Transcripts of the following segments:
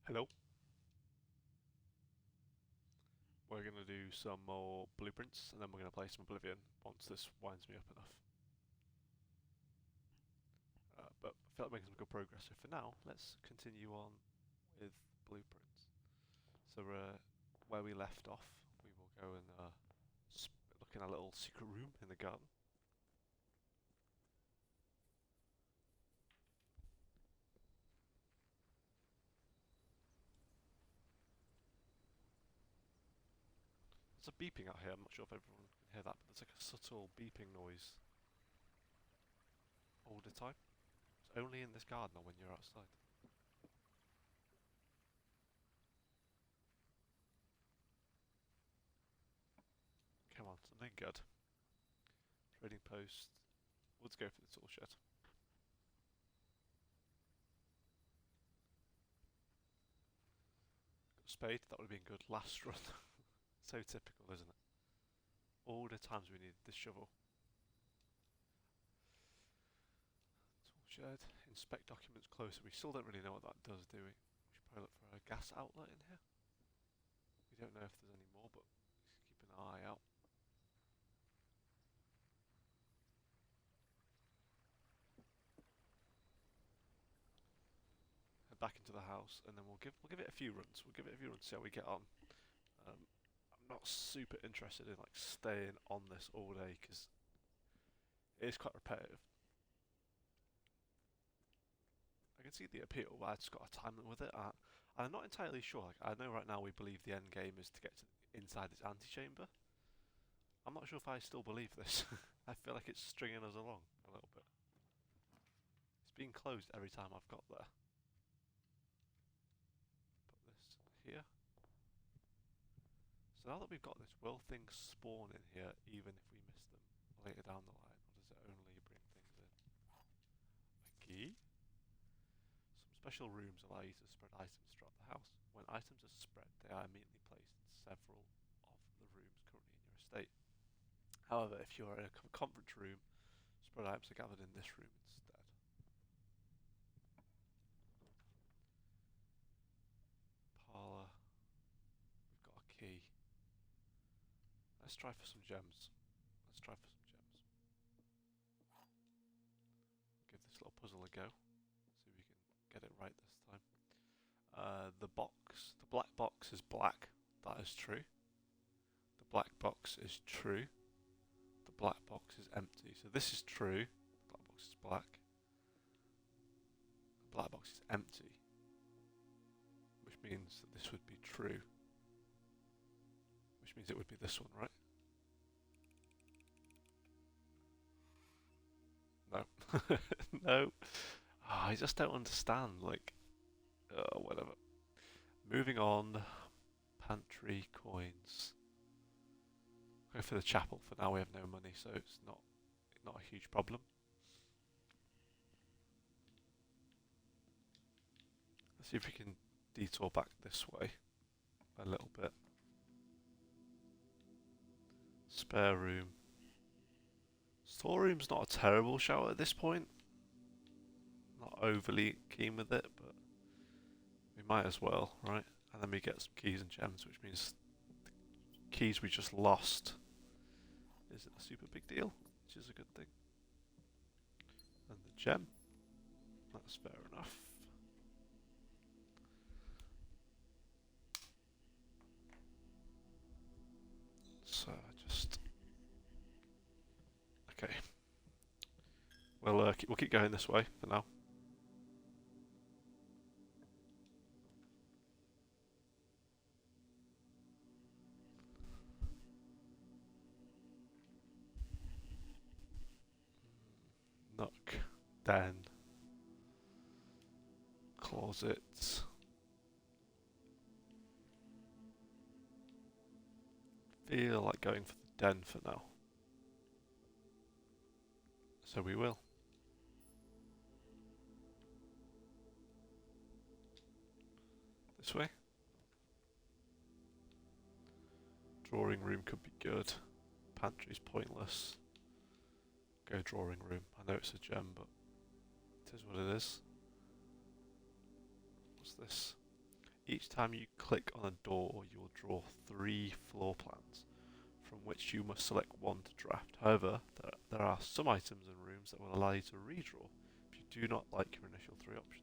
Hello. We're going to do some more blueprints and then we're going to play some Oblivion once this winds me up enough. But I feel like making some good progress, so for now, let's continue on with blueprints. So where we left off, we will go and look in a little secret room in the garden. There's a beeping out here, I'm not sure if everyone can hear that, but there's like a subtle beeping noise all the time. It's only in this garden or when you're outside. Come on, something good. Trading post. Let's go for the tool shed. Spade, that would have been good last run. So typical, isn't it? All the times we needed this shovel. Tool shed, inspect documents closer. We still don't really know what that does, do we? We should probably look for a gas outlet in here. We don't know if there's any more, but let's keep an eye out. Head back into the house, and then we'll give it a few runs. We'll give it a few runs, see how we get on. I'm not super interested in like staying on this all day because it is quite repetitive. I can see the appeal, but I just got a time limit with it. I'm not entirely sure. Like, I know right now we believe the end game is to get to inside this antechamber. I'm not sure if I still believe this. I feel like it's stringing us along a little bit. It's being closed every time I've got there. Put this here. So now that we've got this, will things spawn in here even if we miss them later down the line? Or does it only bring things in? A key? Some special rooms allow you to spread items throughout the house. When items are spread, they are immediately placed in several of the rooms currently in your estate. However, if you are in a conference room, spread items are gathered in this room instead. Parlour. We've got a key. Let's try for some gems. Let's try for some gems. Give this little puzzle a go. See if we can get it right this time. The black box is black. That is true. The black box is true. The black box is empty. So this is true. The black box is black. The black box is empty. Which means that this would be true. Which means it would be this one, right? No. No. Oh, I just don't understand. Like, whatever. Moving on. Pantry coins. Go for the chapel. For now, we have no money, so it's not a huge problem. Let's see if we can detour back this way a little bit. Spare room. Storeroom's not a terrible shout at this point. Not overly keen with it, but we might as well, right? And then we get some keys and gems, which means the keys we just lost isn't a super big deal, which is a good thing. And the gem, that's fair enough. So just okay. We'll keep going this way for now. Nook, den, closet. Feel like going for the den for now. So we will. This way. Drawing room could be good. Pantry's pointless. Go drawing room. I know it's a gem, but it is what it is. What's this? Each time you click on a door, you will draw 3 floor plans, from which you must select one to draft. However, there are some items and rooms that will allow you to redraw if you do not like your initial 3 options.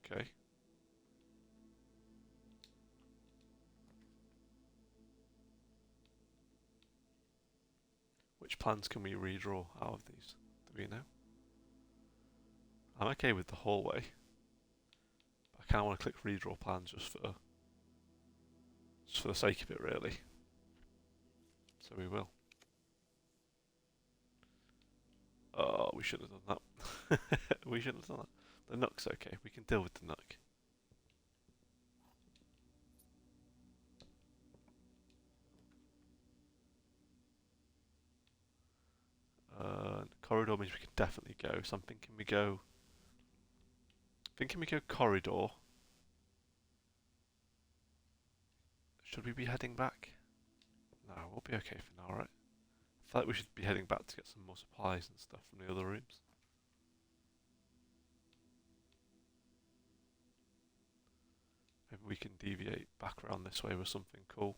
Okay. Which plans can we redraw out of these? Do we know? I'm okay with the hallway. But I kind of want to click redraw plans just for the sake of it, really. So we will. Oh, we should have done that. We should have done that. The nook's okay. We can deal with the nook. Corridor means we can definitely go. So I'm thinking we go. Corridor. Should we be heading back? No, we'll be okay for now, right? I feel like we should be heading back to get some more supplies and stuff from the other rooms. Maybe we can deviate back around this way with something cool.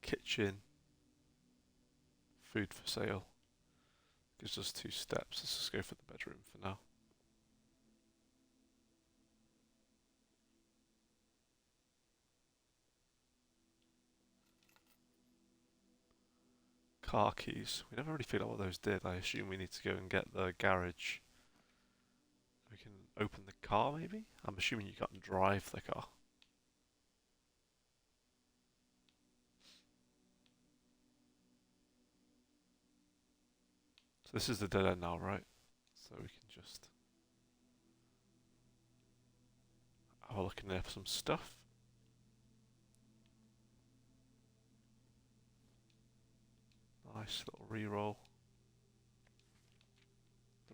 Kitchen. Food for sale. Gives us 2 steps. Let's just go for the bedroom for now. Car keys. We never really figured out what those did. I assume we need to go and get the garage. We can open the car, maybe? I'm assuming you can't drive the car. So this is the dead end now, right? So we can just have a look in there for some stuff. Nice little reroll.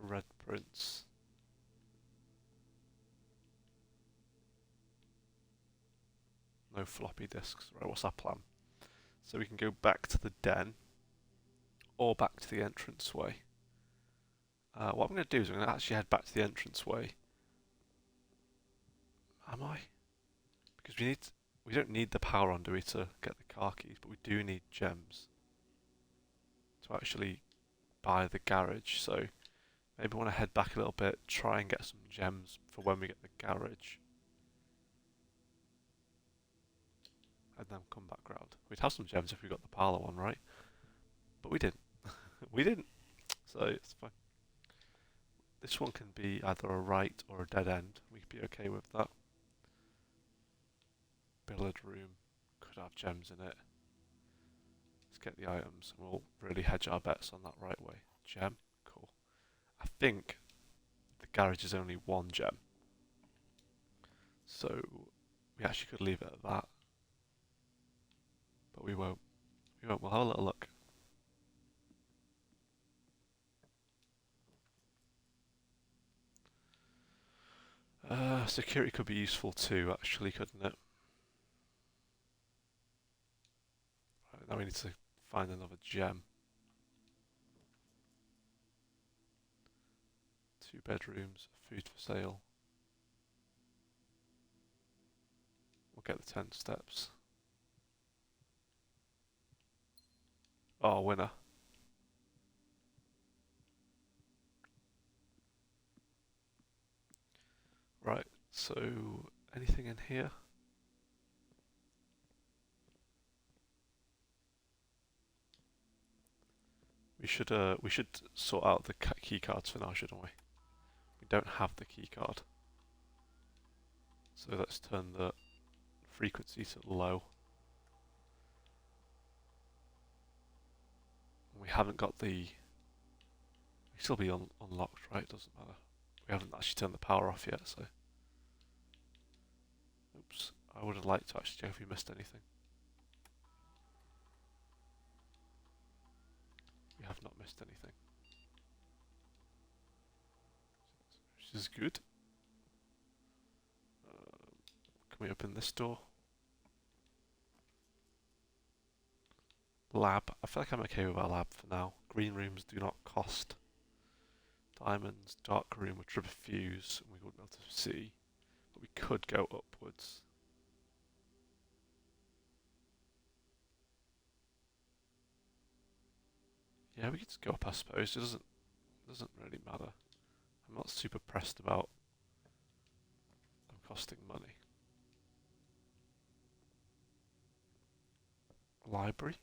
The red prints. No floppy disks. Right, what's our plan? So we can go back to the den or back to the entranceway. What I'm going to do is I'm going to actually head back to the entranceway. Am I? Because we don't need the power on, do we, to get the car keys, but we do need gems to actually buy the garage. So maybe I want to head back a little bit, try and get some gems for when we get the garage. And then come back round. We'd have some gems if we got the parlour one, right? But we didn't. We didn't. So it's fine. This one can be either a right or a dead end. We'd be okay with that. Billiard room. Could have gems in it. Let's get the items and we'll really hedge our bets on that right way. Gem. Cool. I think the garage is only 1 gem. So we actually could leave it at that. But we won't. We won't. We'll have a little look. Security could be useful too, actually, couldn't it? Right, now we need to find another gem. 2 bedrooms, food for sale. We'll get the 10 steps. Oh, winner. Right, so anything in here? We should sort out the key cards for now, shouldn't we? We don't have the key card. So let's turn the frequency to low. We haven't got the... We still be unlocked, right? Doesn't matter. We haven't actually turned the power off yet, so... Oops. I would have liked to actually check if we missed anything. We have not missed anything. Which is good. Can we open this door? Lab. I feel like I'm okay with our lab for now. Green rooms do not cost diamonds. Dark room would trip a fuse and we wouldn't be able to see. But we could go upwards. Yeah, we could just go up, I suppose. It doesn't really matter. I'm not super pressed about them costing money. Library.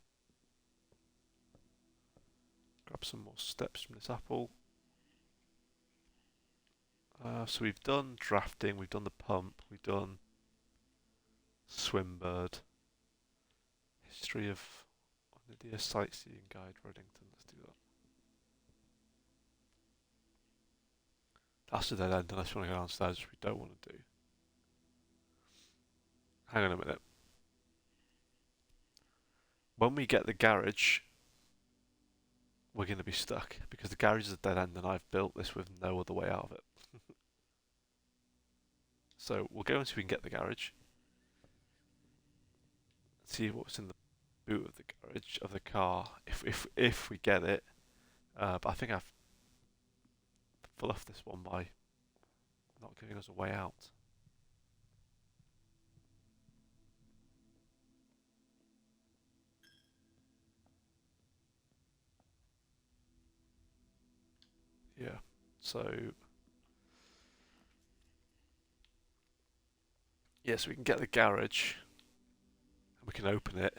Grab some more steps from this apple. So we've done drafting, we've done the pump, we've done Swimbird. History of Onidia Sightseeing Guide, Reddington. Let's do that. That's a dead end unless you want to go downstairs, which we don't want to do. Hang on a minute. When we get the garage, we're going to be stuck because the garage is a dead end and I've built this with no other way out of it. So we'll go and see if we can get the garage. See what's in the boot of the garage of the car if we get it. But I think I've fluffed this one by not giving us a way out. Yeah, so we can get the garage and we can open it,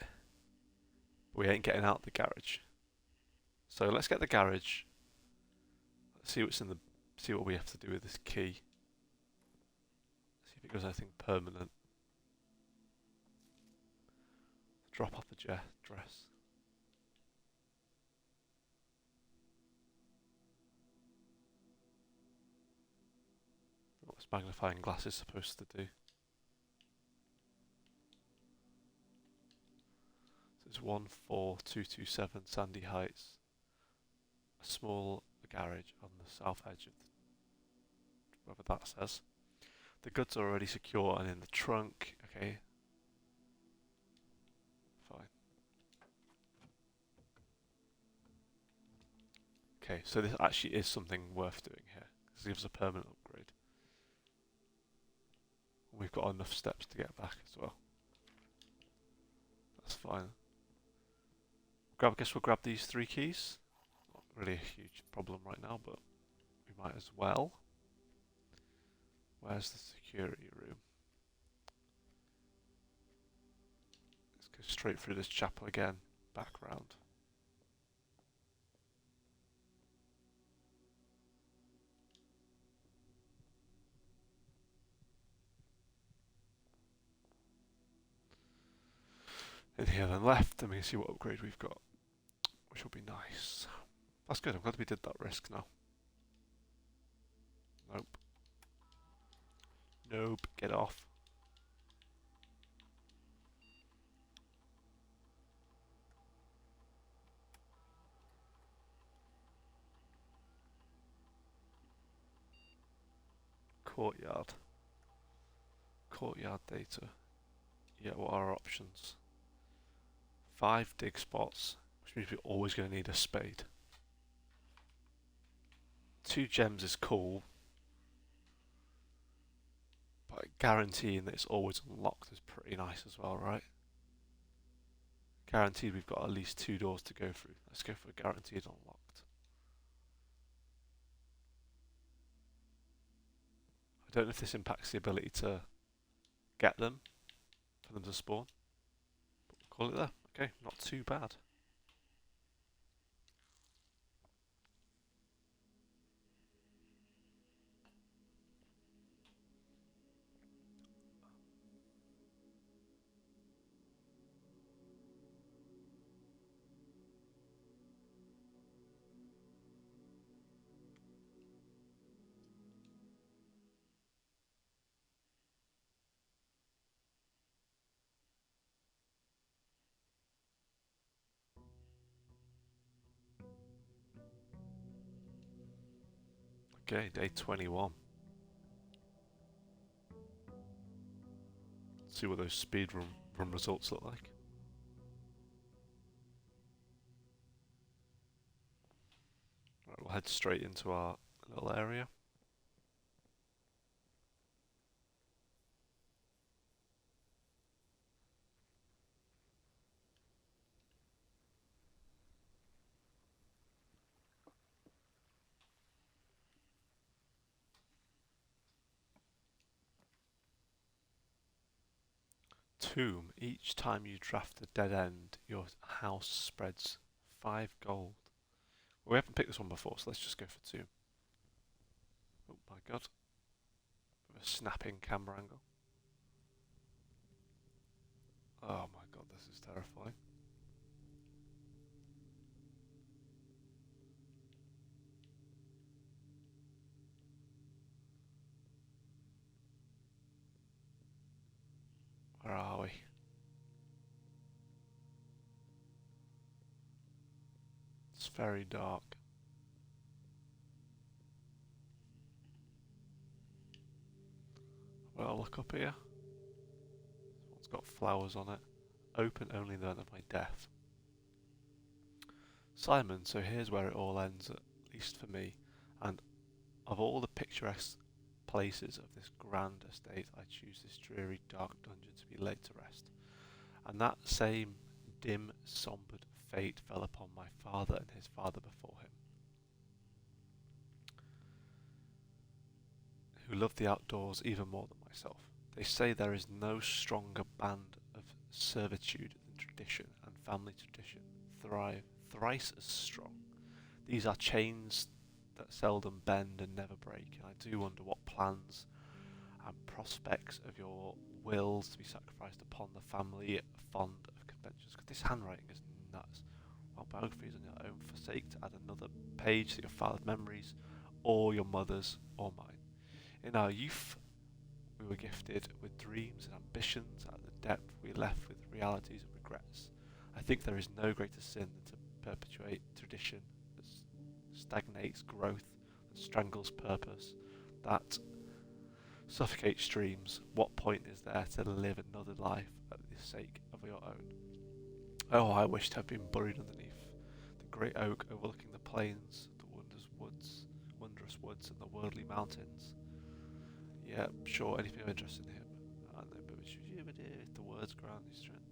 but we ain't getting out the garage. So let's get the garage. Let's see what's in the see what we have to do with this key. See if it does anything permanent. Drop off the dress. What this magnifying glass is supposed to do. So it's 14227 Sandy Heights. A small garage on the south edge of whatever that says. The goods are already secure and in the trunk. Okay. Fine. Okay, so this actually is something worth doing here. This gives a permanent upgrade. We've got enough steps to get back as well. That's fine. I guess we'll grab these 3 keys. Not really a huge problem right now, but we might as well. Where's the security room? Let's go straight through this chapel again, back round. In here then left, and we can see what upgrade we've got, which will be nice. That's good, I'm glad we did that risk now. Nope. Nope, get off. Courtyard. Courtyard data. Yeah, what are our options? 5 dig spots, which means we're always going to need a spade. 2 gems is cool, but guaranteeing that it's always unlocked is pretty nice as well, right? Guaranteed we've got at least 2 doors to go through. Let's go for guaranteed unlocked. I don't know if this impacts the ability to get them, for them to spawn, but we'll call it there. Okay, not too bad. Okay, day 21. Let's see what those speed run results look like. we'll head straight into our little area. Tomb. Each time you draft a dead end, your house spreads 5 gold. We haven't picked this one before, so let's just go for Tomb. Oh my god. A snapping camera angle. Oh my god, this is terrifying. Where are we? It's very dark. Well, look up here. It's got flowers on it. Open only then at my death. Simon, so here's where it all ends, at least for me. And of all the picturesque places of this grand estate, I choose this dreary, dark dungeon to be laid to rest. And that same dim, sombre fate fell upon my father and his father before him, who loved the outdoors even more than myself. They say there is no stronger band of servitude than tradition, and family tradition thrive thrice as strong. These are chains that seldom bend and never break, and I do wonder what plans and prospects of your wills to be sacrificed upon the family fond of conventions. Because this handwriting is nuts. While biography is on your own, forsake to add another page to your father's memories, or your mother's, or mine. In our youth, we were gifted with dreams and ambitions. At the depth, we left with realities and regrets. I think there is no greater sin than to perpetuate tradition that stagnates growth, that strangles purpose, that suffocates dreams. What point is there to live another life at the sake of your own? Oh, I wish to have been buried underneath the great oak overlooking the plains, the wondrous woods, and the worldly mountains. Yeah, sure, anything of interest in him. The words ground his strength.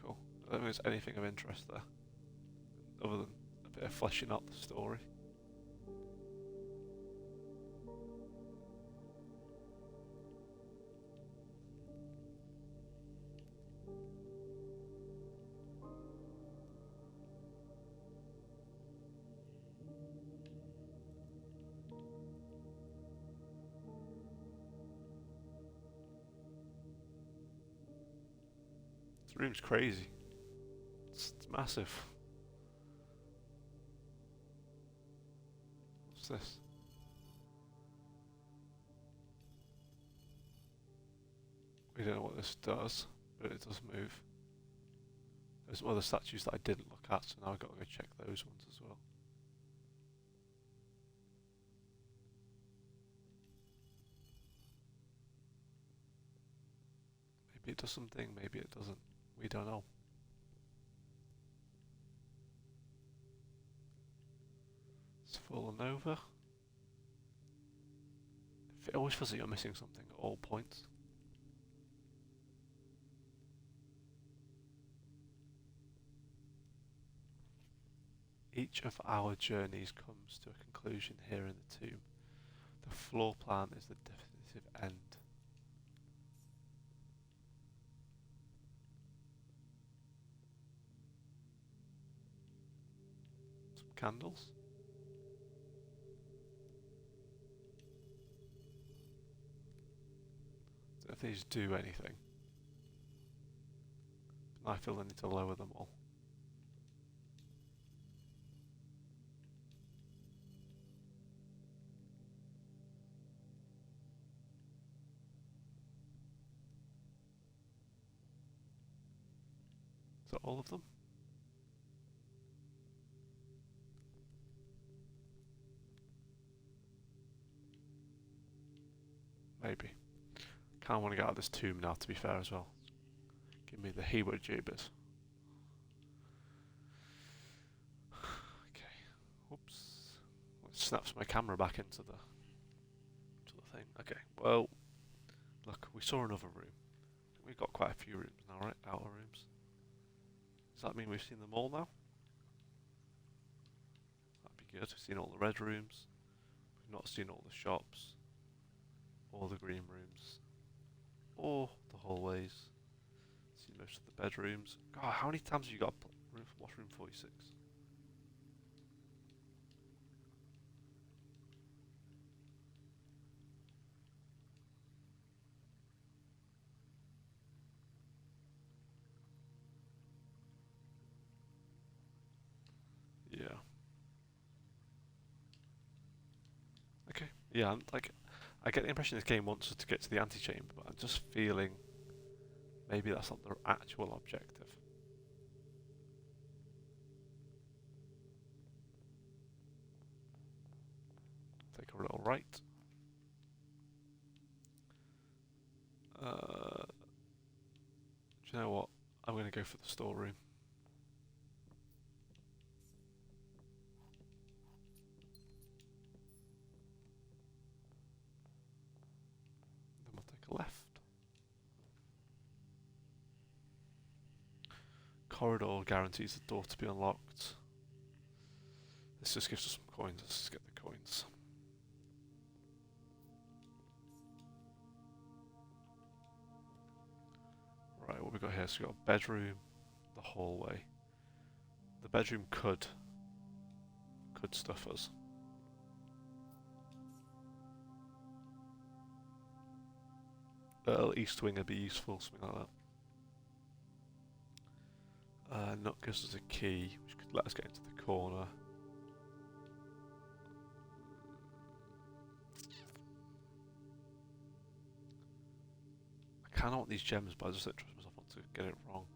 Cool. I don't think there's anything of interest there, other than a bit of fleshing out the story. This room's crazy. It's massive. What's this? We don't know what this does, but it does move. There's some other statues that I didn't look at, so now I've got to go check those ones as well. Maybe it does something, maybe it doesn't. We don't know. It's fallen over. It always feels like you're missing something at all points. Each of our journeys comes to a conclusion here in the tomb. The floor plan is the definitive end. Some candles. Don't know if these do anything. I feel I need to lower them all. Is that all of them? Maybe. Kinda want to get out of this tomb now, to be fair, as well. Give me the Hayward Jabers. Okay. Whoops. It snaps my camera back into the thing. Okay. Well, look, we saw another room. We've got quite a few rooms now, right? Outer rooms. Does that mean we've seen them all now? That'd be good. We've seen all the red rooms. We've not seen all the shops. Or the green rooms. Or the hallways. Seen most of the bedrooms. God, how many times have you got watch room 46? Yeah. Okay. Yeah, like, I get the impression this game wants us to get to the antechamber, but I'm just feeling maybe that's not the actual objective. Take a little right. Do you know what? I'm going to go for the storeroom. Then we'll take a left. Corridor guarantees the door to be unlocked. This just gives us some coins. Let's just get the coins. Right, what we got here? So we got a bedroom, the hallway. The bedroom could stuff us. East wing would be useful, something like that. Nut gives us a key, which could let us get into the corner. I kind of want these gems, but I just don't trust myself not to get it wrong.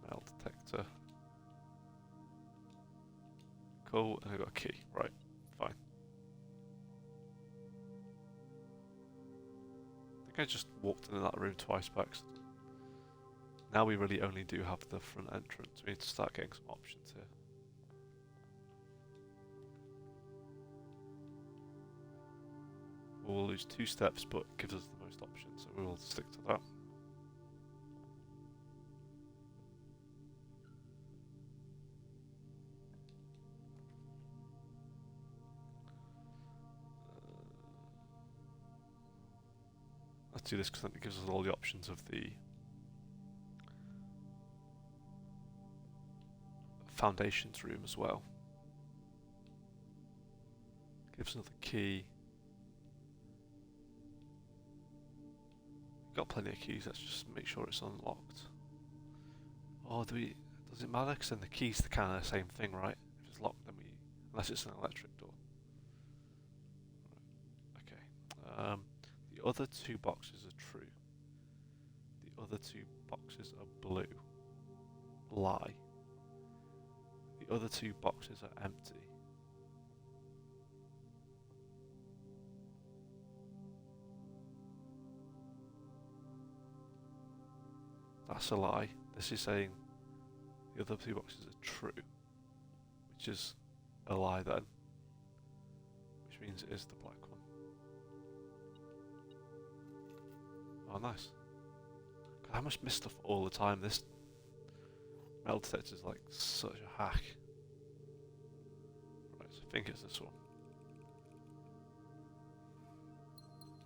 Metal detector. Cool, and I got a key. Right, fine. I think I just walked into that room twice by accident. Now we really only do have the front entrance. We need to start getting some options here. We'll lose 2 steps, but it gives us the most options, so we will stick to that. Let's do this because then it gives us all the options of the foundations room as well. Gives another key. Got plenty of keys, let's just make sure it's unlocked. Oh, does it matter? Because then the key's the kind of the same thing, right? If it's locked, then unless it's an electric door. Right. Okay. The other 2 boxes are true. The other 2 boxes are blue. Lie. The other 2 boxes are empty. That's a lie. This is saying the other 2 boxes are true, which is a lie then, which means it is the black one. Oh, nice. God, I must miss stuff all the time. This metal detector is like such a hack. Right, so I think it's this one.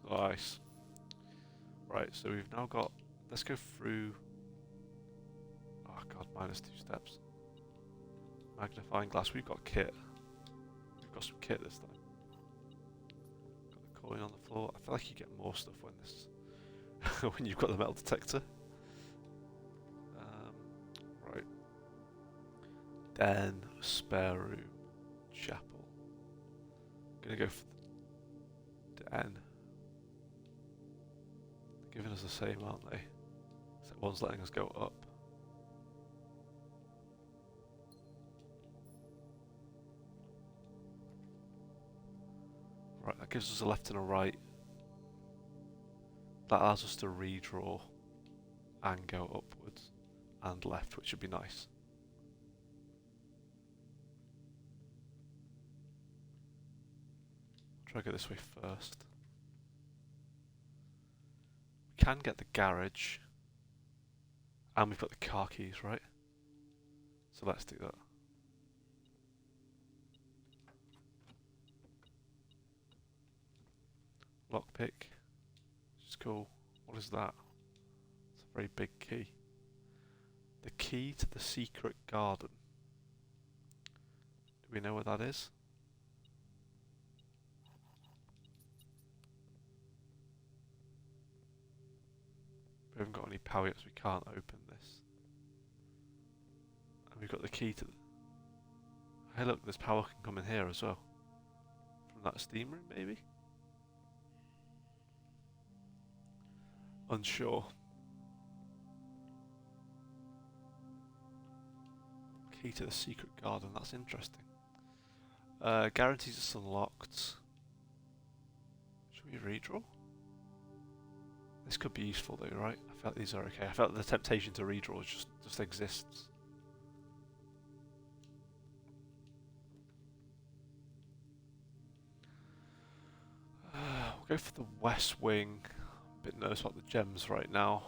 Nice. Right, so we've now got. Let's go through. Oh god, minus 2 steps. Magnifying glass. We've got kit. We've got some kit this time. Got the coin on the floor. I feel like you get more stuff when this, when you've got the metal detector. Right. Den, spare room, chapel. I'm gonna go for the den. They're giving us the same, aren't they? Except one's letting us go up. Right, that gives us a left and a right. That allows us to redraw and go upwards and left, which would be nice. Try to go this way first. We can get the garage. And we've got the car keys, right? So let's do that. Lockpick. Which is cool. What is that? It's a very big key. The key to the secret garden. Do we know where that is? We haven't got any power yet, so we can't open this. And we've got the key to... Hey look, this power can come in here as well. From that steam room, maybe? Unsure. Key to the secret garden, that's interesting. Guarantees it's unlocked. Should we redraw? This could be useful though, right? I felt these are okay. I felt the temptation to redraw just exists. We'll go for the west wing. A bit nervous about the gems right now.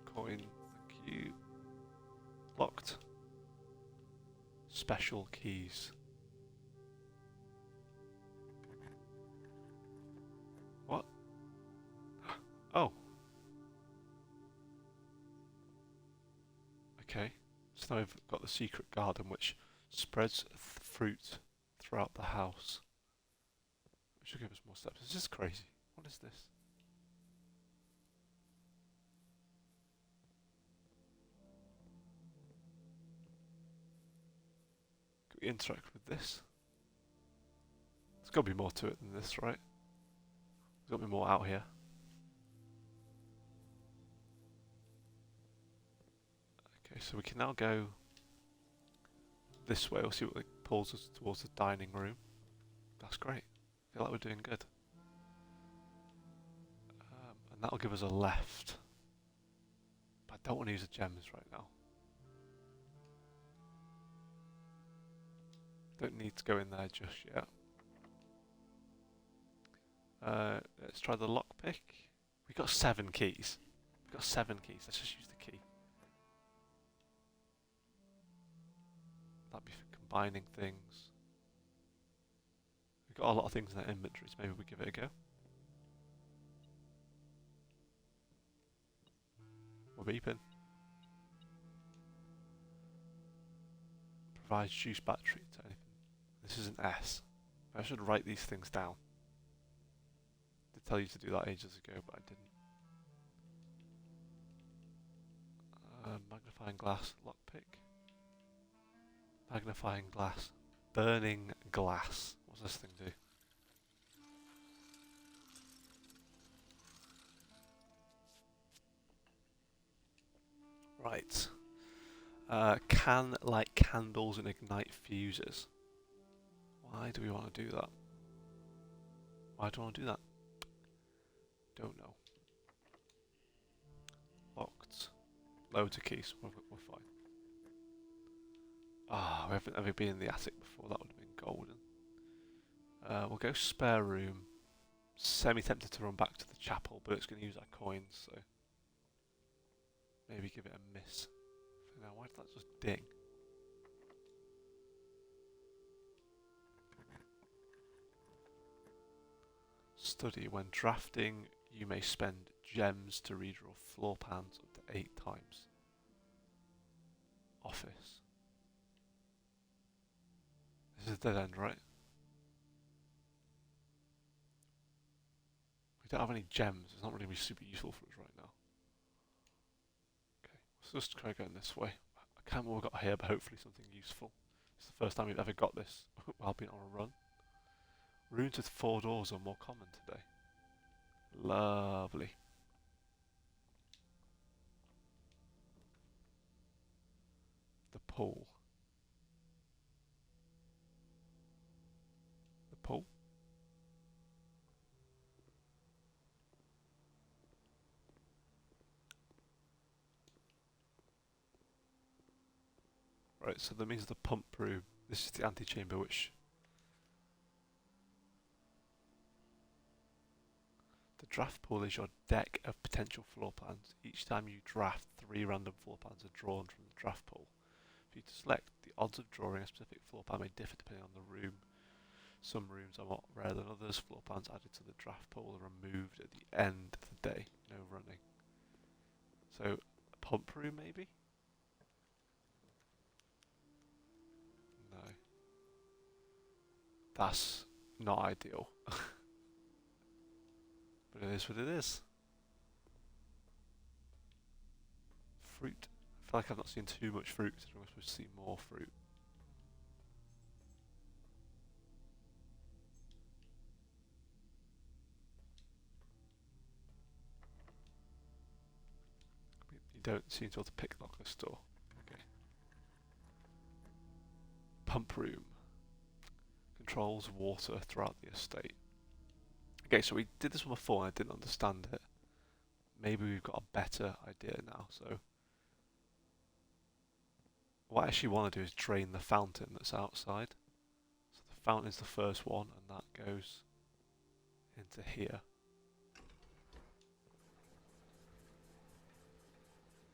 Coin, thank you. Locked. Special keys. What? Oh. Okay. So now we've got the secret garden which spreads fruit throughout the house. Which will give us more steps. This is crazy. What is this? Can we interact with this? There's got to be more to it than this, right? There's got to be more out here. Okay, so we can now go this way. We'll see what it pulls us towards the dining room. That's great. I feel like we're doing good. And that'll give us a left. But I don't want to use the gems right now. Don't need to go in there just yet. Let's try the lockpick. We've got 7 keys. We've got 7 keys. Let's just use the key. That'd be for combining things. We've got a lot of things in our inventories. Maybe we give it a go. We're beeping. Provides juice battery to anything. This is an S. I should write these things down. I did tell you to do that ages ago, but I didn't. Magnifying glass, lockpick. Magnifying glass. Burning glass. What's this thing do? Right. Can light candles and ignite fuses. Why do we want to do that? Why do I want to do that? Don't know. Locked. Loads of keys. We're fine. Ah, we haven't ever been in the attic before. That would have been golden. We'll go spare room. Semi-tempted to run back to the chapel, but it's going to use our coins, so maybe give it a miss. For now, why did that just ding? Study. When drafting, you may spend gems to redraw floor plans up to 8 times. Office. This is a dead end, right? We don't have any gems. It's not really going to be super useful for us right now. Okay, so just try going this way. I can't remember what we've got here, but hopefully something useful. It's the first time we've ever got this while being on a run. Rooms with 4 doors are more common today. Lovely. The pool. Right, so that means the pump room. This is the antechamber, which the draft pool is your deck of potential floor plans. Each time you draft, 3 random floor plans are drawn from the draft pool. For you to select, the odds of drawing a specific floor plan may differ depending on the room. Some rooms are more rare than others. Floor plans added to the draft pool are removed at the end of the day. No running. So, a pump room maybe? No. That's not ideal. But it is what it is. Fruit. I feel like I've not seen too much fruit. I'm supposed to see more fruit. You don't seem to be able to picklock the store. Okay. Pump room. Controls water throughout the estate. Okay, so we did this one before and I didn't understand it. Maybe we've got a better idea now, so what I actually want to do is drain the fountain that's outside. So the fountain is the first one and that goes into here.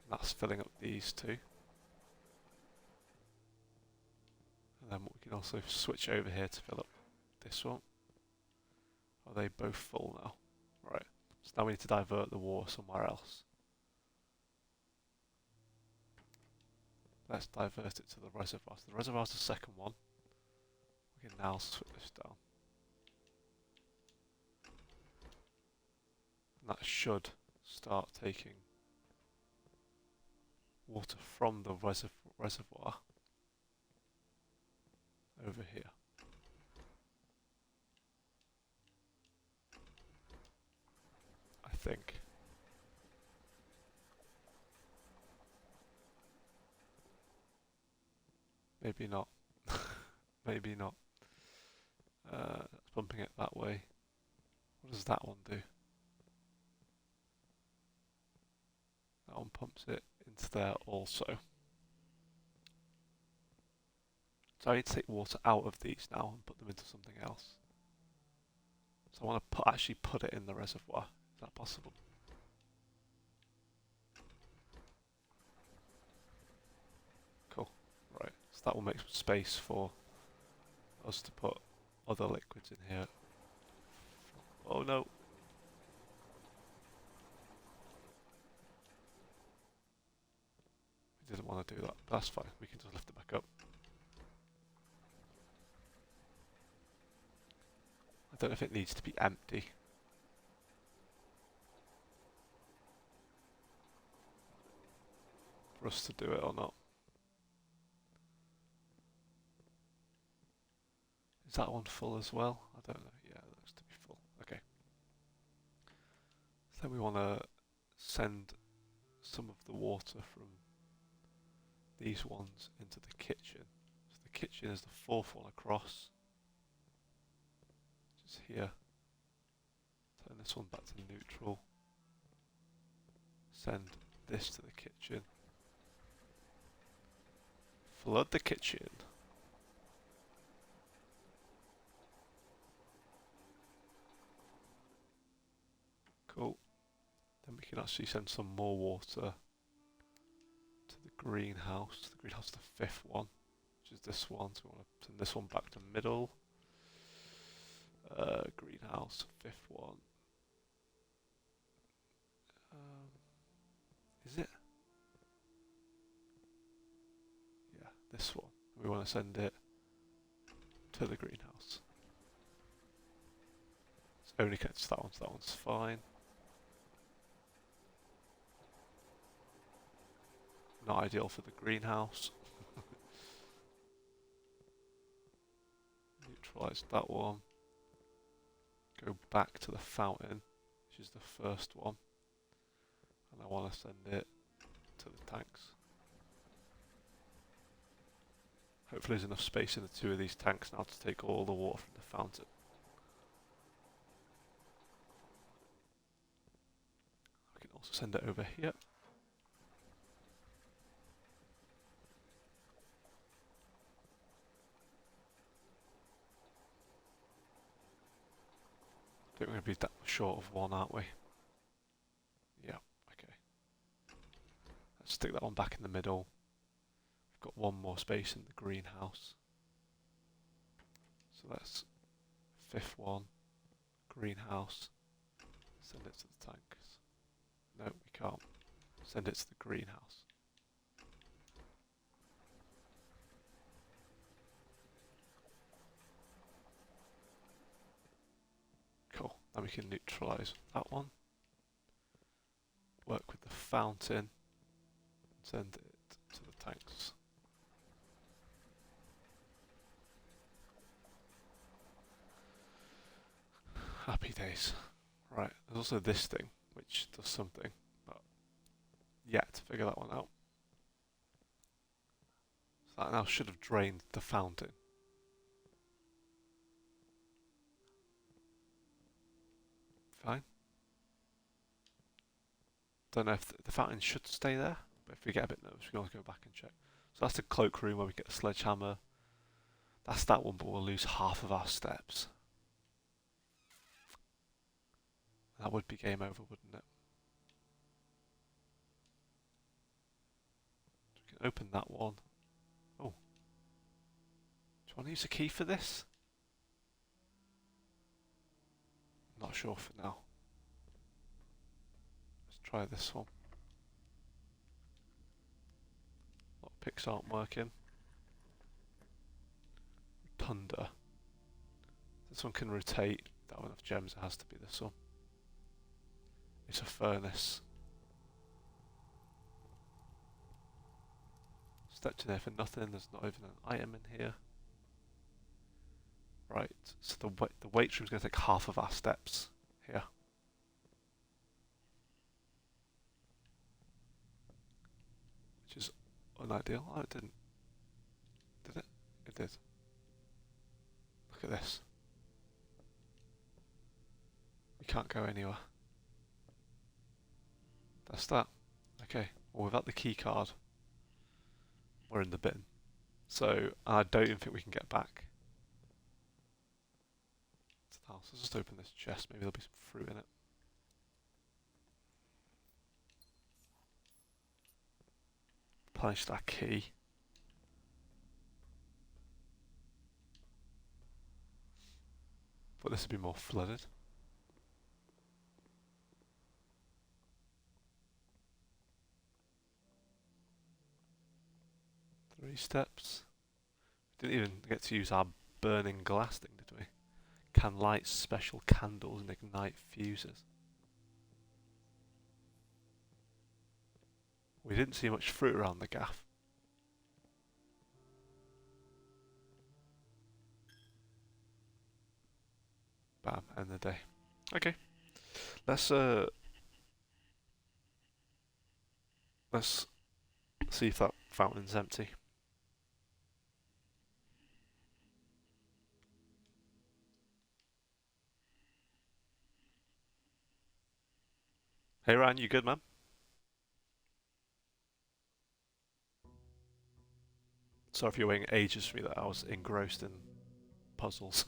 And that's filling up these two. And then we can also switch over here to fill up this one. Are they both full now? Right. So now we need to divert the water somewhere else. Let's divert it to the reservoir. So the reservoir's the second one. We can now switch this down. And that should start taking water from the reservoir over here. I think. Maybe not. Maybe not. That's pumping it that way. What does that one do? That one pumps it into there also. So I need to take water out of these now and put them into something else. So I want to actually put it in the reservoir. Is that possible? Cool. Right. So that will make some space for us to put other liquids in here. Oh no. We didn't want to do that. That's fine. We can just lift it back up. I don't know if it needs to be empty. For us to do it or not. Is that one full as well? I don't know. Yeah, it looks to be full. Okay. So we want to send some of the water from these ones into the kitchen. So the kitchen is the fourth one across. Which is here. Turn this one back to neutral. Send this to the kitchen. Flood the kitchen. Cool. Then we can actually send some more water to the greenhouse. The greenhouse is the fifth one, which is this one. So we want to send this one back to middle. Greenhouse, fifth one. Is it? Yeah, this one. We want to send it to the greenhouse. It's only connected to that one, so that one's fine. Not ideal for the greenhouse. Neutralize that one. Go back to the fountain, which is the first one. And I want to send it to the tanks. Hopefully there's enough space in the two of these tanks now to take all the water from the fountain. I can also send it over here. think we're going to be that short of one, aren't we? Yeah, okay. Let's stick that one back in the middle. We've got one more space in the greenhouse. So that's fifth one, greenhouse. Send it to the tanks. No, we can't. Send it to the greenhouse. Cool. Now we can neutralise that one. Work with the fountain. Send it to the tanks. Happy days. Right, there's also this thing, which does something, but yet to figure that one out. So that now should have drained the fountain. Fine. Don't know if the fountain should stay there, but if we get a bit nervous, we can go back and check. So that's the cloakroom where we get the sledgehammer. That's that one, but we'll lose half of our steps. That would be game over, wouldn't it? So we can open that one. Oh. Do you want to use a key for this? Not sure for now. Let's try this one. Lockpicks aren't working. Rotunda. This one can rotate. That one have gems, it has to be this one. It's a furnace. Stepped in there for nothing, there's not even an item in here. Right, so the weight room's going to take half of our steps here. Which is unideal. Oh, it didn't. Did it? It did. Look at this. We can't go anywhere. That's that. Okay, well without the key card, we're in the bin. So, I don't even think we can get back to the house. Let's just open this chest, maybe there'll be some fruit in it. Punish that key. But this would be more flooded. Three steps. We didn't even get to use our burning glass thing, did we? Can light special candles and ignite fuses. We didn't see much fruit around the gaff. Bam, end the day. Okay. Let's see if that fountain's empty. Hey Ryan, you good, man? Sorry if you're waiting ages for me, that I was engrossed in puzzles.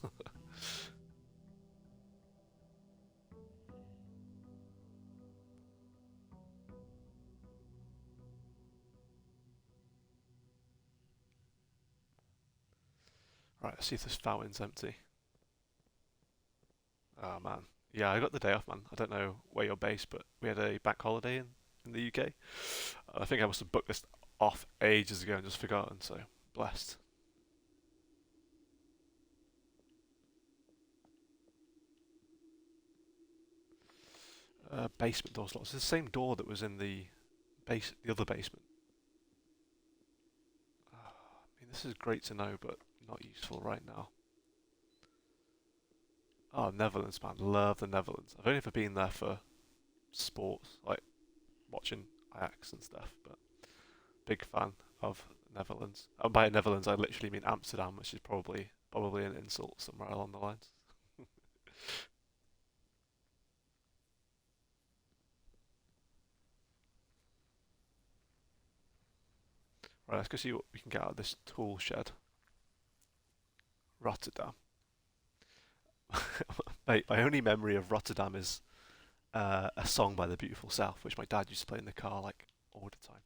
Right, let's see if this fountain's empty. Oh man. Yeah, I got the day off, man. I don't know where you're based, but we had a bank holiday in the UK. I think I must have booked this off ages ago and just forgotten, so blessed. Basement door's locked. It's the same door that was in the other basement. I mean, this is great to know, but not useful right now. Oh, Netherlands, man. Love the Netherlands. I've only ever been there for sports, like watching Ajax and stuff, but big fan of Netherlands. And by Netherlands, I literally mean Amsterdam, which is probably an insult somewhere along the lines. Right, let's go see what we can get out of this tool shed. Rotterdam. Mate, my only memory of Rotterdam is a song by the Beautiful South, which my dad used to play in the car like all the time.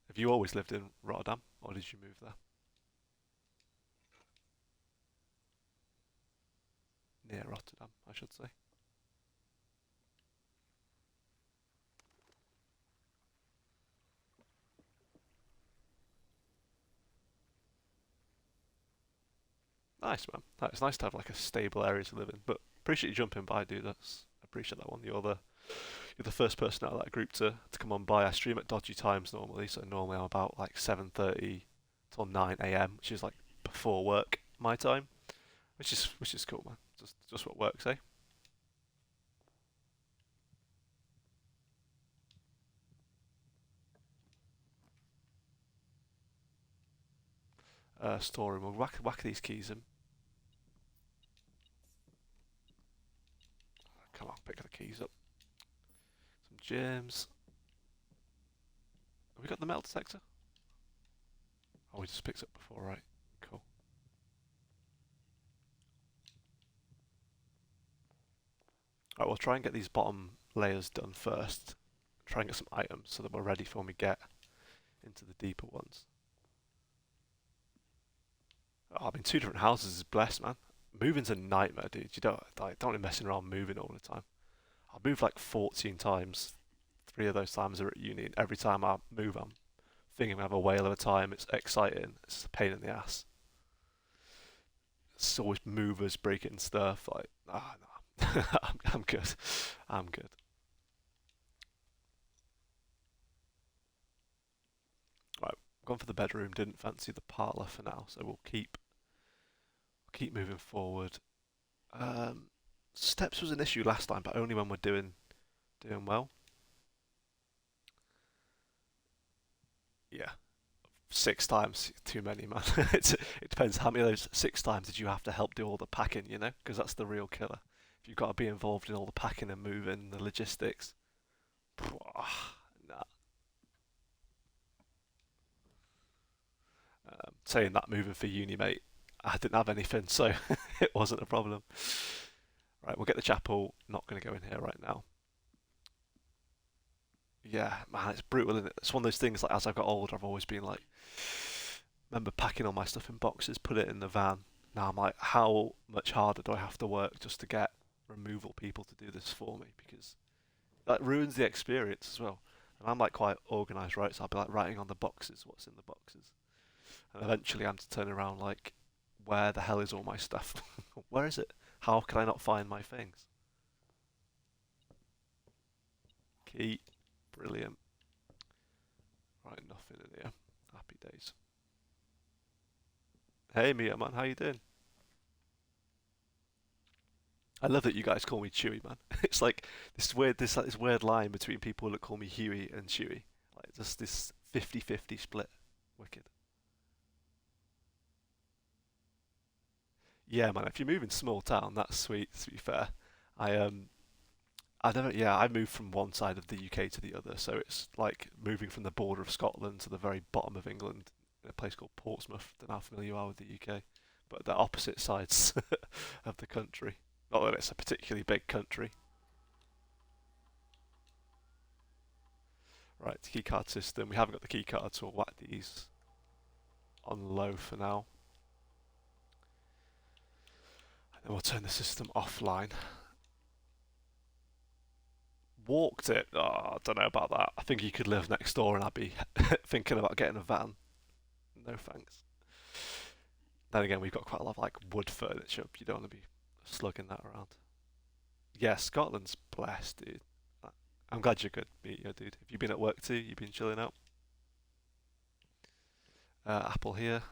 Have you always lived in Rotterdam, or did you move there? Near Rotterdam, I should say. Nice, man. It's nice to have like a stable area to live in. But appreciate you jumping by, dude. That's I appreciate that one. You're the first person out of that group to come on by. I stream at dodgy times normally, so normally I'm about like 7:30 till 9 a.m., which is like before work my time, which is cool, man. Just what works, eh? Storeroom. We'll whack these keys in. Come on, pick the keys up. Some gems. Have we got the metal detector? Oh, we just picked it up before, right? Cool. Alright, we'll try and get these bottom layers done first. Try and get some items so that we're ready for when we get into the deeper ones. Oh, I mean, two different houses is blessed, man. Moving's a nightmare, dude. You don't be messing around moving all the time. I've moved like 14 times. Three of those times are at uni, and every time I move, I'm thinking I have a whale of a time. It's exciting. It's a pain in the ass. It's always movers breaking stuff. Like, ah, no. I'm good. I'm good. Right, gone for the bedroom. Didn't fancy the parlour for now, so we'll keep moving forward. Um, Steps was an issue last time, but only when we're doing well. Yeah, 6 times too many, man. It depends how many of those 6 times did you have to help do all the packing, you know? Because that's the real killer. If you've got to be involved in all the packing and moving, the logistics, nah. Saying that moving for uni, mate, I didn't have anything, so it wasn't a problem. Right, we'll get the chapel. Not going to go in here right now. Yeah, man, it's brutal, isn't it? It's one of those things. Like as I've got older, I've always been like, remember packing all my stuff in boxes, put it in the van. Now I'm like, how much harder do I have to work just to get removal people to do this for me? Because that ruins the experience as well. And I'm like quite organised, right? So I'll be like writing on the boxes what's in the boxes, and eventually I'm to turn around like, where the hell is all my stuff? Where is it? How can I not find my things? Key, brilliant. Right, nothing in here. Happy days. Hey Mia, man, how you doing? I love that you guys call me Chewy, man. It's like this weird line between people that call me Huey and Chewy. Like just this 50-50 split. Wicked. Yeah, man. If you move in small town, that's sweet. To be fair, I I never. Yeah, I moved from one side of the UK to the other, so it's like moving from the border of Scotland to the very bottom of England, in a place called Portsmouth. Don't know how familiar you are with the UK, but the opposite sides of the country. Not that it's a particularly big country. Right, keycard system. We haven't got the keycard, so we'll whack these on low for now. And then we'll turn the system offline. Walked it. Oh, I don't know about that. I think you could live next door and I'd be thinking about getting a van. No thanks. Then again, we've got quite a lot of like wood furniture. You don't want to be slugging that around. Yeah, Scotland's blessed, dude. I'm glad you're good, yeah, dude. Have you been at work too? You've been chilling out? Apple here.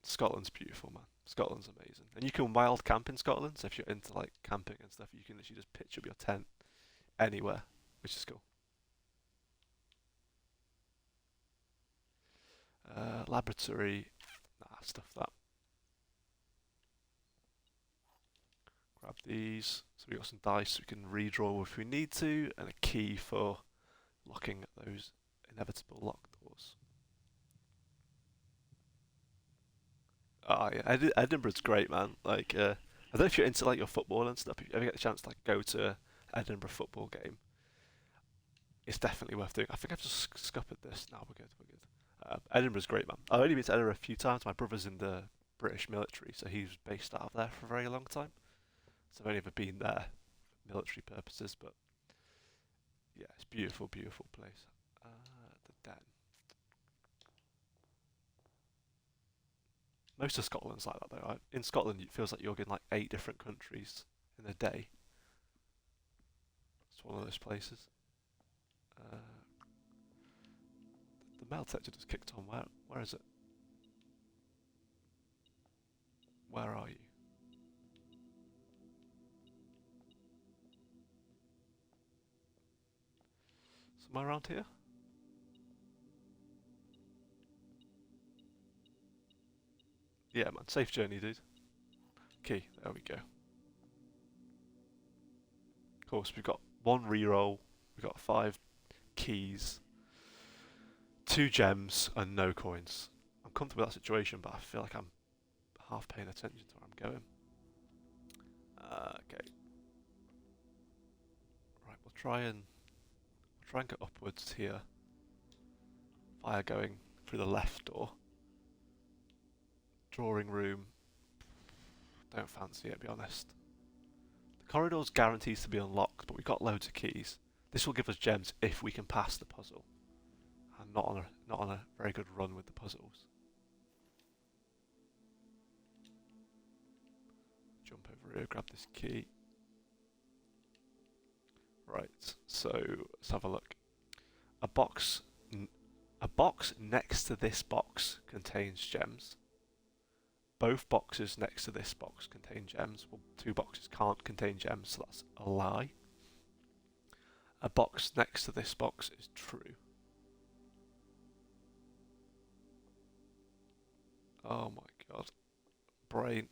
Scotland's beautiful, man. Scotland's amazing. And you can wild camp in Scotland, so if you're into like camping and stuff, you can literally just pitch up your tent anywhere, which is cool. Laboratory, nah, stuff that. Grab these. So we got some dice we can redraw if we need to, and a key for locking those inevitable lock doors. Oh yeah, Edinburgh's great, man. Like, I don't know if you're into like your football and stuff. If you ever get the chance to like go to an Edinburgh football game, it's definitely worth doing. I think I've just scuppered this. No, we're good. We're good. Edinburgh's great, man. I've only been to Edinburgh a few times. My brother's in the British military, so he was based out of there for a very long time. So I've only ever been there for military purposes, but yeah, it's beautiful, beautiful place. The Den. Most of Scotland's like that though. In Scotland, it feels like you're in like 8 different countries in a day. It's one of those places. Uh, the metal detector just kicked on. Where is it? Where are you? Somewhere around here? Yeah, man. Safe journey, dude. Key. There we go. Of course, we've got one reroll. We've got 5 keys, 2 gems, and no coins. I'm comfortable with that situation, but I feel like I'm half paying attention to where I'm going. Okay. Right, we'll try and go upwards here via going through the left door. Drawing room. Don't fancy it, to be honest. The corridor's guarantees to be unlocked, but we've got loads of keys. This will give us gems if we can pass the puzzle. And not on a very good run with the puzzles. Jump over here, grab this key. Right, so let's have a look. A box next to this box contains gems. Both boxes next to this box contain gems. Well, 2 boxes can't contain gems, so that's a lie. A box next to this box is true. Oh my god. Brain.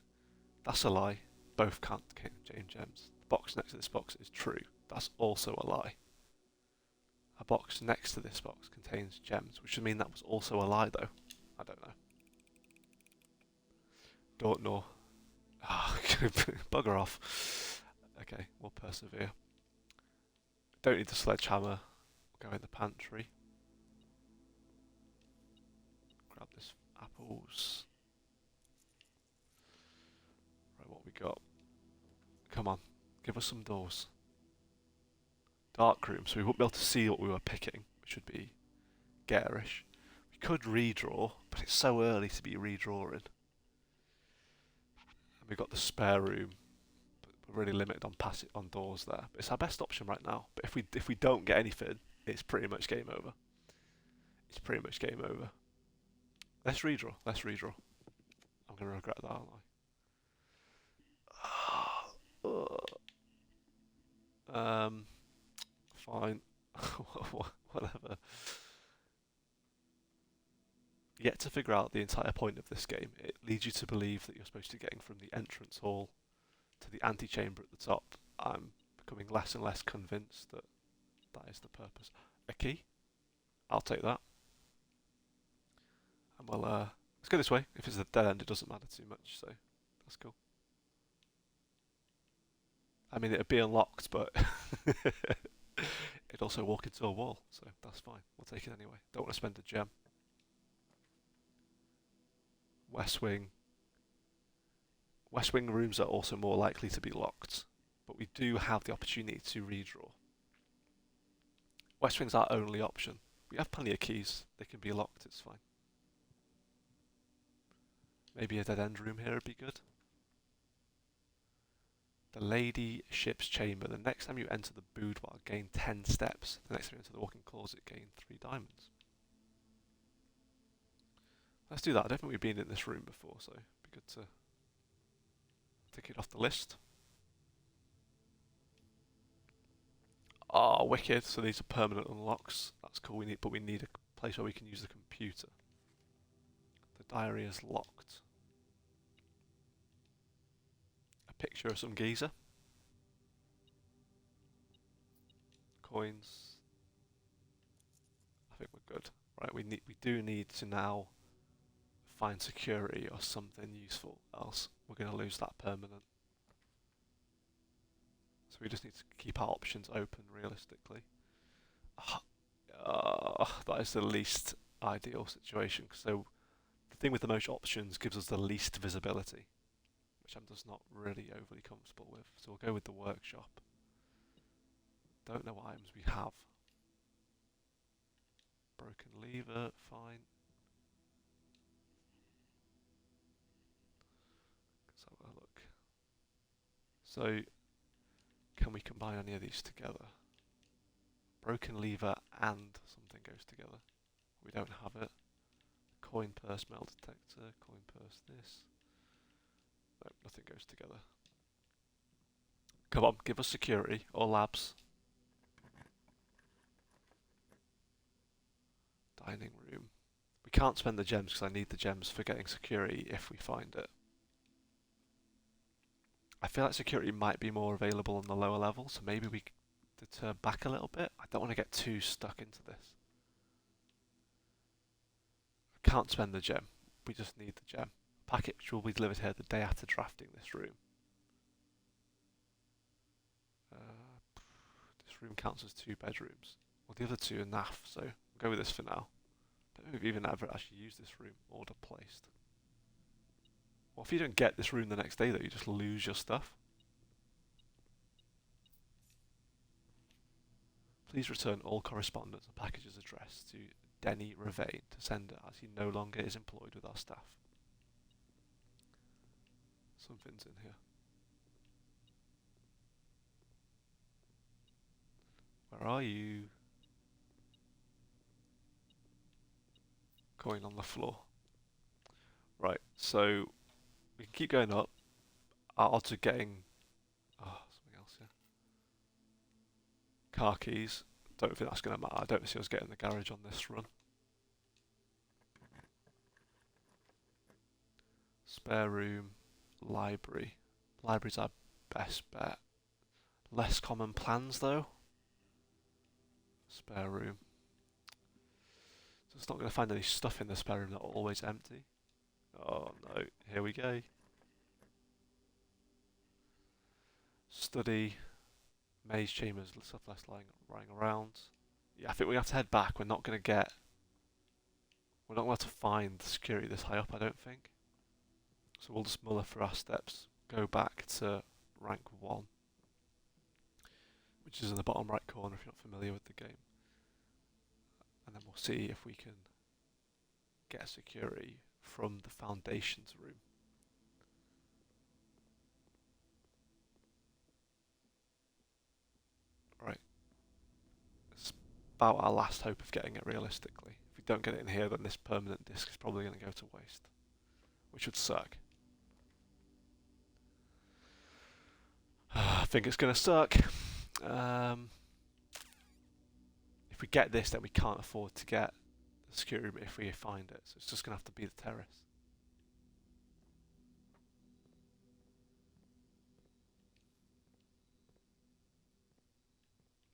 That's a lie. Both can't contain gems. The box next to this box is true. That's also a lie. A box next to this box contains gems, which would mean that was also a lie though. I don't know. Don't know. Oh, bugger off. Okay, we'll persevere. Don't need the sledgehammer. We'll go in the pantry. Grab this apples. Right, what we got? Come on, give us some doors. Dark room, so we won't be able to see what we were picking, which would be garish. We could redraw, but it's so early to be redrawing. And we've got the spare room, but we're really limited on doors there. But it's our best option right now. But if we don't get anything, it's pretty much game over. It's pretty much game over. Let's redraw. Let's redraw. I'm gonna regret that, aren't I? Fine. Whatever. Yet to figure out the entire point of this game. It leads you to believe that you're supposed to be getting from the entrance hall to the antechamber at the top. I'm becoming less and less convinced that that is the purpose. A key? I'll take that. And we'll let's go this way. If it's a dead end, it doesn't matter too much, so that's cool. I mean, it'd be unlocked, but it'd also walk into a wall, so that's fine. We'll take it anyway. Don't want to spend a gem. West Wing. West Wing rooms are also more likely to be locked, but we do have the opportunity to redraw. West Wing's our only option. We have plenty of keys. They can be locked, it's fine. Maybe a dead end room here would be good. The Lady Ship's Chamber. The next time you enter the boudoir, gain 10 steps. The next time you enter the walk-in closet, gain 3 diamonds. Let's do that. I don't think we've been in this room before, so it'd be good to tick it off the list. Ah, wicked. So these are permanent unlocks. That's cool. But we need a place where we can use the computer. The diary is locked. A picture of some geezer. Coins. I think we're good. Right, we do need to now find security or something useful, else we're going to lose that permanent. So we just need to keep our options open realistically. That is the least ideal situation. So the thing with the most options gives us the least visibility, which I'm just not really overly comfortable with. So we'll go with the workshop. Don't know what items we have. Broken lever, fine. Let's have a look. So, can we combine any of these together? Broken lever and something goes together. We don't have it. Coin purse, metal detector, coin purse, this. No, nothing goes together. Come on, give us security or labs. Dining room. We can't spend the gems because I need the gems for getting security if we find it. I feel like security might be more available on the lower level, so maybe we deter back a little bit. I don't want to get too stuck into this. I can't spend the gem. We just need the gem. Package will be delivered here the day after drafting this room. This room counts as 2 bedrooms. Well, the other 2 are naff, so we'll go with this for now. I don't know if we've even ever actually used this room. Order placed. Well, if you don't get this room the next day, though, you just lose your stuff. Please return all correspondence and packages addressed to Denny Ravain to sender, as he no longer is employed with our staff. Something's in here. Where are you? Coin on the floor. Right, so we can keep going up. Our odds of getting something else here. Car keys. Don't think that's going to matter. I don't see us getting the garage on this run. Spare room. Library. Library's our best bet. Less common plans though. Spare room. Just not going to find any stuff in the spare room that are always empty. Oh no, here we go. Study, maze chambers, stuff less lying around. Yeah, I think we have to head back. We're not going to find security this high up, I don't think. So we'll just muller for our steps, go back to rank 1, which is in the bottom right corner if you're not familiar with the game. And then we'll see if we can get security from the foundations room. Right. It's about our last hope of getting it realistically. If we don't get it in here, then this permanent disc is probably going to go to waste, which would suck. I think it's going to suck. If we get this, then we can't afford to get the security room if we find it. So it's just going to have to be the terrace.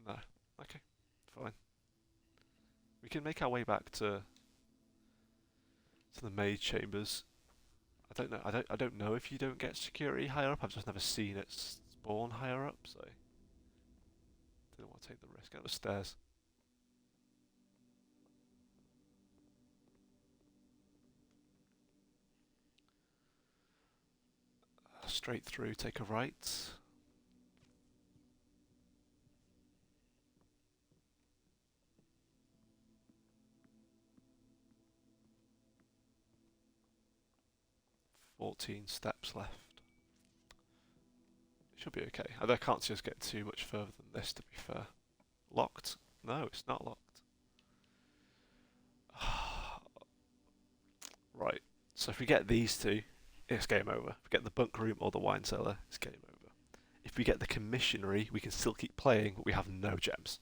No. Okay. Fine. We can make our way back to the maze chambers. I don't know. I don't know if you don't get security higher up. I've just never seen it spawn higher up, so didn't want to take the risk. Get the stairs. Straight through, take a right. "14 steps left. Should be okay. I can't see us getting too much further than this, to be fair. Locked? No, it's not locked. Right, so if we get these 2, it's game over. If we get the bunk room or the wine cellar, it's game over. If we get the commissionery, we can still keep playing, but we have no gems.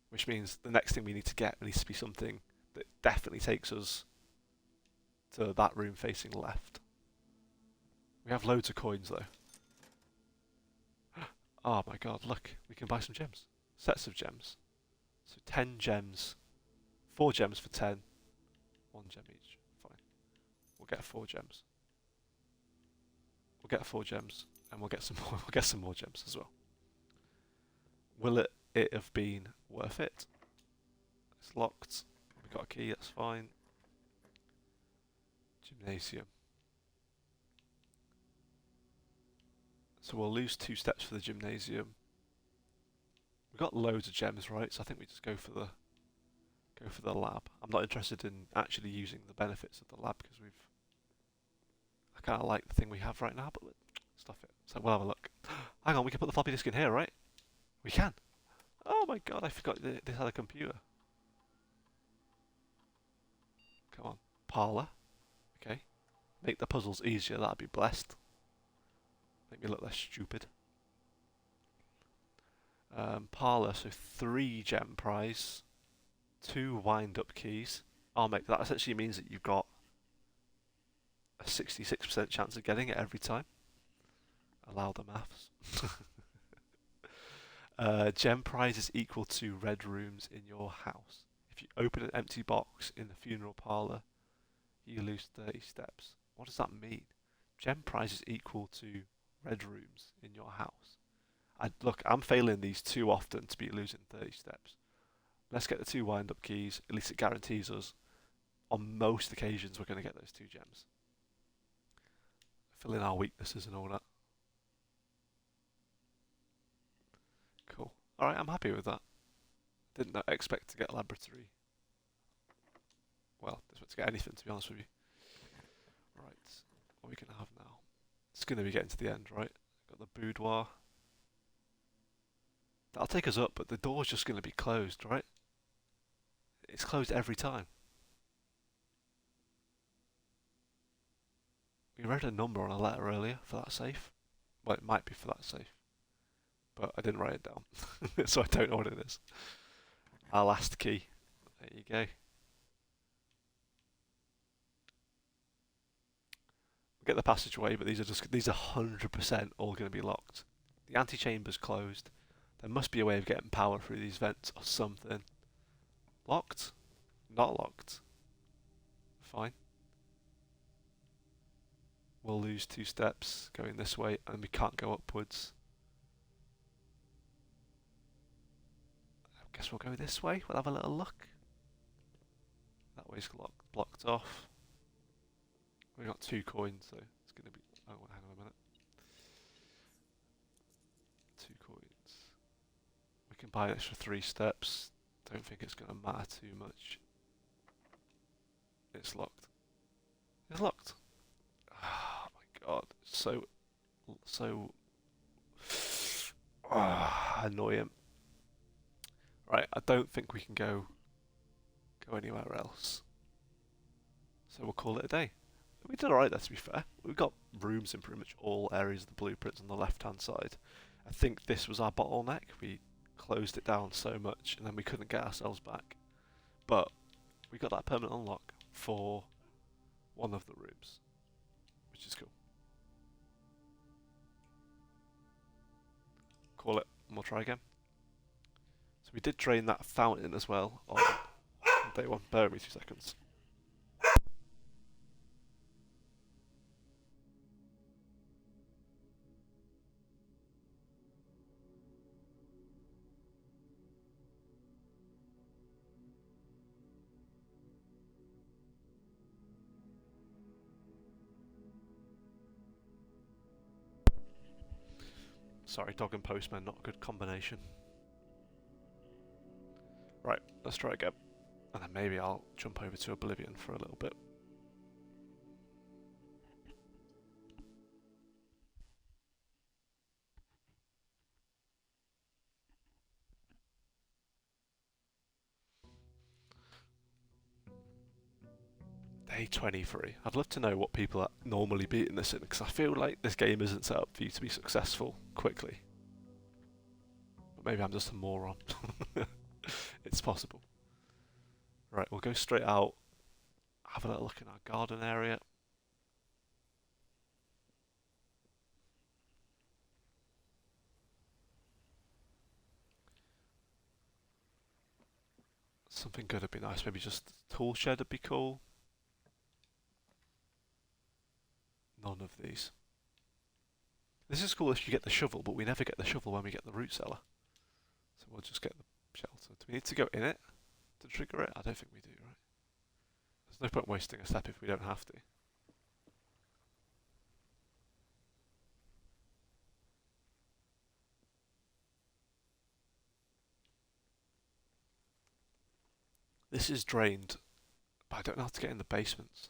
Which means the next thing we need to get needs to be something that definitely takes us to that room facing left. We have loads of coins though. Oh my god, look, we can buy some gems. Sets of gems. So 10 gems. 4 gems for 10. 1 gem each. Fine. get 4 gems. We'll get 4 gems, and we'll get some more. We'll get some more gems as well. Will it have been worth it? It's locked. We got a key. That's fine. Gymnasium. So we'll lose 2 steps for the gymnasium. We've got loads of gems, right? So I think we just go for the lab. I'm not interested in actually using the benefits of the lab because I kind of like the thing we have right now, but stuff it. So we'll have a look. Hang on, we can put the floppy disk in here, right? We can. Oh my god, I forgot this had a computer. Come on, parlour. Okay, make the puzzles easier. That'd be blessed. Make me look less stupid. Parlour, so 3 gem prize, 2 wind-up keys. I'll make that. Essentially means that you've got a 66% chance of getting it every time. Allow the maths. Gem prize is equal to red rooms in your house. If you open an empty box in the funeral parlour, you lose 30 steps. What does that mean? Gem prize is equal to red rooms in your house. Look, I'm failing these too often to be losing 30 steps. Let's get the 2 wind-up keys. At least it guarantees us on most occasions we're going to get those 2 gems. Fill in our weaknesses and all that. Cool. Alright, I'm happy with that. Didn't expect to get laboratory. Well, didn't expect to get anything, to be honest with you. Right, what are we going to have now? It's going to be getting to the end, right? Got the boudoir. That'll take us up, but the door's just going to be closed, right? It's closed every time. We read a number on a letter earlier for that safe. Well, it might be for that safe. But I didn't write it down, so I don't know what it is. Our last key. There you go. We'll get the passageway, but these are 100% all going to be locked. The antechamber's closed. There must be a way of getting power through these vents or something. Locked? Not locked. Fine. We'll lose 2 steps going this way, and we can't go upwards. I guess we'll go this way. We'll have a little look. That way's blocked off. We got 2 coins, so it's going to be... Oh, hang on a minute. 2 coins. We can buy an extra 3 steps. Don't think it's going to matter too much. It's locked. It's locked. Oh my god. So annoying. Right, I don't think we can go anywhere else. So we'll call it a day. We did alright there, to be fair. We've got rooms in pretty much all areas of the blueprints on the left-hand side. I think this was our bottleneck. We closed it down so much and then we couldn't get ourselves back. But we got that permanent unlock for one of the rooms, which is cool. Call it, and we'll try again. So we did drain that fountain as well on day 1. Bear with me 2 seconds. Sorry, dog and postman, not a good combination. Right, let's try again. And then maybe I'll jump over to Oblivion for a little bit. Day 23. I'd love to know what people are normally beating this in, because I feel like this game isn't set up for you to be successful quickly. But maybe I'm just a moron. It's possible. Right, we'll go straight out, have a little look in our garden area. Something good would be nice, maybe just a tool shed would be cool. None of these. This is cool if you get the shovel, but we never get the shovel when we get the root cellar. So we'll just get the shelter. Do we need to go in it to trigger it? I don't think we do, right? There's no point wasting a step if we don't have to. This is drained, but I don't know how to get in the basements.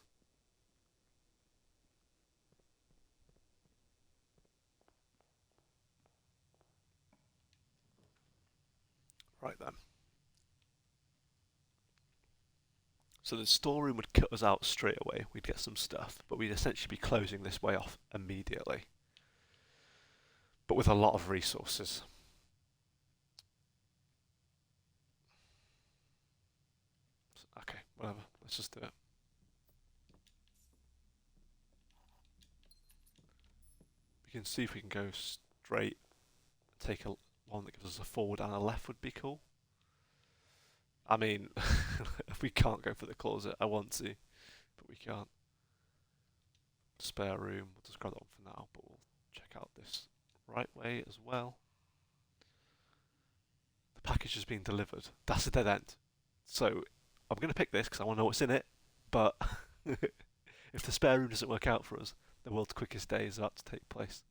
Right then. So the storeroom would cut us out straight away. We'd get some stuff, but we'd essentially be closing this way off immediately. But with a lot of resources. Okay, whatever. Let's just do it. We can see if we can go straight. Take one that gives us a forward and a left would be cool. I mean, if we can't go for the closet, I want to, but we can't. Spare room, we'll just grab that one for now, but we'll check out this right way as well. The package is being delivered. That's a dead end. So I'm going to pick this because I want to know what's in it, but if the spare room doesn't work out for us, the world's quickest day is about to take place.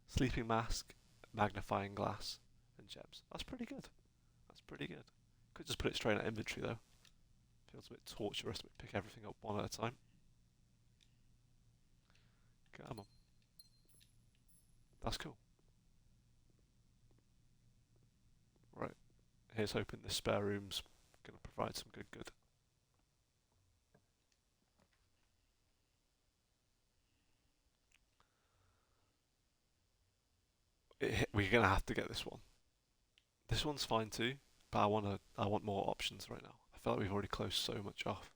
Sleeping mask, magnifying glass, and gems. That's pretty good. That's pretty good. Could just put it straight in our inventory though. Feels a bit torturous to pick everything up one at a time. Come on. That's cool. Right. Here's hoping this spare room's going to provide some good. We're going to have to get this one. This one's fine too, but I want more options right now. I feel like we've already closed so much off.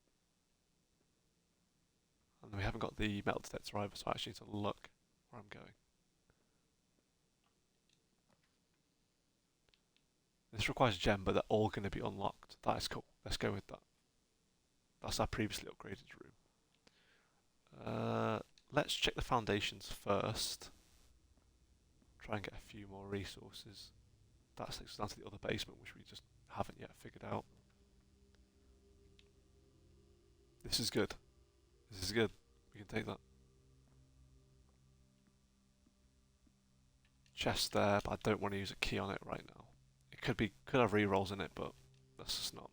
And we haven't got the metal detector either, so I actually need to look where I'm going. This requires a gem, but they're all going to be unlocked. That is cool. Let's go with that. That's our previously upgraded room. Let's check the foundations first. Try and get a few more resources. That takes us down to the other basement, which we just haven't yet figured out. This is good. This is good. We can take that. Chest there, but I don't want to use a key on it right now. It could have rerolls in it, but that's just not.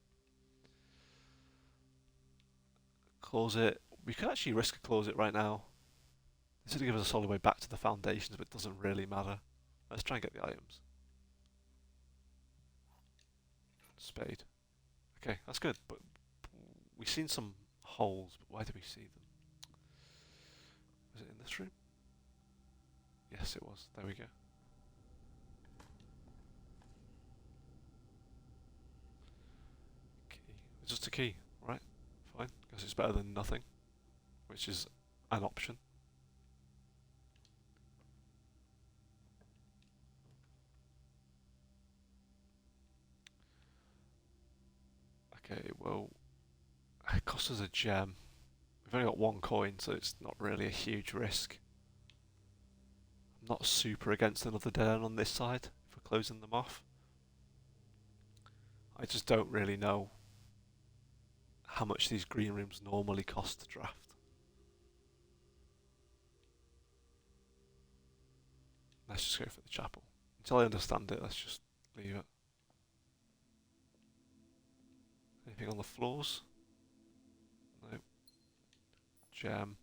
Closet. We could actually risk a closet right now. This would give us a solid way back to the foundations, but it doesn't really matter. Let's try and get the items. Spade. Okay, that's good, but we've seen some holes, but where did we see them? Was it in this room? Yes, it was. There we go. Key. It's just a key, right? Fine. Guess it's better than nothing, which is an option. Okay, well, it costs us a gem. We've only got one coin, so it's not really a huge risk. I'm not super against another dead end on this side if we're closing them off. I just don't really know how much these green rooms normally cost to draft. Let's just go for the chapel. Until I understand it, let's just leave it. Anything on the floors? No. Gem.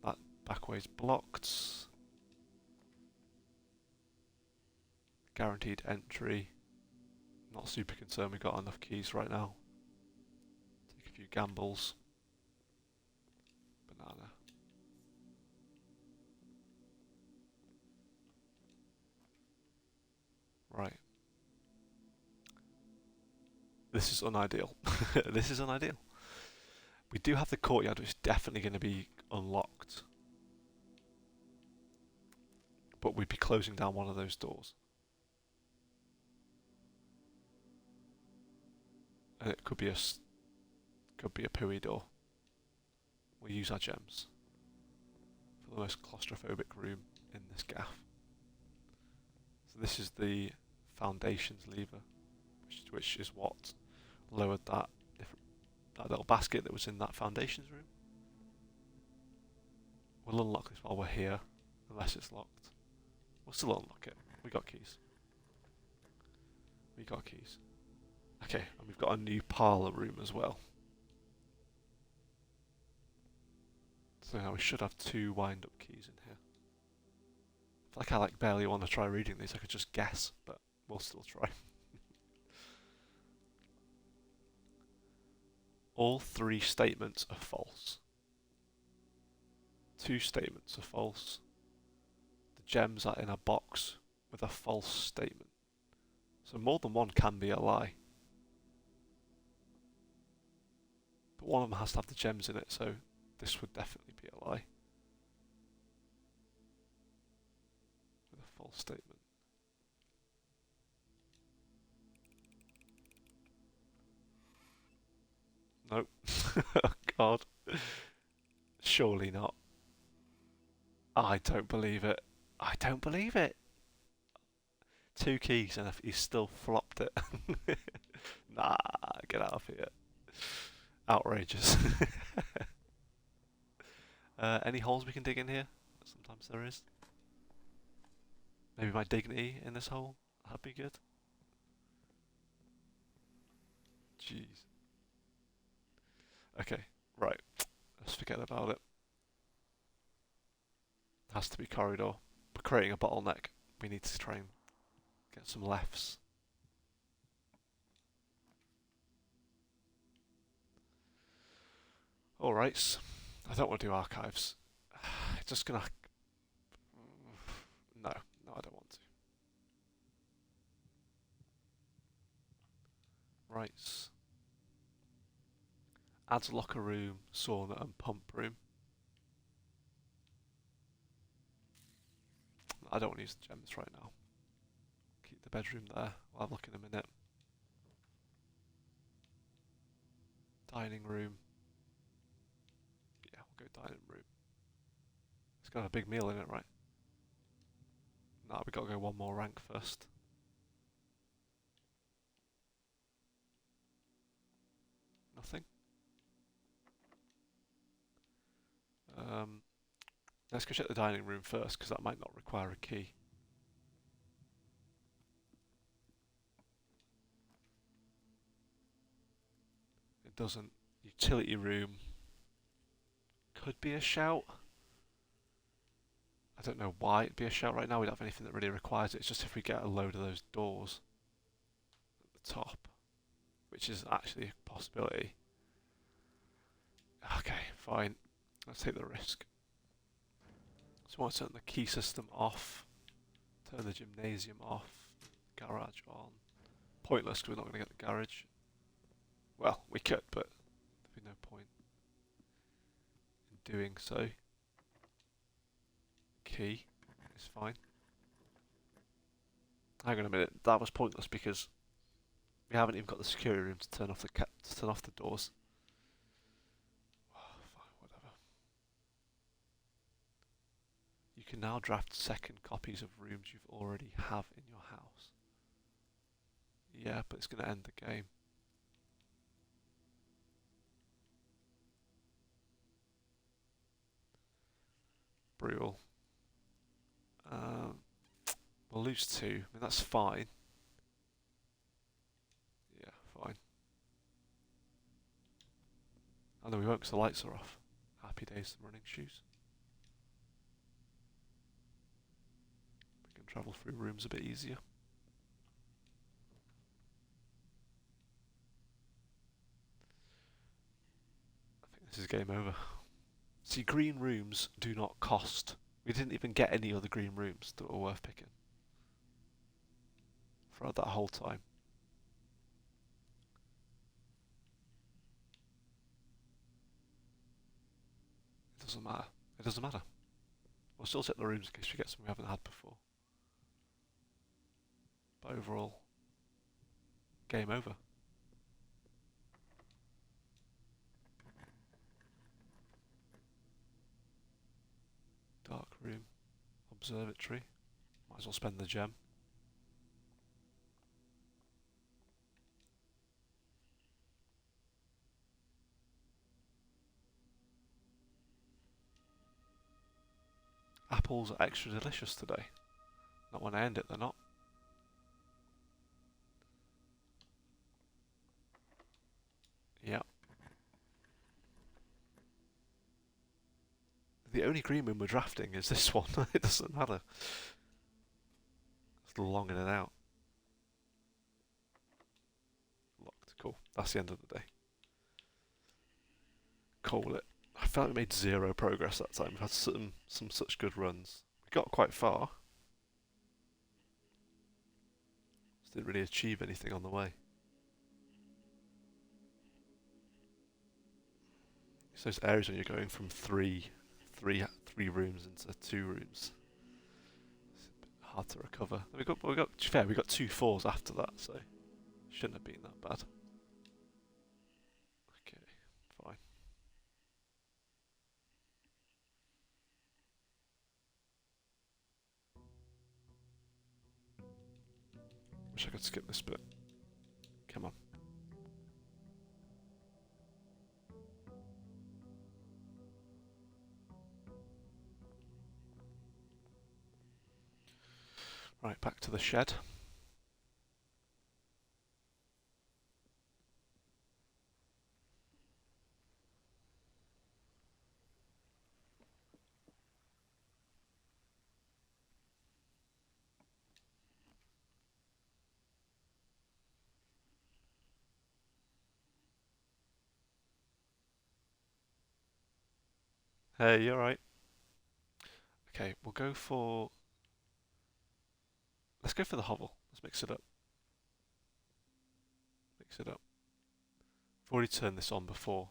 That back way's blocked. Guaranteed entry. Not super concerned we've got enough keys right now. Take a few gambles. Banana. Right. This is unideal. This is unideal. We do have the courtyard, which is definitely going to be unlocked. But we'd be closing down one of those doors. And it could be a pooey door. we'll use our gems for the most claustrophobic room in this gaff. So this is the foundations lever, which is what lowered that little basket that was in that foundations room. We'll unlock this while we're here, unless it's locked. We'll still unlock it. We got keys. We got keys. Okay, and we've got a new parlour room as well. So now we should have 2 wind-up keys in here. I feel like I barely want to try reading these. I could just guess, but we'll still try. All 3 statements are false. 2 statements are false. The gems are in a box with a false statement. So more than one can be a lie. But one of them has to have the gems in it, so this would definitely be a lie. With a false statement. Nope. Oh god. Surely not. I don't believe it. I don't believe it. 2 keys and he's still flopped it. Nah, get out of here. Outrageous. Any holes we can dig in here? Sometimes there is. Maybe my dignity in this hole? That'd be good. Jeez. Okay, right. Let's forget about it. Has to be corridor. We're creating a bottleneck. We need to try and get some lefts. Alright. I don't want to do archives. It's just gonna... No, I don't want to. Right. Adds locker room, sauna and pump room. I don't want to use the gems right now. Keep the bedroom there. We'll have a look in a minute. Dining room. Yeah, we'll go dining room. It's got a big meal in it, right? Nah, we gotta go one more rank first. Nothing. Let's go check the dining room first, because that might not require a key. It doesn't. Utility room could be a shout. I don't know why it'd be a shout right now. We don't have anything that really requires it. It's just if we get a load of those doors at the top, which is actually a possibility. Okay, fine. Let's take the risk. So I want to turn the key system off, turn the gymnasium off, garage on. Pointless because we're not going to get the garage. Well, we could, but there'd be no point in doing so. Key is fine. Hang on a minute, that was pointless because we haven't even got the security room to turn off the doors. You can now draft second copies of rooms you've already have in your house. Yeah, but it's going to end the game. Brutal. We'll lose 2. I mean, that's fine. Yeah, fine. Oh no, we won't because the lights are off. Happy days to running shoes. We can travel through rooms a bit easier. I think this is game over. See, green rooms do not cost. We didn't even get any other green rooms that were worth picking throughout that whole time. It doesn't matter. It doesn't matter. We'll still check the rooms in case we get some we haven't had before. But overall, game over. room. Observatory. Might as well spend the gem. Apples are extra delicious today. Not when I end it, they're not. Yeah. The only green room we're drafting is this one. It doesn't matter. It's long in and out. Locked. Cool. That's the end of the day. Call it. I felt we made zero progress that time. We've had some such good runs. We got quite far. Just didn't really achieve anything on the way. It's those areas when you're going from three rooms into 2 rooms. It's a bit hard to recover. To be fair, we got 2 4s after that, so shouldn't have been that bad. Okay, fine. Wish I could skip this bit. Come on. Right, back to the shed. Hey, you alright? Okay, we'll go for... Let's go for the hovel. Let's mix it up. Mix it up. I've already turned this on before.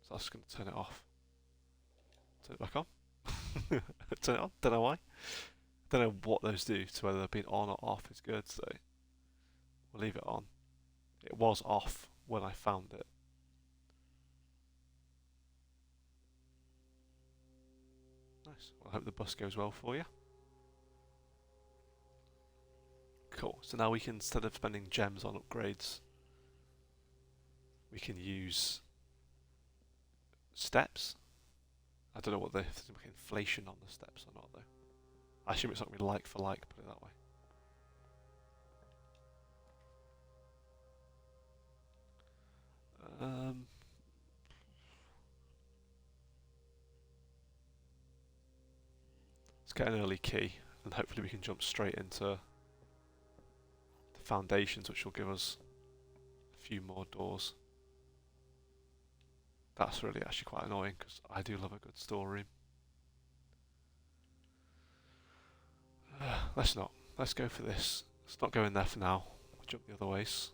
So I'm just going to turn it off. Turn it back on. Turn it on. Don't know why. Don't know what those do to whether they've been on or off is good, so we'll leave it on. It was off when I found it. Nice. Well, I hope the bus goes well for you. Cool. So now we can, instead of spending gems on upgrades, we can use steps. I don't know what if there's inflation on the steps or not though. I assume it's not going to be like for like, put it that way. Let's get an early key, and hopefully we can jump straight into the foundations, which will give us a few more doors. That's really actually quite annoying, because I do love a good storeroom. Let's not. Let's go for this. Let's not go in there for now. We'll jump the other ways.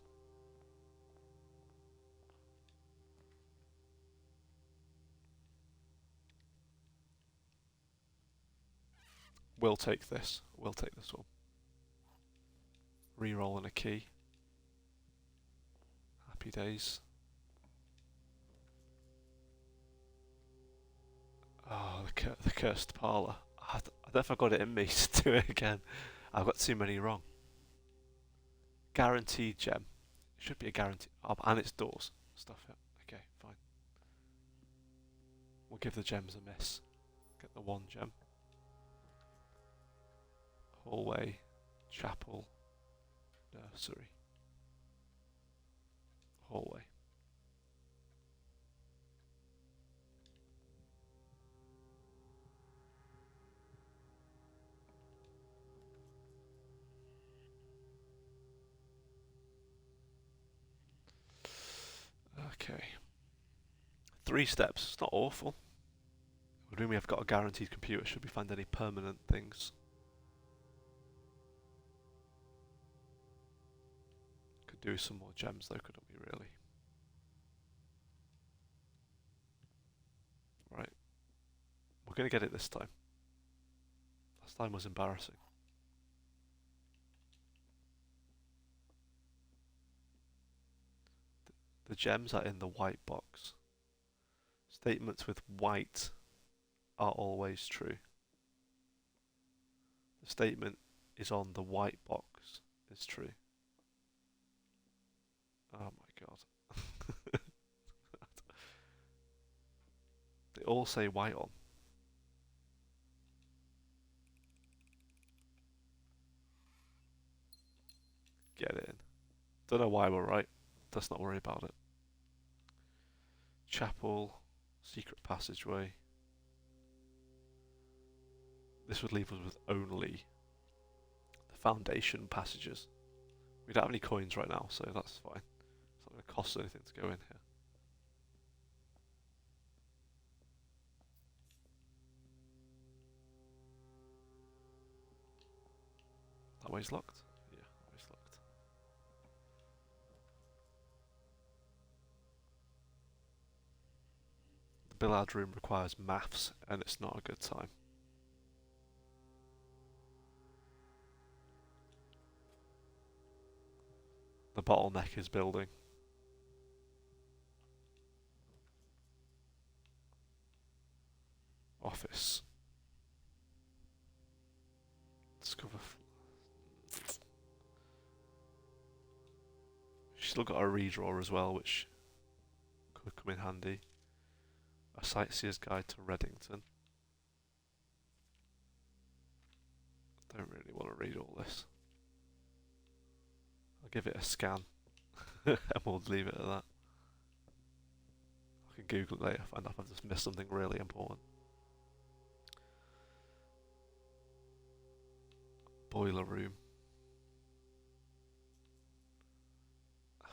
We'll take this. We'll take this one. Reroll and a key. Happy days. Oh, the cursed parlour. I don't know if I got it in me to do it again. I've got too many wrong. Guaranteed gem. It should be a guarantee. Oh, and it's doors. Stuff it. Okay, fine. We'll give the gems a miss. Get the 1 gem. Hallway. Chapel. Nursery. Hallway. Okay. 3 steps. It's not awful. Would mean we have got a guaranteed computer should we find any permanent things. Could do some more gems though, couldn't we really? Right. We're going to get it this time. Last time was embarrassing. The gems are in the white box. Statements with white are always true. The statement is on the white box is true. Oh my god. They all say white on. Get it in. Don't know why we're right. Let's not worry about it. Chapel, secret passageway. This would leave us with only the foundation passages. We don't have any coins right now, so that's fine. It's not going to cost anything to go in here. That way's locked? Yeah, that way's locked. The billiard room requires maths, and it's not a good time. The bottleneck is building. Office. Discover. She's still got a redraw as well, which could come in handy. A sightseer's guide to Reddington. Don't really want to read all this. I'll give it a scan and we'll leave it at that. I can Google it later, find out if I've just missed something really important. Boiler room.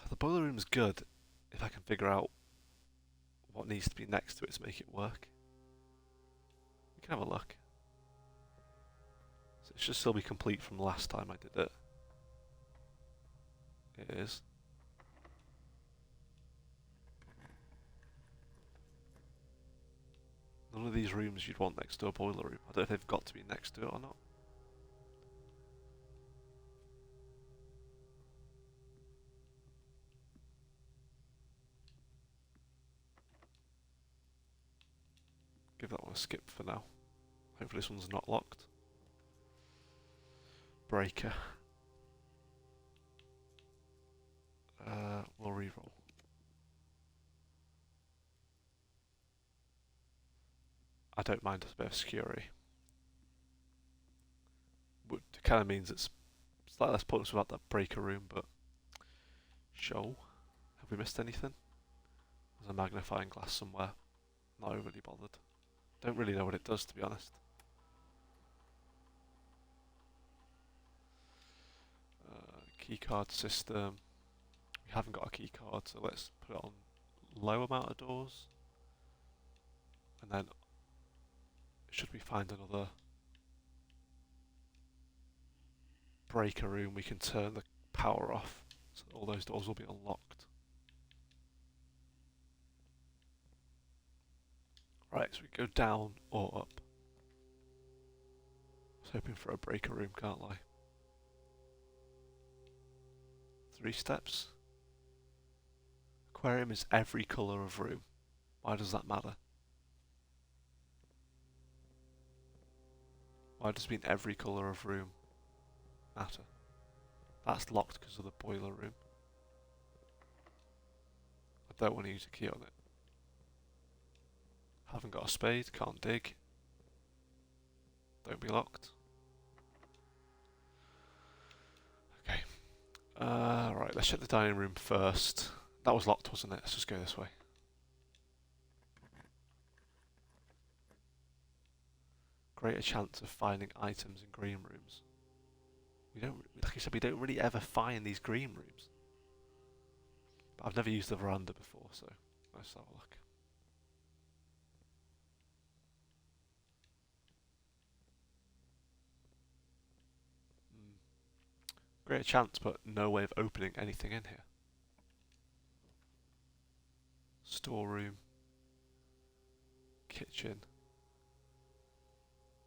The boiler room's good if I can figure out what needs to be next to it to make it work. We can have a look. So it should still be complete from last time I did it. It is. None of these rooms you'd want next to a boiler room. I don't know if they've got to be next to it or not. Give that one a skip for now. Hopefully this one's not locked. Breaker. We'll reroll. I don't mind a bit of security. It kind of means it's slightly less pointless without that breaker room, but show. Have we missed anything? There's a magnifying glass somewhere. Not overly bothered. Don't really know what it does, to be honest. Keycard system. We haven't got a keycard, so let's put it on low amount of doors. And then, should we find another breaker room, we can turn the power off, so all those doors will be unlocked. Right, so we go down or up. I was hoping for a breaker room, can't lie. 3 steps. Aquarium is every colour of room. Why does that matter? Why does it mean every colour of room matter? That's locked because of the boiler room. I don't want to use a key on it. Haven't got a spade, can't dig. Don't be locked. Okay. Right, let's check the dining room first. That was locked, wasn't it? Let's just go this way. Greater chance of finding items in green rooms. We don't, like I said, we don't really ever find these green rooms. But I've never used the veranda before, so let's have a look. Greater chance, but no way of opening anything in here. Storeroom. Kitchen.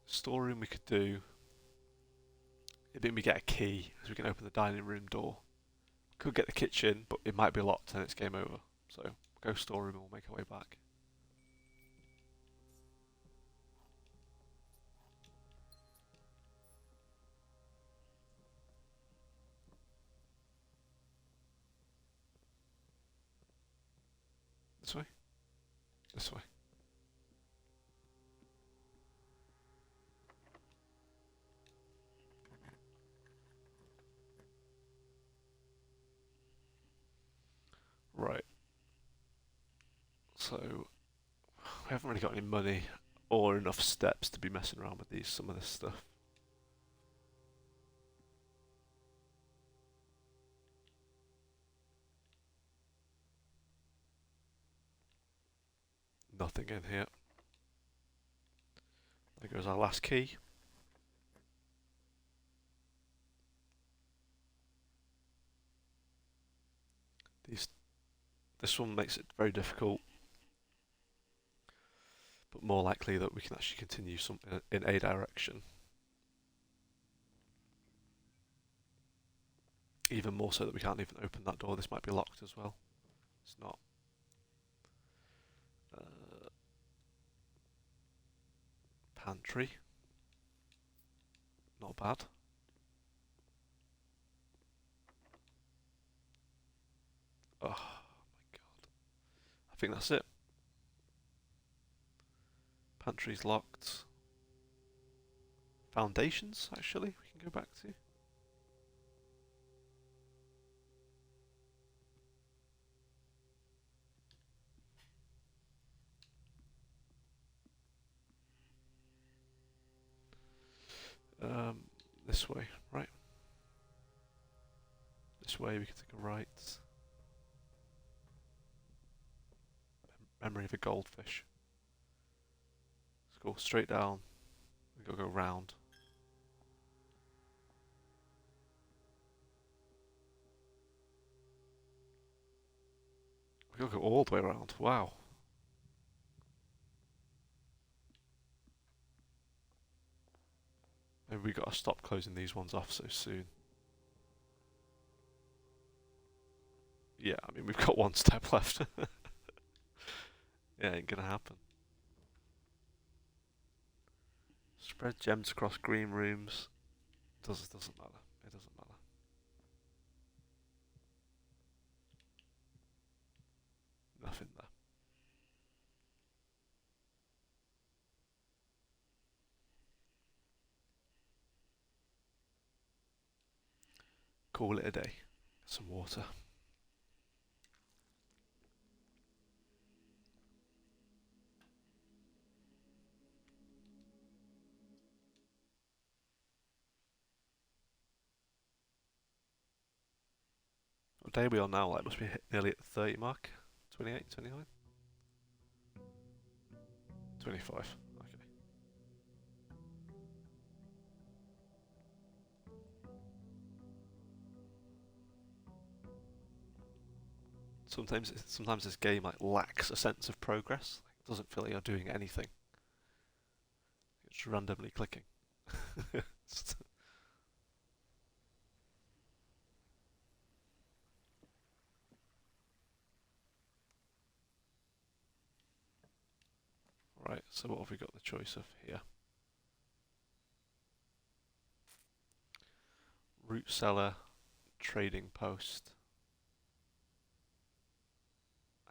Storeroom we could do. It'd mean we get a key, so we can open the dining room door. Could get the kitchen, but it might be locked and it's game over. So, go storeroom and we'll make our way back. This way? This way. Right. So, we haven't really got any money or enough steps to be messing around with some of this stuff. Nothing in here. There goes our last key. This one makes it very difficult, but more likely that we can actually continue something in a direction. Even more so that we can't even open that door. This might be locked as well. It's not. Pantry. Not bad. Oh my god. I think that's it. Pantry's locked. Foundations, actually, we can go back to. This way, right? This way we can take a right. Memory of a goldfish. Let's go straight down. We gotta go round. We gotta go all the way around. Wow. Maybe we gotta stop closing these ones off so soon. Yeah, I mean, we've got one step left. Yeah, ain't gonna happen. Spread gems across green rooms. Doesn't matter. It doesn't matter. Nothing there. Call it a day. Some water. What day are we on now? Like, must be nearly at the 30 mark. 28, 29? 25. Okay. Sometimes this game like lacks a sense of progress. Like, it doesn't feel like you're doing anything. It's just randomly clicking. Right, so what have we got the choice of here? Root cellar, trading post.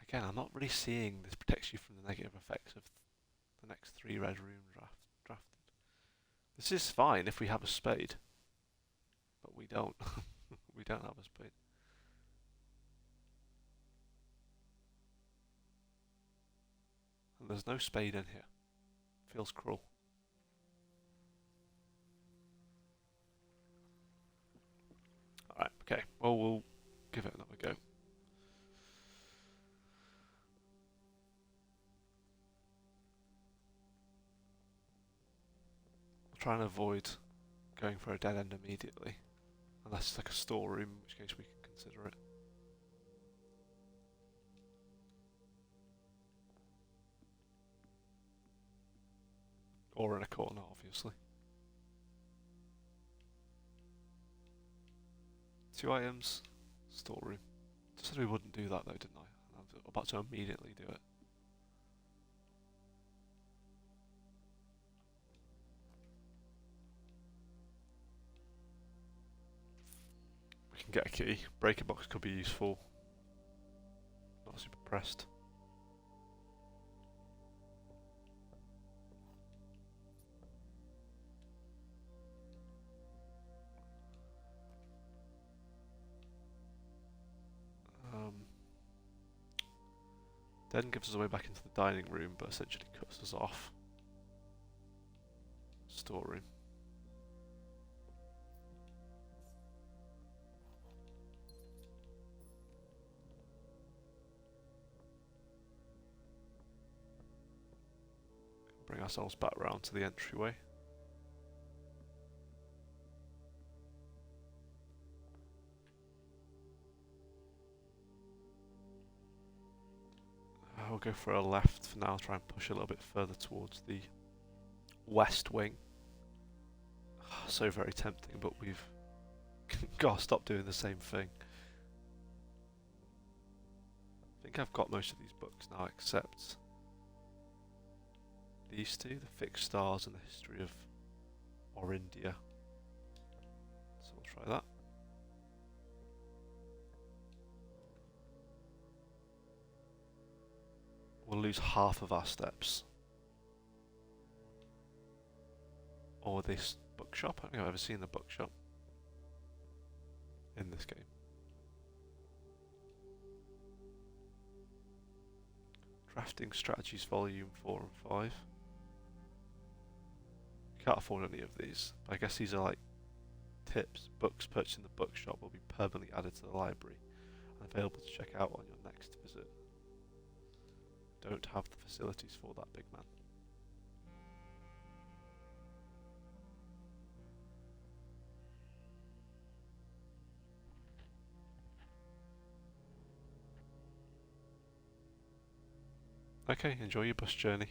Again, I'm not really seeing this protects you from the negative effects of the next 3 red rune drafted. This is fine if we have a spade, but we don't. We don't have a spade. And there's no spade in here. Feels cruel. Alright, okay. Well, we'll give it another go. We'll try and avoid going for a dead end immediately. Unless it's like a storeroom, in which case we can consider it. Or in a corner, obviously. 2 items, storeroom. Just said we wouldn't do that though, didn't I? I'm about to immediately do it. We can get a key. Breaker box could be useful. Not super pressed. Then gives us a way back into the dining room, but essentially cuts us off. Storeroom. Bring ourselves back round to the entryway. We'll go for a left for now, try and push a little bit further towards the west wing. So very tempting, but we've got to stop doing the same thing. I think I've got most of these books now, except these two, the Fixed Stars and the History of Orindia. So we'll try that. We'll lose half of our steps. Or this bookshop. I don't think I've ever seen the bookshop in this game. Drafting Strategies Volume 4 and 5. Can't afford any of these. I guess these are like tips. Books purchased in the bookshop will be permanently added to the library and available to check out on your next visit. Don't have the facilities for that, big man. Okay, enjoy your bus journey.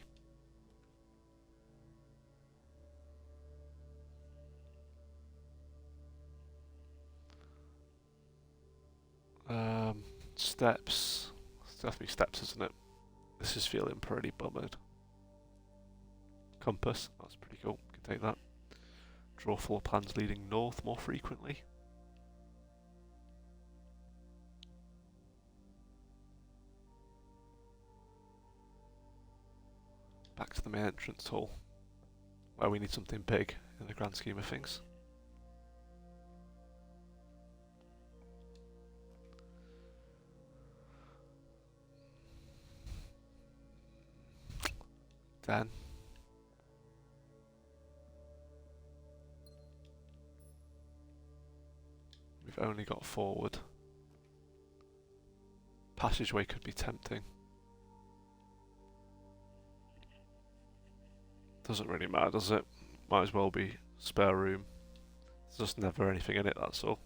Steps. It's has to be steps, isn't it? This is feeling pretty bummered. Compass, that's pretty cool. Can take that. Draw floor plans leading north more frequently. Back to the main entrance hall, where we need something big in the grand scheme of things. Then we've only got forward. Passageway could be tempting. Doesn't really matter, does it? Might as well be spare room. There's just never anything in it, that's all.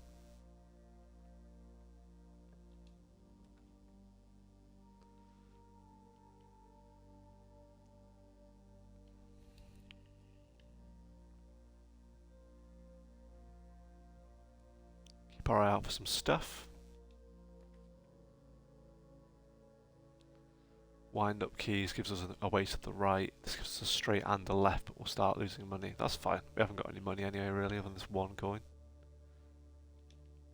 Keep our eye out for some stuff. Wind up keys gives us a way to the right. This gives us a straight and a left, but we'll start losing money. That's fine. We haven't got any money anyway, really, other than this one coin.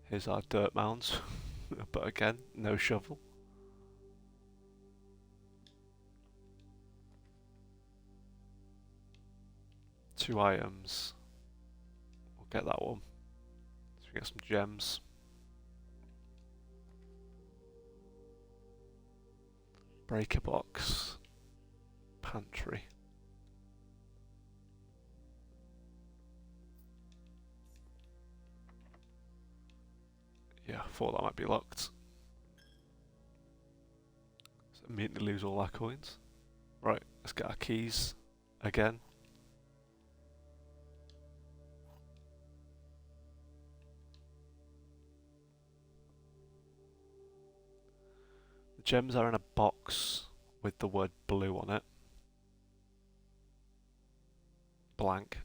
Here's our dirt mounds, but again, no shovel. Two items. We'll get that one. So we get some gems. Breaker box. Pantry. Yeah, I thought that might be locked. So immediately lose all our coins. Right, let's get our keys again. The gems are in a box with the word blue on it. Blank.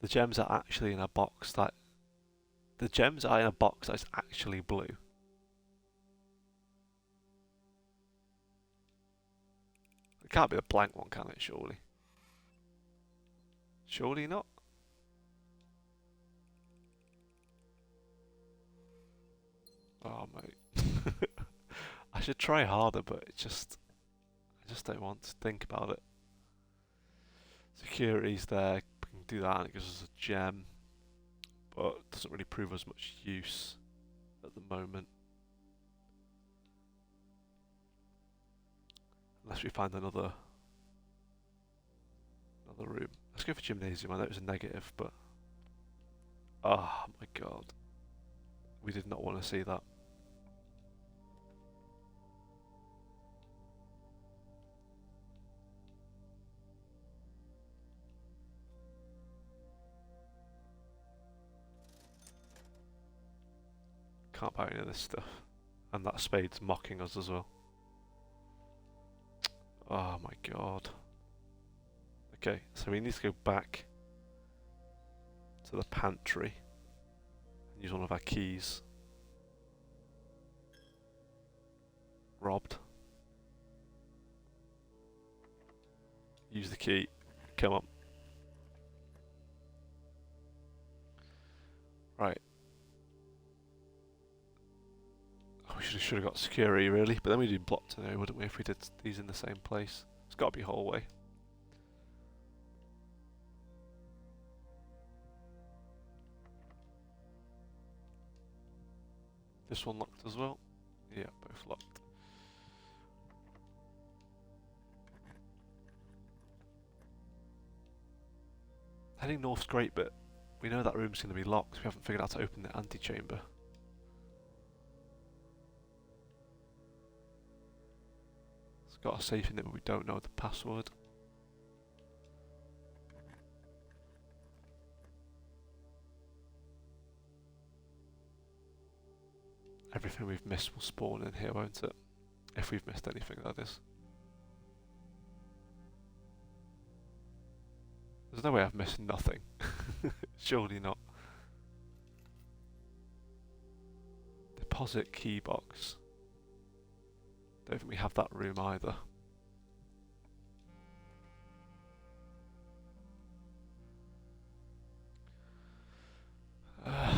The gems are actually in a box that... The gems are in a box that's actually blue. It can't be a blank one, can it, surely? Surely not? Oh, mate. I should try harder, but I just don't want to think about it. Security's there, we can do that and it gives us a gem, but it doesn't really prove us much use at the moment. Unless we find another room. Let's go for gymnasium. I know it was a negative, but oh my god, we did not want to see that. Can't buy any of this stuff. And that spade's mocking us as well. Oh my god. Okay, so we need to go back to the pantry and use one of our keys. Robbed. Use the key. Come on. Right. Oh, we should have got security really, but then we'd be blocked to know, wouldn't we, if we did these in the same place? It's got to be hallway. This one locked as well? Yeah, both locked. Heading north's great, but we know that room's going to be locked. We haven't figured out how to open the antechamber. It's got a safe in it, but we don't know the password. Everything we've missed will spawn in here, won't it? If we've missed anything, that is. There's no way I've missed nothing. Surely not. Deposit key box. Don't think we have that room either.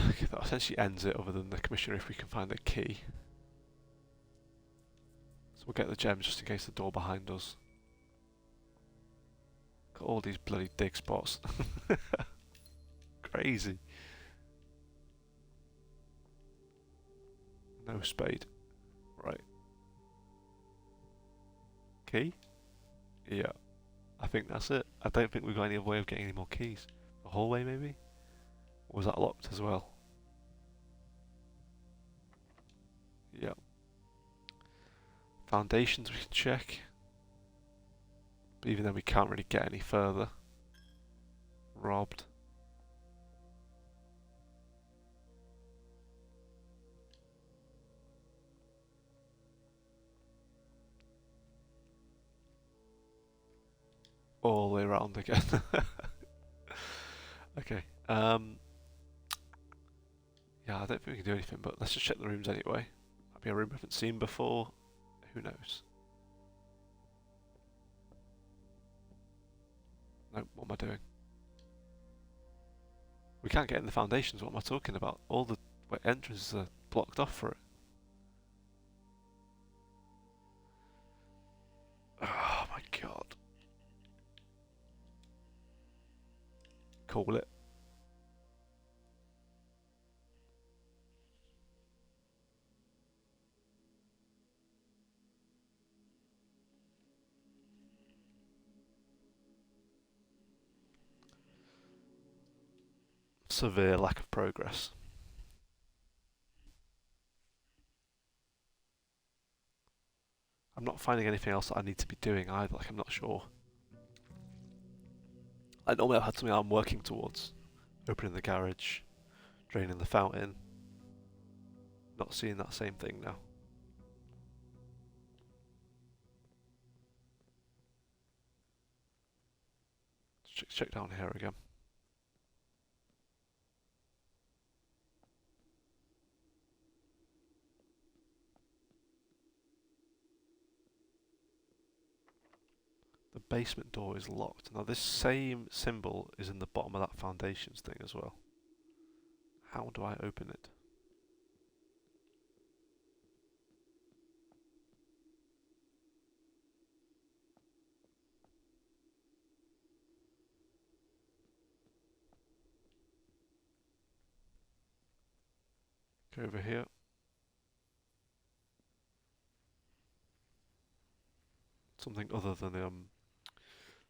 Okay, that essentially ends it, other than the commissioner if we can find a key. So we'll get the gems just in case the door behind us. Got all these bloody dig spots. Crazy. No spade. Right. Key? Yeah. I think that's it. I don't think we've got any other way of getting any more keys. The hallway maybe? Or was that locked as well? Yeah. Foundations we can check. But even then we can't really get any further. Robbed. All the way around again. Okay. Yeah, I don't think we can do anything, but let's just check the rooms anyway. Might be a room we haven't seen before. Who knows? No, what am I doing? We can't get in the foundations, what am I talking about? All the entrances are blocked off for it. Oh my god. Call it. Severe lack of progress. I'm not finding anything else that I need to be doing either, like I'm not sure. I normally have had something I'm working towards. Opening the garage, draining the fountain. Not seeing that same thing now. Check down here again. The basement door is locked. Now this same symbol is in the bottom of that foundations thing as well. How do I open it? Go over here. It's something other than the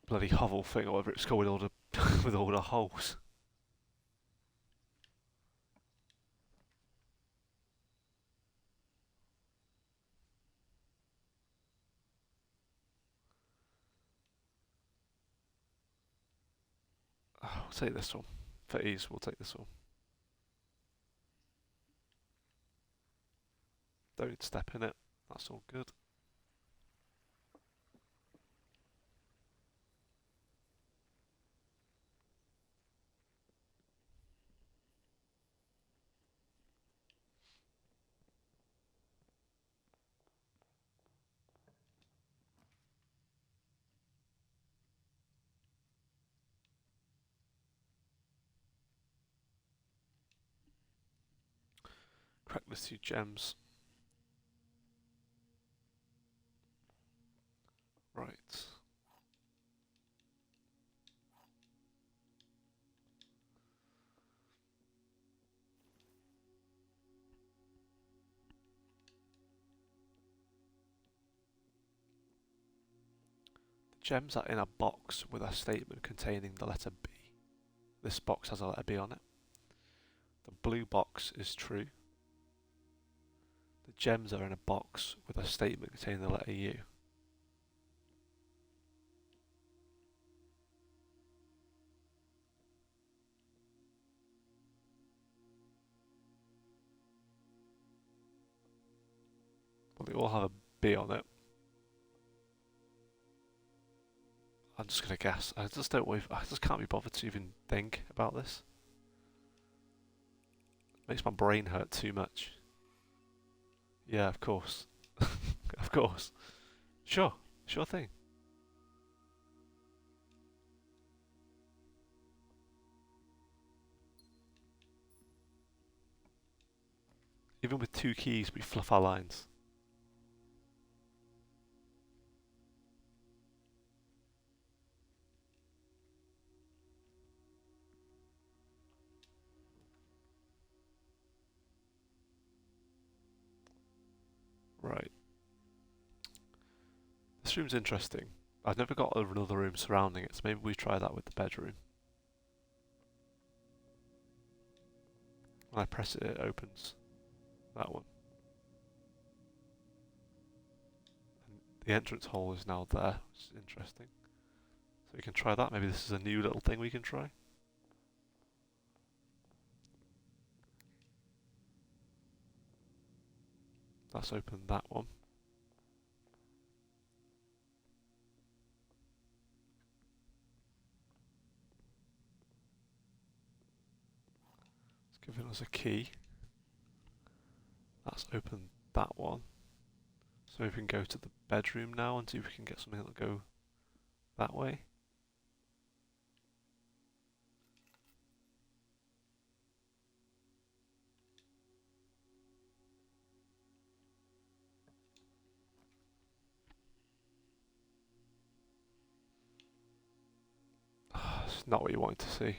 bloody hovel thing, or whatever it's called, with all the with all the holes. Oh, we'll take this one. For ease, we'll take this one. Don't step in it. That's all good. Crack the 2 gems. Right. The gems are in a box with a statement containing the letter B. This box has a letter B on it. The blue box is true. The gems are in a box with a statement containing the letter U. Well, they all have a B on it. I'm just gonna guess. I just can't be bothered to even think about this. It makes my brain hurt too much. Yeah, of course. Of course. Sure thing. Even with 2 keys, we fluff our lines. Right. This room's interesting. I've never got another room surrounding it, so maybe we try that with the bedroom. When I press it, it opens. That one. And the entrance hole is now there, which is interesting. So we can try that. Maybe this is a new little thing we can try. That's opened that one. It's given us a key. That's opened that one. So we can go to the bedroom now and see if we can get something that'll go that way. It's not what you wanted to see.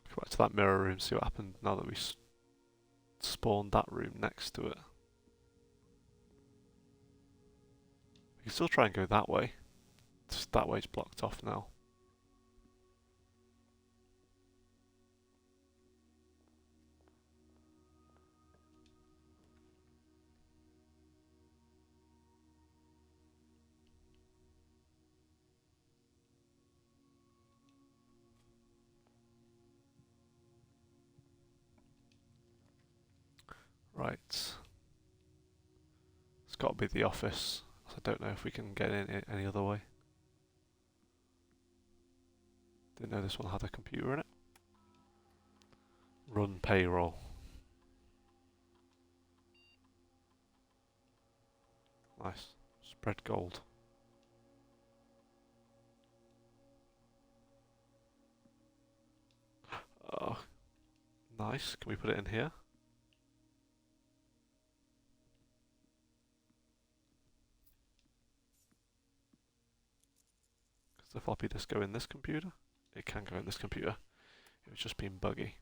Go back to that mirror room, see what happened now that we spawned that room next to it. We can still try and go that way. Just that way's blocked off now. Right. It's got to be the office. I don't know if we can get in it any other way. Didn't know this one had a computer in it. Run payroll. Nice. Spread gold. Oh, Nice. Can we put it in here? Does the floppy disk go in this computer? It can go in this computer. It was just being buggy.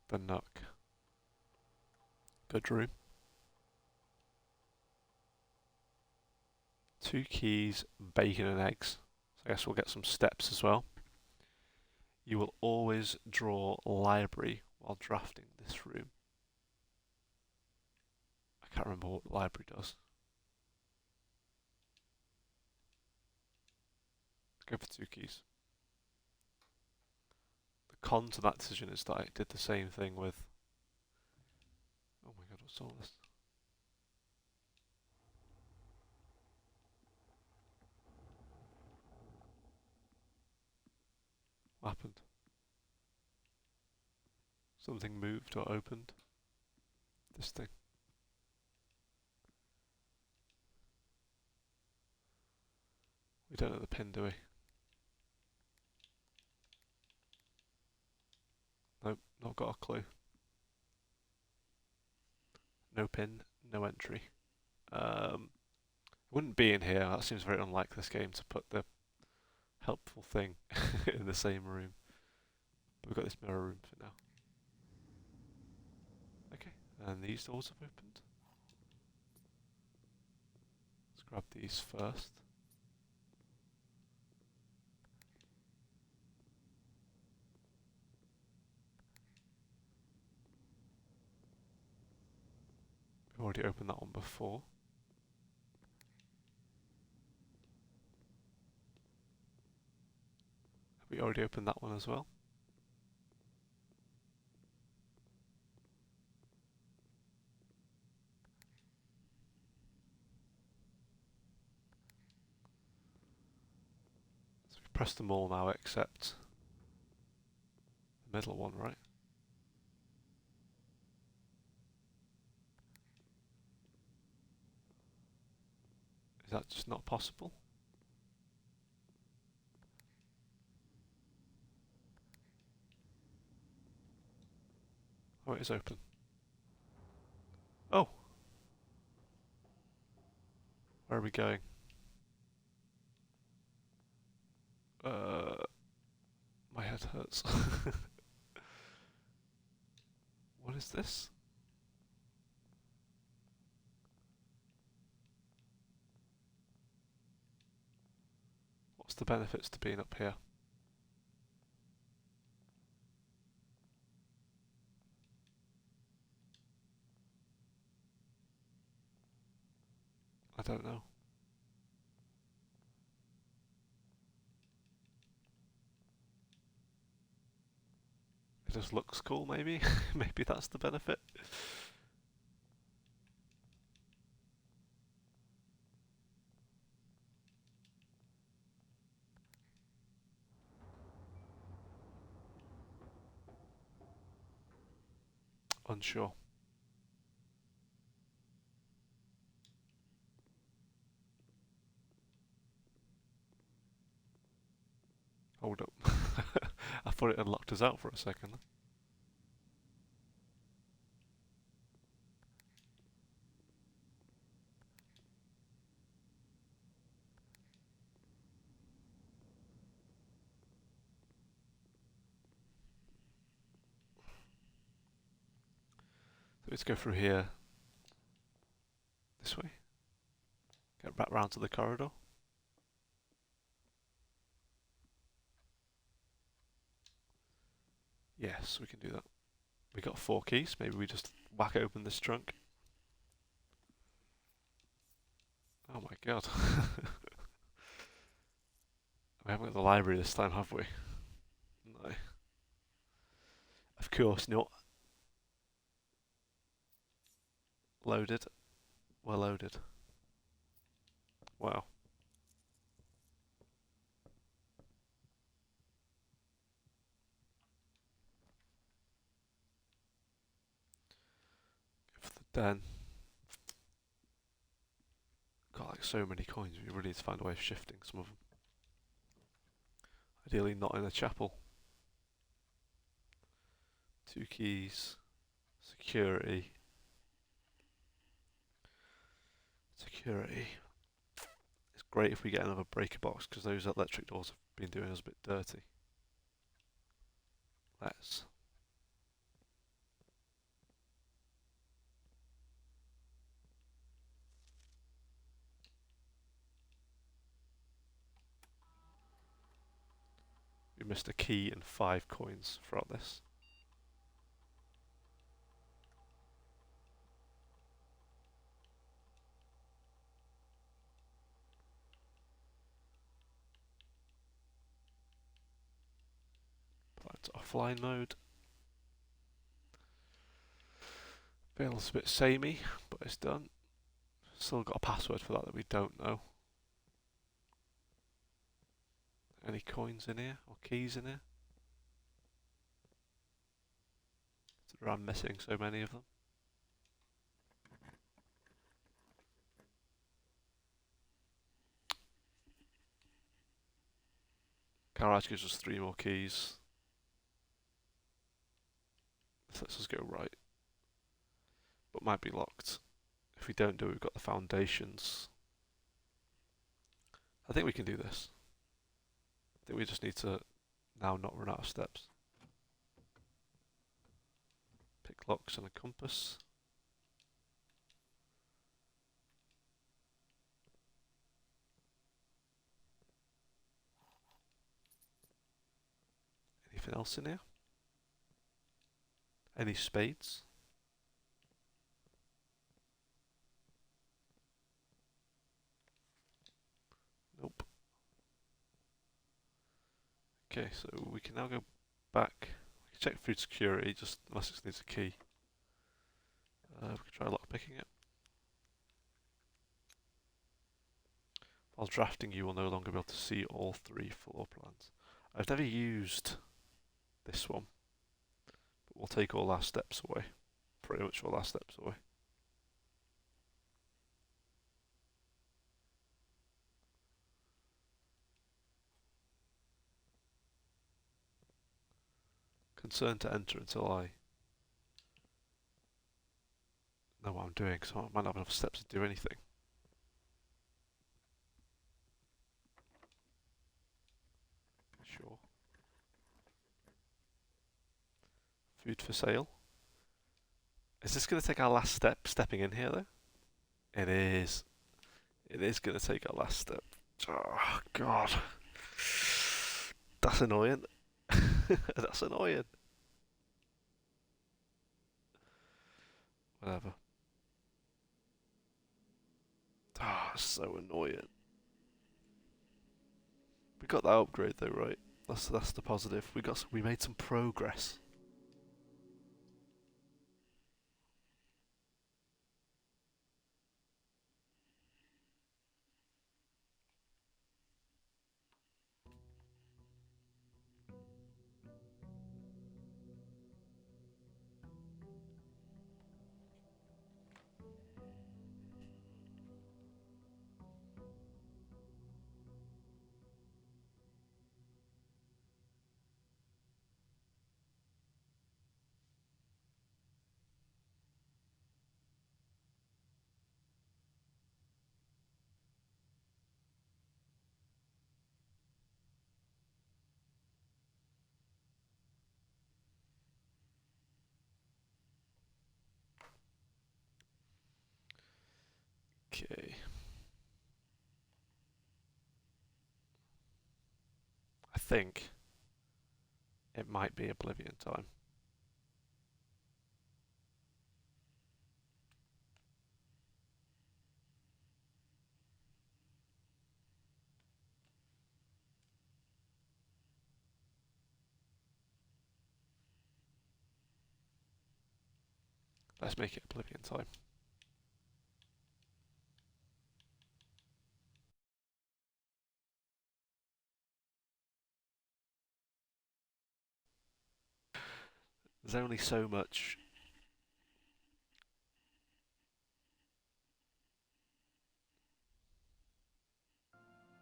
The Nook. Good room. 2 keys, bacon and eggs. So I guess we'll get some steps as well. You will always draw library while drafting this room. I can't remember what library does. Go for 2 keys. The con to that decision is that I did the same thing with... Oh my god, what's all this? What happened? Something moved or opened? This thing. We don't know the pin, do we? Nope, not got a clue. No pin, no entry. It wouldn't be in here. That seems very unlike this game to put the helpful thing in the same room. But we've got this mirror room for now. Okay, and these doors have opened. Let's grab these first. We've already opened that one before. Have we already opened that one as well? So we press them all now except the middle one, right? Is that just not possible? Oh, it is open. Oh! Where are we going? My head hurts. What is this? What's the benefits to being up here? I don't know. It just looks cool, maybe? Maybe that's the benefit. Unsure. Hold up. I thought it had locked us out for a second. So let's go through here. This way. Get back round to the corridor. Yes, we can do that. We got 4 keys. Maybe we just whack open this trunk. Oh my god. We haven't got the library this time, have we? No. Of course not. Loaded. We're loaded. Wow. Go for the den. Got like so many coins, we really need to find a way of shifting some of them. Ideally not in a chapel. 2 keys. Security. Security. It's great if we get another breaker box because those electric doors have been doing us a bit dirty. Let's. We missed a key and 5 coins throughout this. Put that into offline mode. Feels a bit samey, but it's done. Still got a password for that we don't know. Any coins in here or keys in here? I'm missing so many of them. Garage gives us 3 more keys. This lets us go right. But might be locked. If we don't do it, we've got the foundations. I think we can do this. I think we just need to now not run out of steps. Pick locks and a compass. Anything else in here? Any spades? Nope. Okay, so we can now go back. We can check food security, just unless it needs a key. We can try lockpicking it. While drafting, you will no longer be able to see all 3 floor plans. I've never used this one, but we'll take all our steps away. Pretty much all our steps away. Concerned to enter until I know what I'm doing, because I might not have enough steps to do anything. Sure. Food for sale. Is this going to take our last step, stepping in here though? It is. It is going to take our last step. Oh, God. That's annoying. That's annoying. Whatever. Ah, oh, so annoying. We got that upgrade though, right? That's the positive. We made some progress. Okay. I think it might be Oblivion time. Let's make it Oblivion time. There's only so much.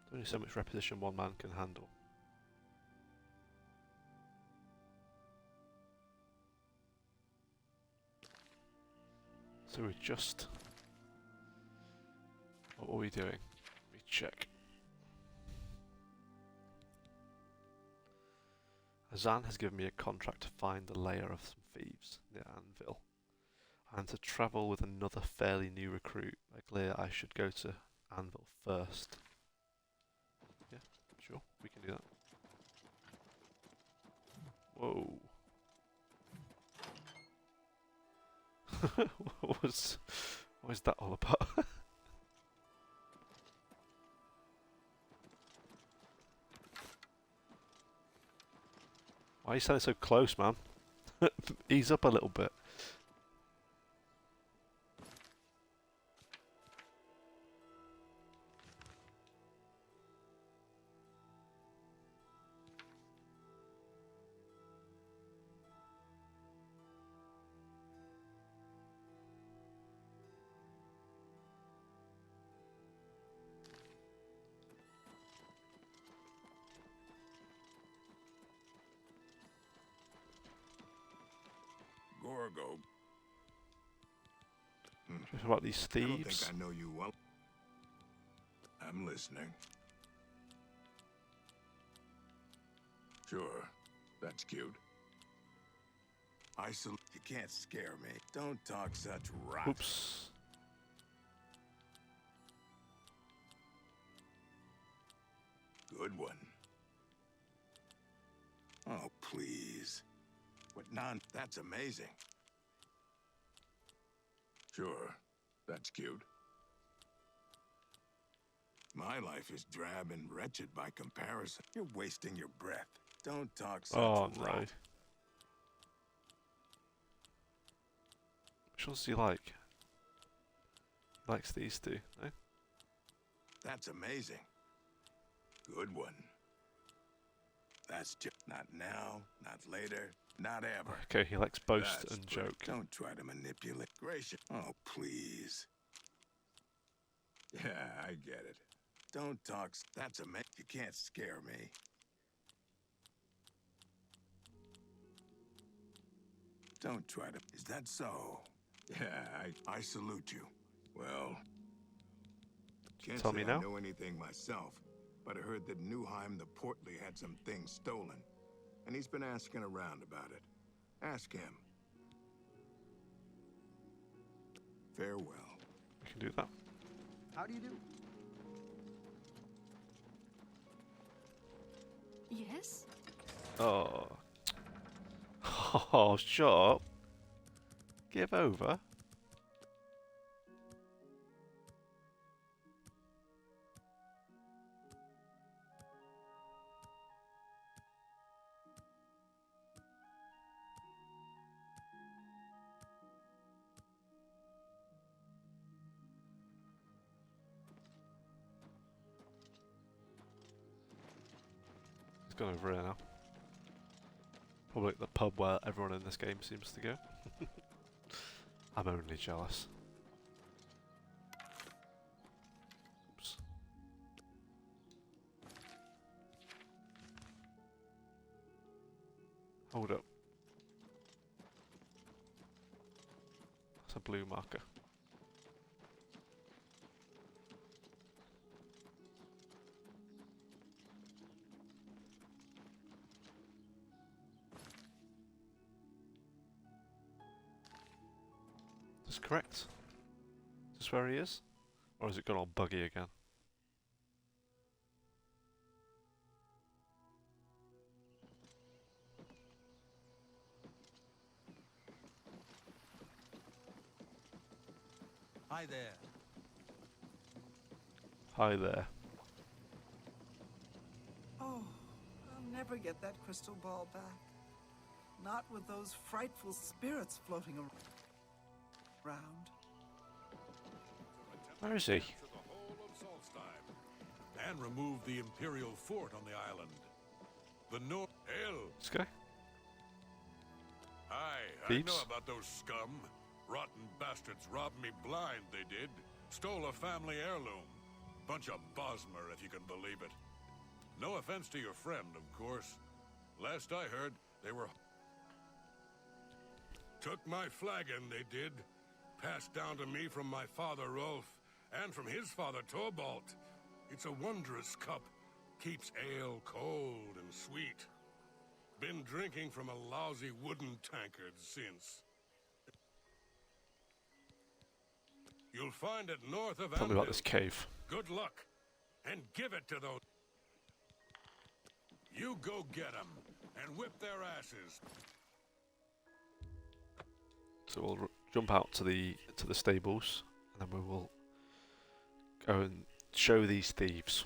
There's only so much repetition one man can handle. So we just... What were we doing? Let me check. Azan has given me a contract to find the lair of some thieves near Anvil. And to travel with another fairly new recruit. Clear I should go to Anvil first. Yeah, sure, we can do that. Whoa. what was that all about? Why are you standing so close, man? Ease up a little bit. Gorgo. Just about these thieves. I don't think I know you well. I'm listening. Sure, that's cute. You can't scare me. Don't talk such rot. Oops. Good one. Oh, please. What that's amazing. Sure, that's cute. My life is drab and wretched by comparison. You're wasting your breath. Don't talk such Oh, rot. no. Which ones do you like? Likes these two, no? That's amazing. Good one. That's just not now, not later, not ever. Okay, he likes boast That's and pretty. joke. Don't try to manipulate. Gracious. Oh, please. Yeah, I get it. Don't talk. That's amazing. You can't scare me. Don't try to. Is that so? Yeah, I salute you. Well, can't Tell say me now. I know anything myself, but I heard that Newheim the Portly had some things stolen, and he's been asking around about it. Ask him. Farewell. We can do that. How do you do? Yes? Oh. Oh, shut up. Give over. He's gone over here now. Probably the pub where everyone in this game seems to go. I'm only jealous. Oops. Hold up. That's a blue marker. Is this correct? Is this where he is? Or has it gone all buggy again? Hi there. Hi there. Oh, I'll never get that crystal ball back. Not with those frightful spirits floating around. Where is he? To the whole of Solstheim, and remove the Imperial fort on the island. The North Hell. This guy? Aye, I Peeps? know about those scum. Rotten bastards robbed me blind, they did. Stole a family heirloom. Bunch of Bosmer, if you can believe it. No offense to your friend, of course. Last I heard, they were... Took my flagon, they did. passed down to me from my father Rolf, and from his father Torvald. It's a wondrous cup. Keeps ale cold and sweet. Been drinking from a lousy wooden tankard since. You'll find it north of Tell me about this Anvil. cave. Good luck, and give it to those. You go get them, and whip their asses. So we'll jump out to the stables, and then we will go and show these thieves.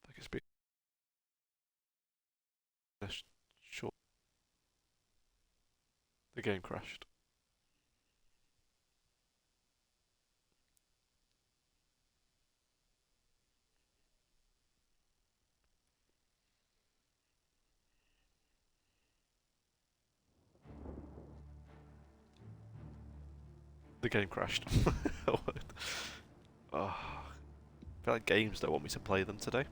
I think it's been short. The game crashed. The game crashed. Oh, I feel like games don't want me to play them today.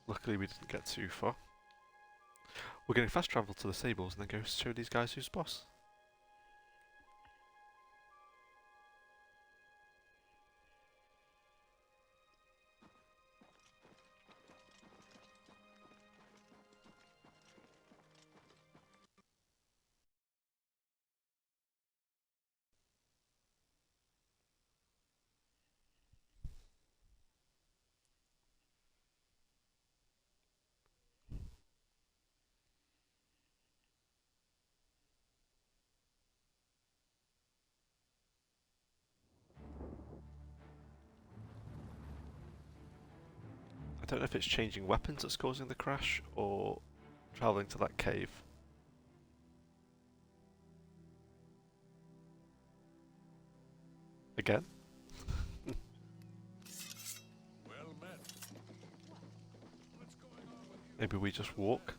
Luckily we didn't get too far. We're going to fast travel to the stables and then go show these guys who's boss. I don't know if it's changing weapons that's causing the crash or travelling to that cave. Again? Well met. What's going on with you? Maybe we just walk?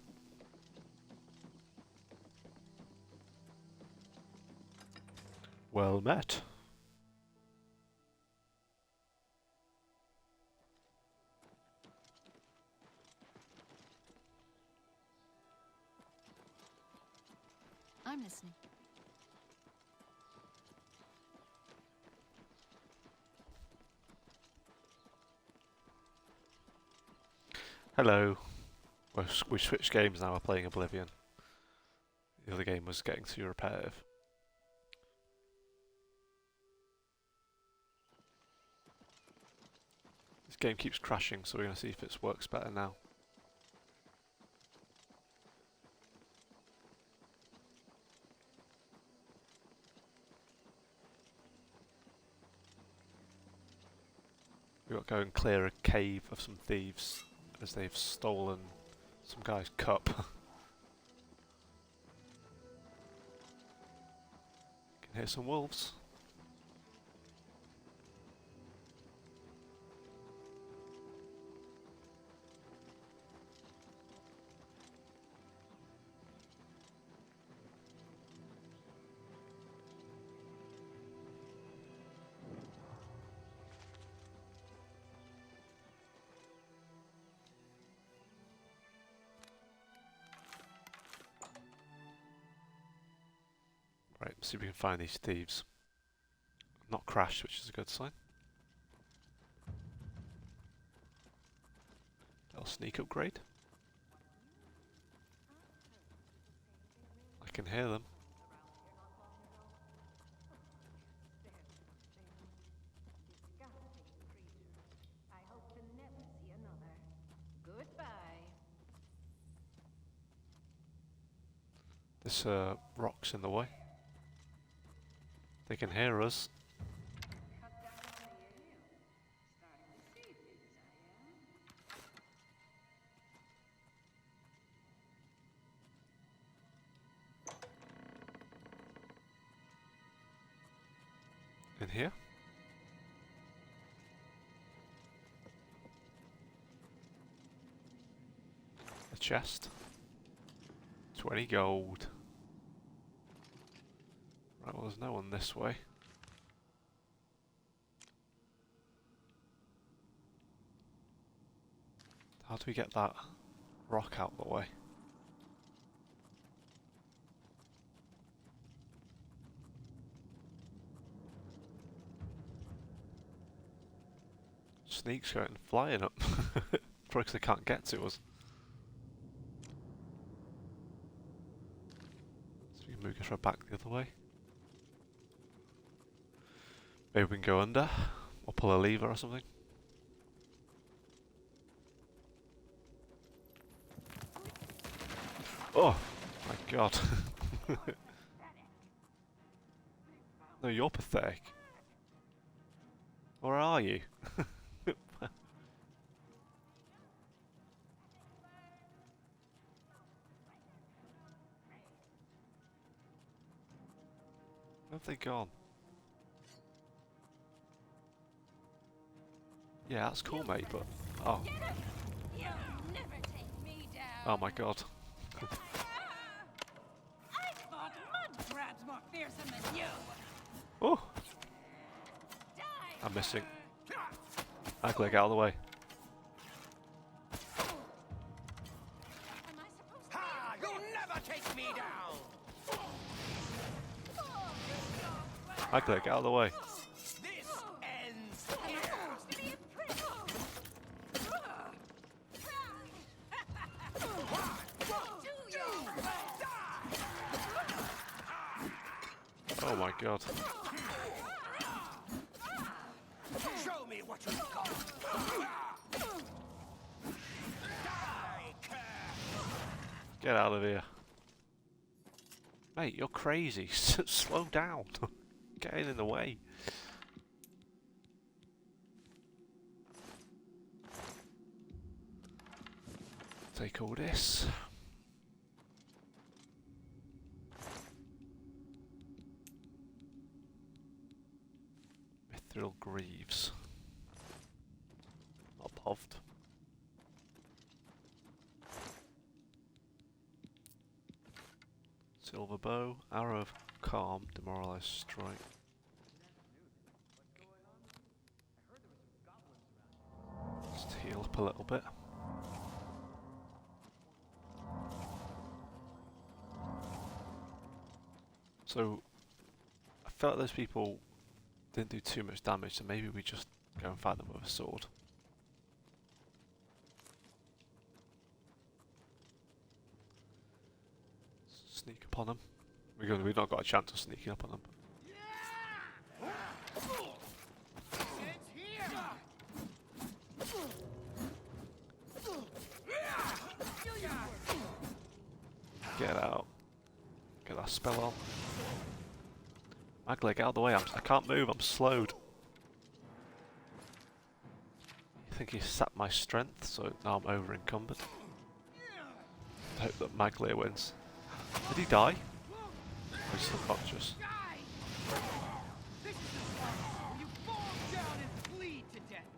Well met. I'm listening. Hello. We switched games now, we're playing Oblivion. The other game was getting too repetitive. This game keeps crashing, so we're going to see if it works better now. We've got to go and clear a cave of some thieves as they've stolen some guy's cup. Can hear some wolves. Right, see if we can find these thieves. Not crash, which is a good sign. Little sneak upgrade. I can hear them. I hope to never see another. Goodbye. This rock's in the way. They can hear us. Cut down on the ale. Starting to see things, I am. In here? the chest. 20 gold. Right, well there's no one this way. How do we get that rock out of the way? Sneak's going flying up. Probably because they can't get to us. So we can move this right back the other way. Maybe we can go under, or pull a lever or something. Oh my god. No, you're pathetic. Where are you? Where have they gone? Yeah, that's cool, mate, but... Oh. You'll never take me down. Oh my god. I fought mud crabs more fearsome than you. Oh! Die. I'm missing. I click out of the way. Am I supposed to? Ha! You'll never take me down! I click out of the way. This ends Am I here! supposed to be a prince? Do you? Oh my god. Show me what you got! Get out of here. Mate, you're crazy. Slow down. Getting in the way. Take all this. Mithril Greaves. Not poved. Silver bow, arrow of calm, demoralized strike. Just heal up a little bit. So I felt like those people didn't do too much damage, so maybe we just go and fight them with a sword. Sneak upon them. We've not got a chance of sneaking up on them. Get out. Get that spell on. Magleg, out of the way. I can't move. I'm slowed. You think he sapped my strength, so now I'm over encumbered. I hope that Magleg wins. Did he die? Or is he still conscious? This is the spot where you fall down and bleed to death.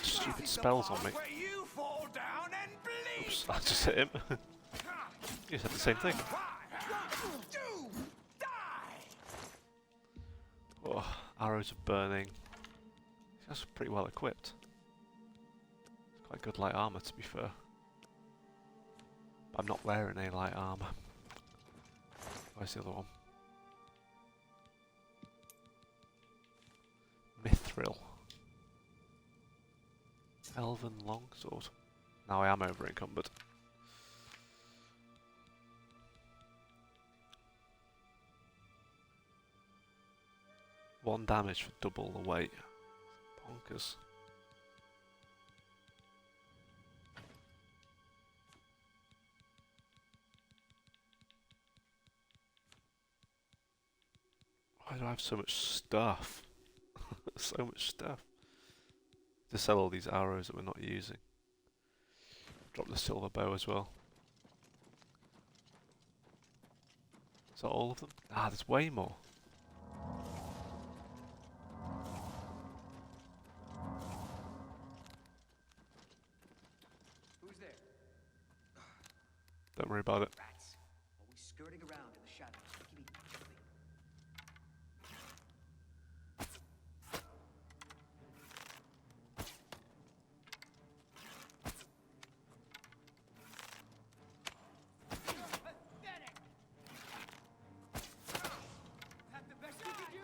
Stupid spells on me. Where you fall down and bleed. Oops, I just hit him. He said the same thing. Do die. Oh, arrows are burning. That's pretty well equipped. It's quite good light armour, to be fair. But I'm not wearing any light armour. Where's the other one? Mithril. Elven longsword. Now I am over encumbered. One damage for double the weight. Bonkers. Why do I have so much stuff? So much stuff. To sell all these arrows that we're not using. Drop the silver bow as well. Is that all of them? Ah, there's way more. Don't worry about it. Rats. Always skirting around in the shadows. Give me quickly. Pathetic. That the best you can do?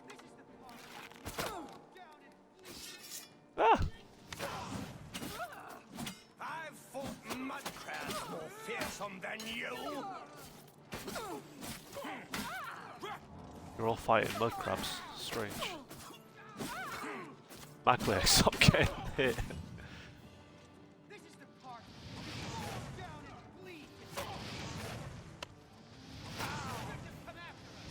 This is the part. Down and bleed. Ah! I've fought mud crabs more fearsome than you. You're all fighting mud crabs. Strange. Magway, stop getting hit. This is the part. Down and bleed. Come after us.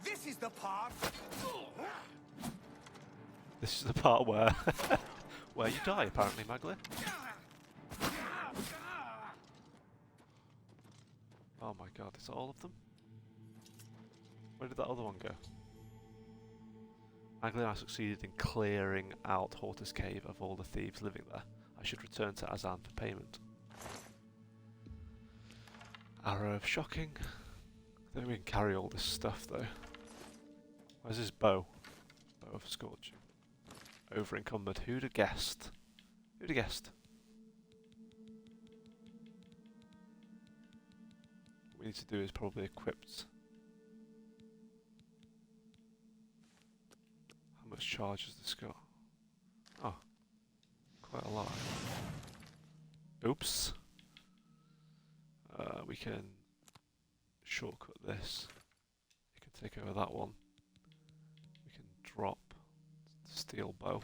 This is the part. This is the part where where you die, apparently, Magway. Oh my god, is that all of them? Where did that other one go? Magway and I succeeded in clearing out Hortus Cave of all the thieves living there. I should return to Azan for payment. Arrow of Shocking. I don't think we can carry all this stuff though. Where's his bow? Bow of Scorching. Over encumbered. Who'd have guessed? Who'd have guessed? What we need to do is probably equip. How much charge has this got? Oh, quite a lot. Oops. We can shortcut this. You can take over that one. We can drop steel bow.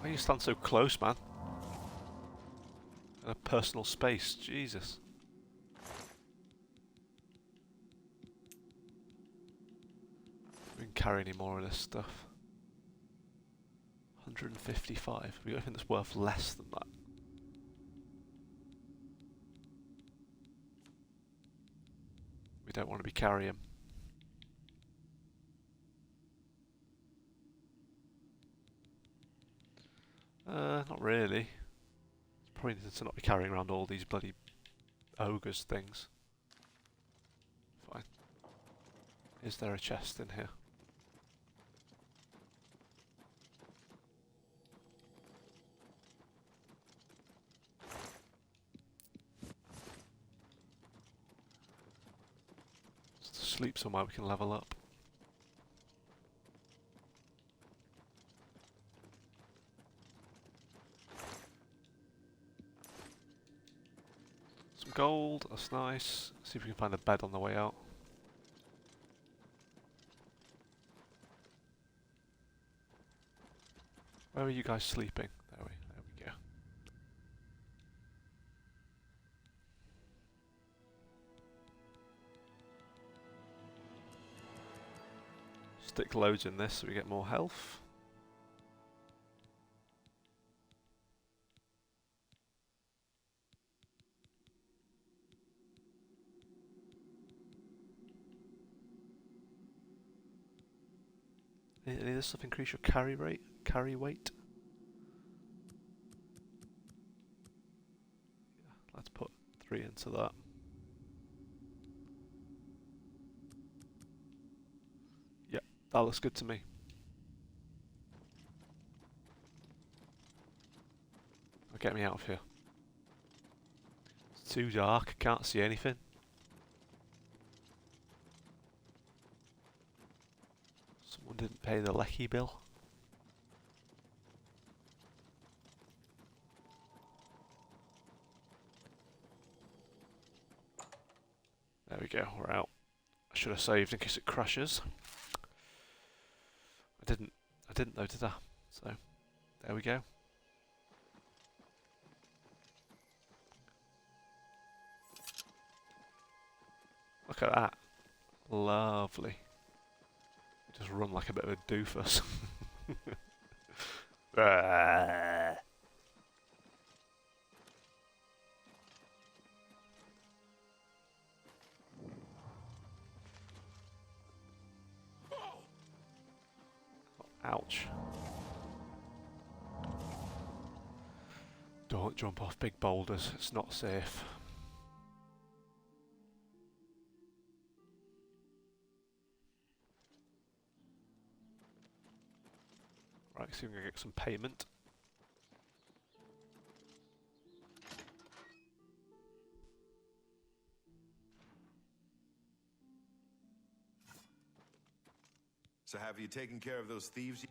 Why you stand so close, man? In a personal space, Jesus. We can carry any more of this stuff. 155. We got anything that's worth less than that? We don't want to be carrying. Not really. It's probably need to not be carrying around all these bloody ogres things. Fine. Is there a chest in here? Sleep somewhere we can level up. Some gold, that's nice. See if we can find a bed on the way out. Where are you guys sleeping? There we go. Stick loads in this so we get more health. Any of this stuff increase your carry weight? Yeah, let's put 3 into that. Yeah, that looks good to me. Now get me out of here. It's too dark, I can't see anything. Someone didn't pay the lecky bill. There we go, we're out. I should have saved in case it crashes. I didn't though, did I? So, there we go. Look at that. Lovely. Just run like a bit of a doofus. Ah. damage. Don't jump off big boulders, it's not safe. Right, so we're going to get some payment. So have you taken care of those thieves?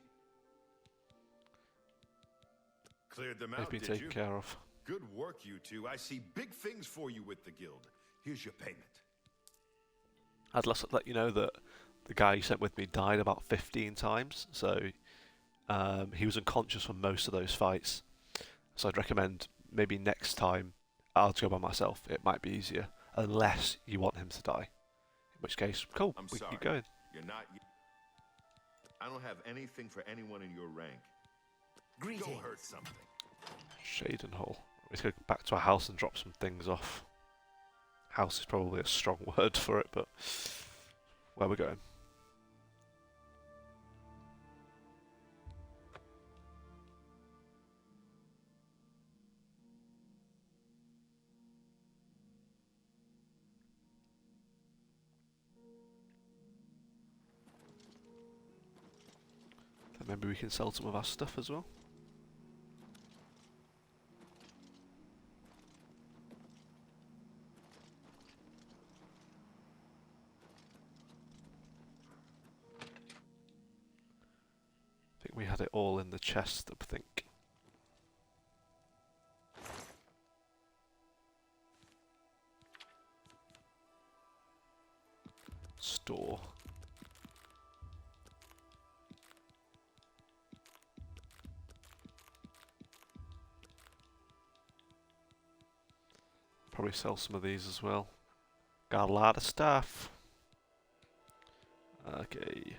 Cleared them They've out, been did taken you? care of. Good work, you two. I see big things for you with the guild. Here's your payment. I'd let you know that the guy you sent with me died about 15 times, so he was unconscious for most of those fights. So I'd recommend maybe next time I'll go by myself. It might be easier, unless you want him to die. In which case, cool, I'm we sorry. can keep going. You're not. I don't have anything for anyone in your rank. Go hurt something. Shaden Hall. Let's go back to our house and drop some things off. House is probably a strong word for it, but where we're going. Then maybe we can sell some of our stuff as well. I think we had it all in the chest, I think. Store. Probably sell some of these as well. Got a lot of stuff. Okay.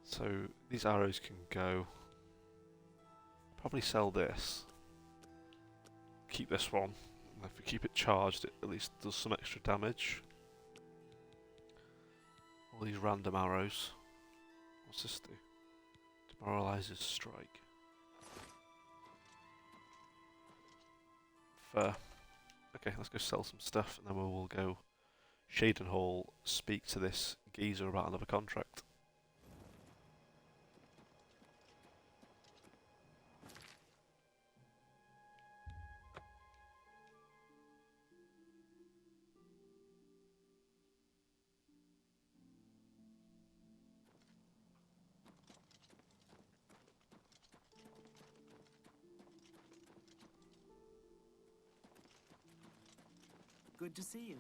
So these arrows can go. Probably sell this. Keep this one. And if we keep it charged, it at least does some extra damage. All these random arrows. What's this do? Demoralizes strike. Fair. Okay, let's go sell some stuff and then we will go Shaden Hall, speak to this geezer about another contract. Good to see you.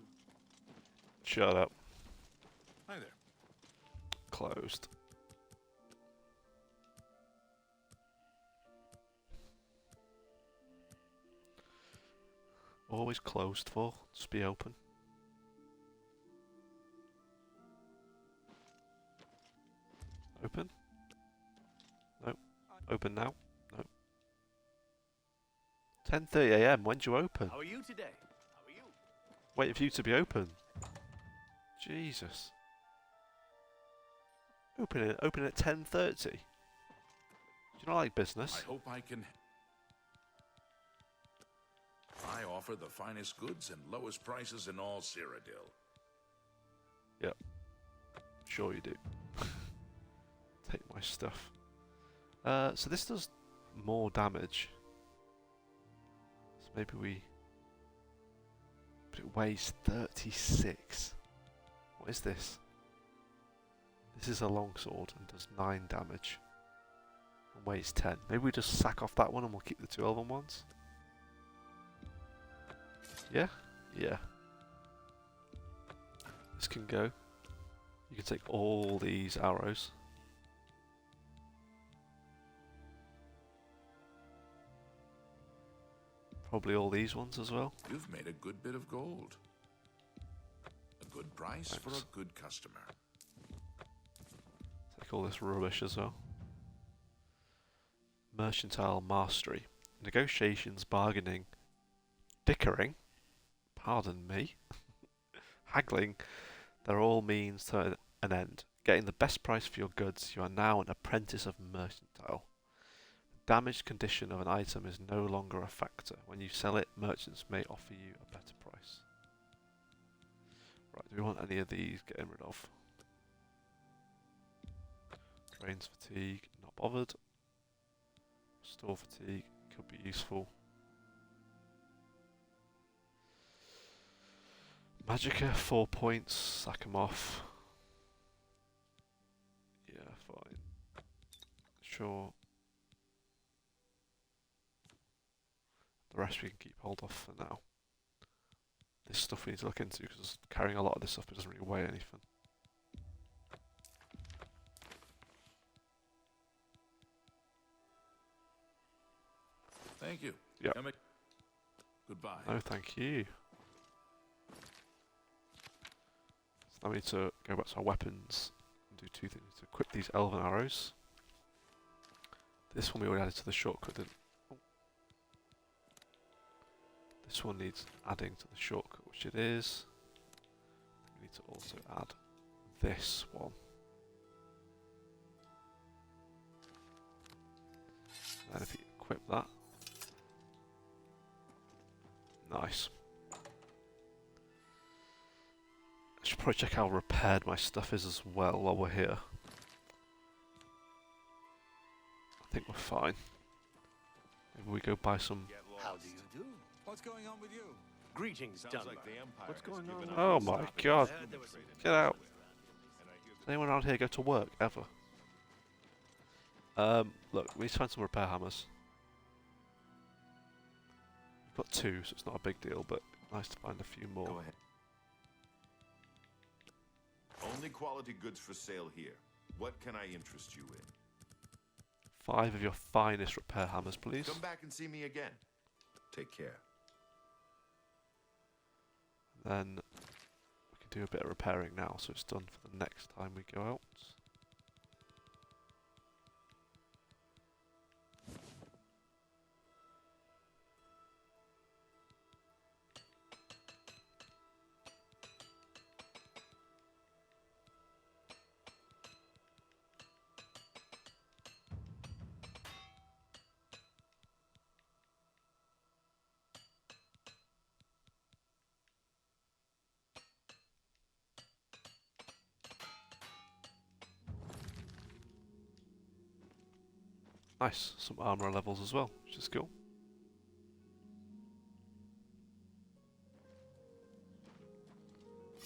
Shut up. Hi there. Closed. Always closed for. Just be open. Open? No. Open now? No. 10:30 AM. When do you open? How are you today? How are you? Wait for you to be open. Jesus. Open it at 10:30. Do you not like business? I hope I can. I offer the finest goods and lowest prices in all Cyrodiil. Yep. Sure you do. Take my stuff. So this does more damage. So maybe we... But it weighs 36. What is this? This is a longsword and does 9 damage. And weighs 10. Maybe we just sack off that one and we'll keep the 2 elven ones. Yeah? Yeah. This can go. You can take all these arrows. Probably all these ones as well. You've made a good bit of gold. A good price for Thanks. a good customer. Take all this rubbish as well. Mercantile mastery. Negotiations, bargaining, dickering. Pardon me. Haggling. They're all means to an end. Getting the best price for your goods, you are now an apprentice of mercantile. The damaged condition of an item is no longer a factor. When you sell it, merchants may offer you a better price. Right, do we want any of these getting rid of? Drains fatigue, not bothered. Store fatigue, could be useful. Magicka, 4 points, sack him off. Yeah, fine. Sure. The rest we can keep hold of for now. This stuff we need to look into because carrying a lot of this stuff, it doesn't really weigh anything. Thank you. Yep. Goodbye. No, thank you. So now we need to go back to our weapons and do two things. To equip these elven arrows. This one we already added to the shortcut, didn't we? This one needs adding to the shortcut, which it is. We need to also add this one. And if you equip that. Nice. I should probably check how repaired my stuff is as well while we're here. I think we're fine. Maybe we go buy some... How do you do? What's going on with you? Greetings, Dunmer. What's going on? Oh my god. Get out. Does anyone around here go to work, ever? Look, we need to find some repair hammers. We've got 2, so it's not a big deal, but nice to find a few more. Go ahead. Only quality goods for sale here. What can I interest you in? 5 of your finest repair hammers, please. Come back and see me again. Take care. Then we can do a bit of repairing now, so it's done for the next time we go out. Nice, some armor levels as well, which is cool.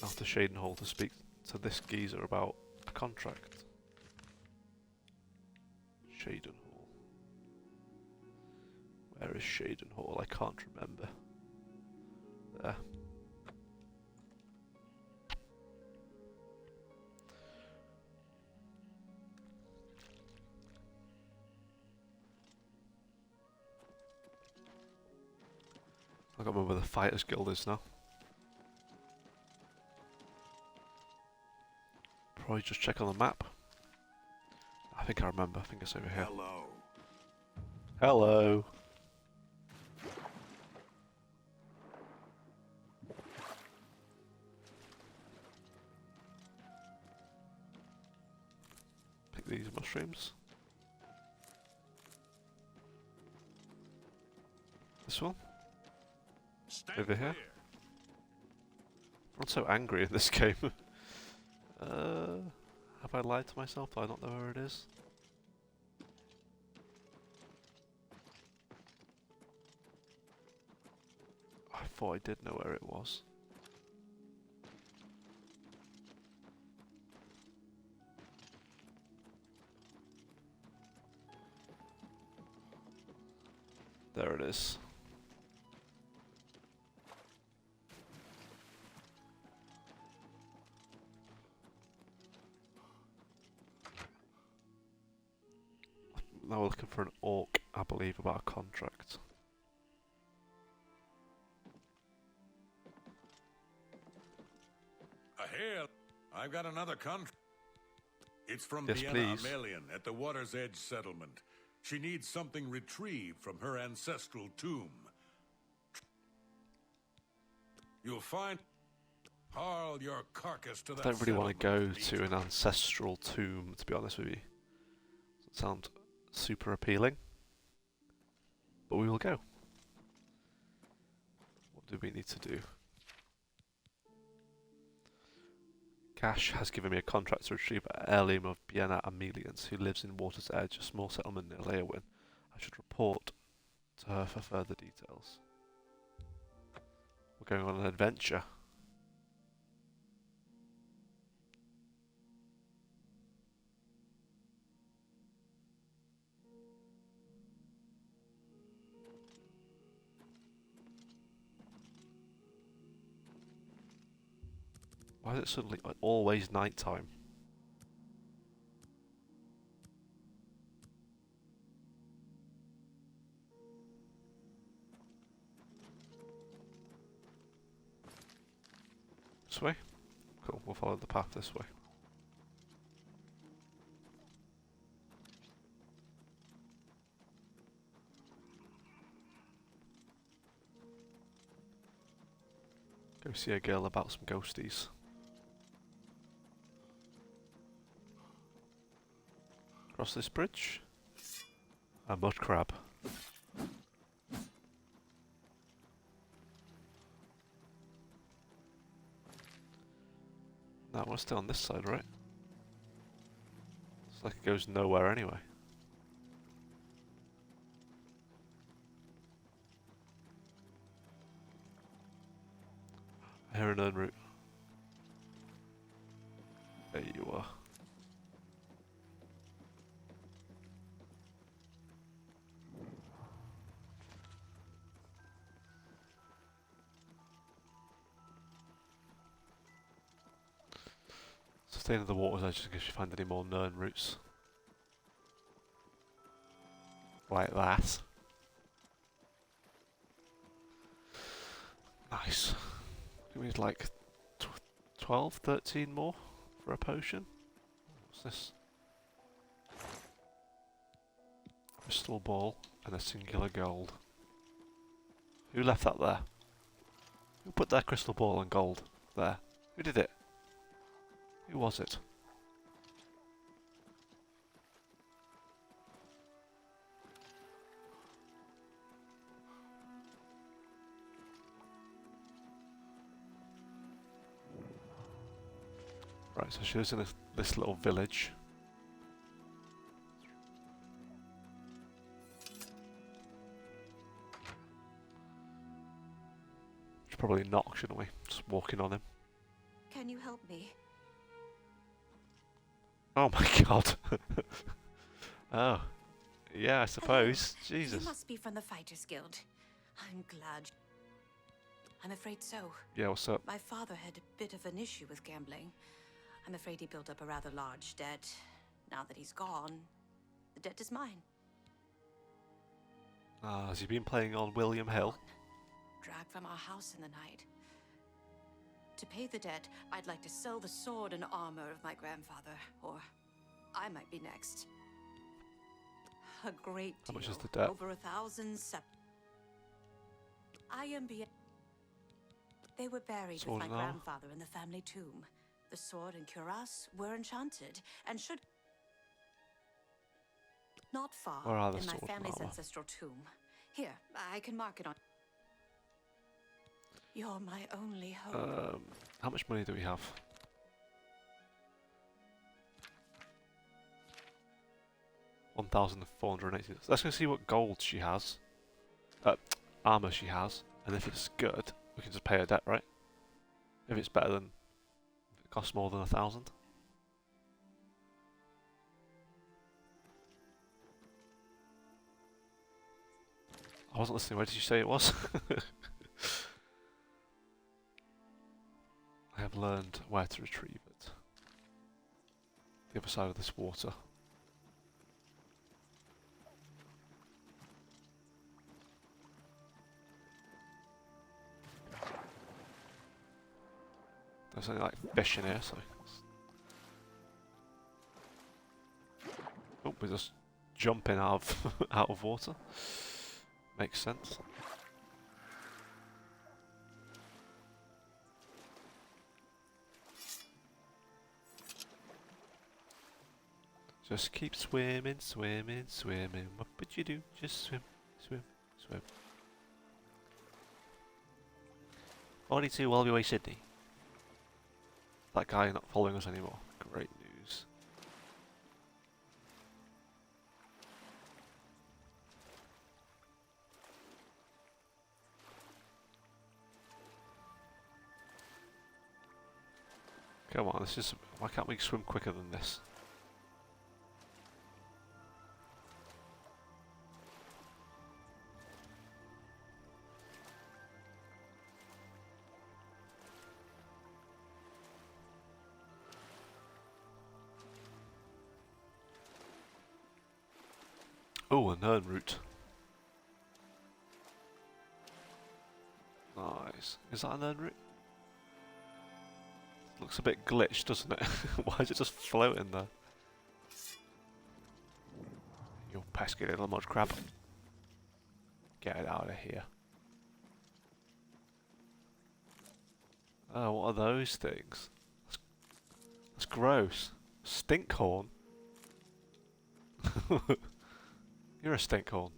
After Shaden Hall to speak to this geezer about a contract. Shaden Hall. Where is Shaden Hall? I can't remember. There. I can't remember where the Fighters Guild is now. Probably just check on the map. I think I remember. I think it's over here. Hello. Hello. Pick these mushrooms. This one? Stand Over here? clear. I'm so angry in this game. Have I lied to myself? Do I not know where it is? I thought I did know where it was. There it is. Now we're looking for an orc, I believe, about a contract. Hail! I've got another contract. It's from Yes, Vienna please. Amelian at the Water's Edge settlement. She needs something retrieved from her ancestral tomb. You'll find Haul your carcass to I that don't really want to go settlement, to an ancestral tomb, to be honest with you. Doesn't sound super appealing. But we will go. What do we need to do? Cash has given me a contract to retrieve an heirloom of Bienna Amelians, who lives in Water's Edge, a small settlement near Leowin. I should report to her for further details. We're going on an adventure. Why is it suddenly always night time? This way? Cool, we'll follow the path this way. Go see a girl about some ghosties. Cross this bridge. A mud crab. Now we're still on this side, right? It's like it goes nowhere anyway. I hear an route. There you are. So stay near the water's edge in case you find any more Nern roots. Like that. Nice. We need like 12, 13 more for a potion. What's this? Crystal ball and a singular gold. Who left that there? Who put their crystal ball and gold there? Who did it? Who was it? Right, so she lives in this little village. Should probably knock, shouldn't we? Just walking on him. Can you help me? Oh my god. Oh. Yeah, I suppose. Hello. Jesus. You must be from the Fighters Guild. I'm glad. I'm afraid so. Yeah, what's up? My father had a bit of an issue with gambling. I'm afraid he built up a rather large debt. Now that he's gone, the debt is mine. Ah, has he been playing on William Hill? Dragged from our house in the night. To pay the debt, I'd like to sell the sword and armor of my grandfather, or I might be next. A great deal. How much is the debt? Over 1,000 I am They were buried Sword with my and armor? grandfather in the family tomb. The sword and cuirass were enchanted, and should not far Where are the in my sword and family's armor? ancestral tomb. Here, I can mark it on. You're my only hope. How much money do we have? $1,480. Let's go see what gold she has. Armor she has. And if it's good, we can just pay her debt, right? If it's better than... If it costs more than 1,000. I wasn't listening. Where did you say it was? I have learned where to retrieve it. The other side of this water. There's something like fish in here, so... Oh, we're just jumping out of, out of water. Makes sense. Just keep swimming, swimming, swimming. What would you do? Just swim, swim, swim. 42 Wallaby Sydney. That guy not following us anymore. Great news. Come on, this is. Why can't we swim quicker than this? Oh, an urn route. Nice. Is that an urn route? Looks a bit glitched, doesn't it? Why is it just floating there? You pesky little mud crab. Get it out of here. Oh, what are those things? That's gross. Stinkhorn? You're a stinkhorn.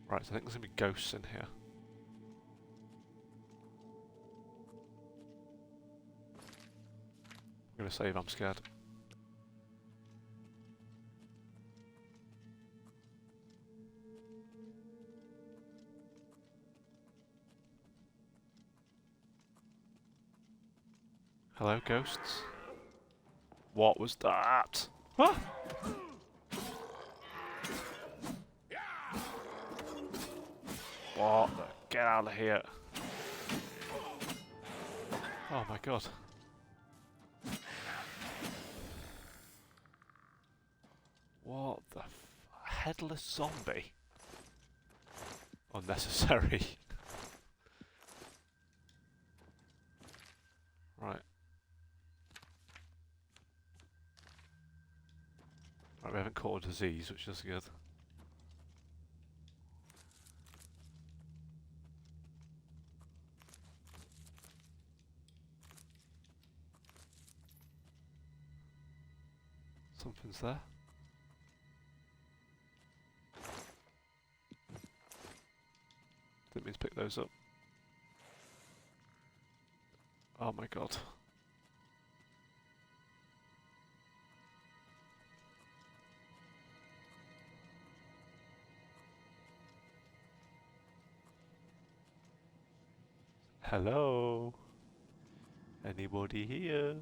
Right, so I think there's gonna be ghosts in here. I'm gonna save, I'm scared. Hello, ghosts? What was that? Ah! What the? Get out of here. Oh my god. What the headless zombie? Unnecessary. Right. Right, we haven't caught a disease, which is good. Something's there. Didn't mean to pick those up. Oh my god. Hello? Anybody here?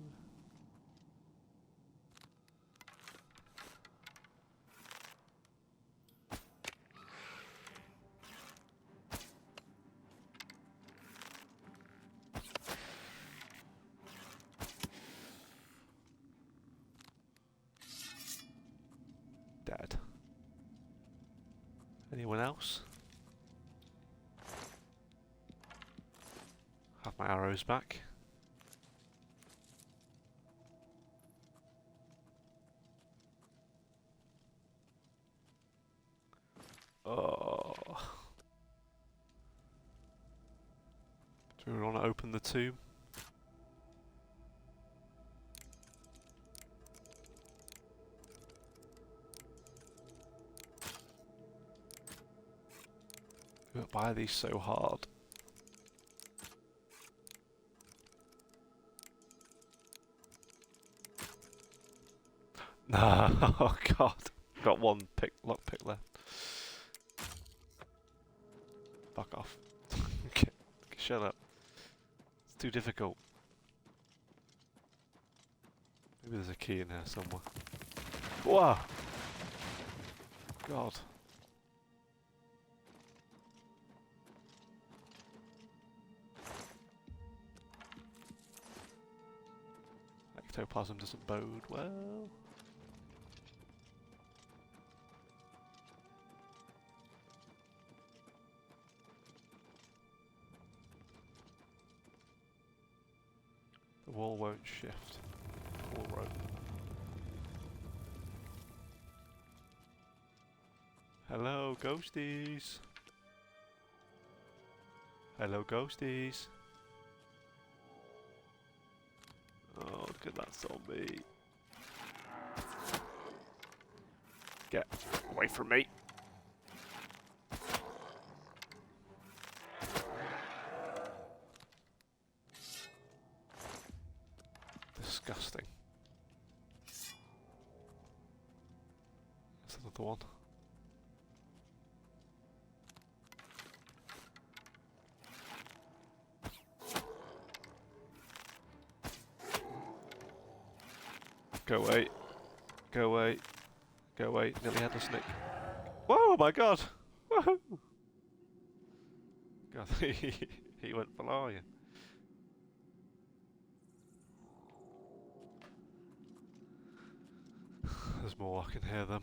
Dead. Anyone else? Have my arrows back. Oh. Do we want to open the tomb? Why are these so hard? Nah, oh god. Got one lockpick left. Fuck off. Okay, shut up. It's too difficult. Maybe there's a key in there somewhere. Whoa! God. Ectoplasm doesn't bode well. The wall won't shift. Wall rope. Hello, ghosties. Hello, ghosties. Oh, look at that zombie. Get away from me. Disgusting. There's another one. Go away. Go away. Go away. Nearly had a snake. Whoa, my god! Woohoo! God, he went flying. There's more, I can hear them.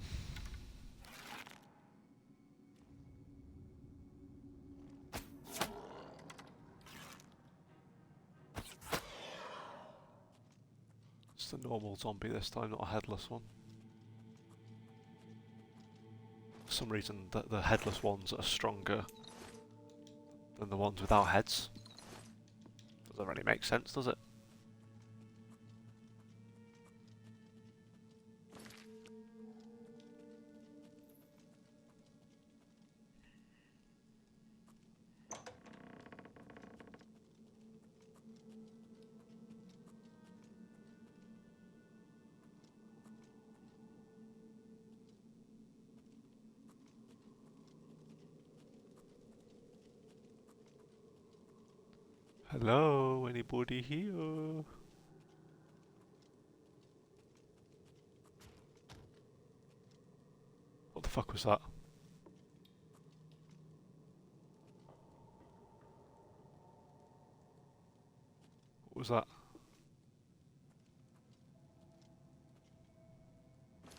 It's a normal zombie this time, not a headless one. For some reason, the headless ones are stronger than the ones without heads. Doesn't really make sense, does it? Hello, anybody here? What the fuck was that? What was that?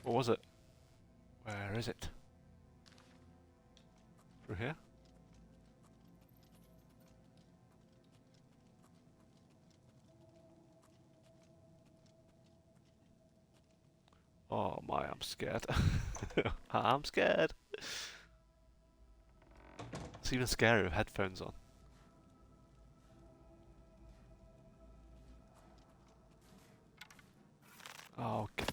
What was it? Where is it? Through here? Oh my, I'm scared. I'm scared. It's even scarier with headphones on. Oh, okay.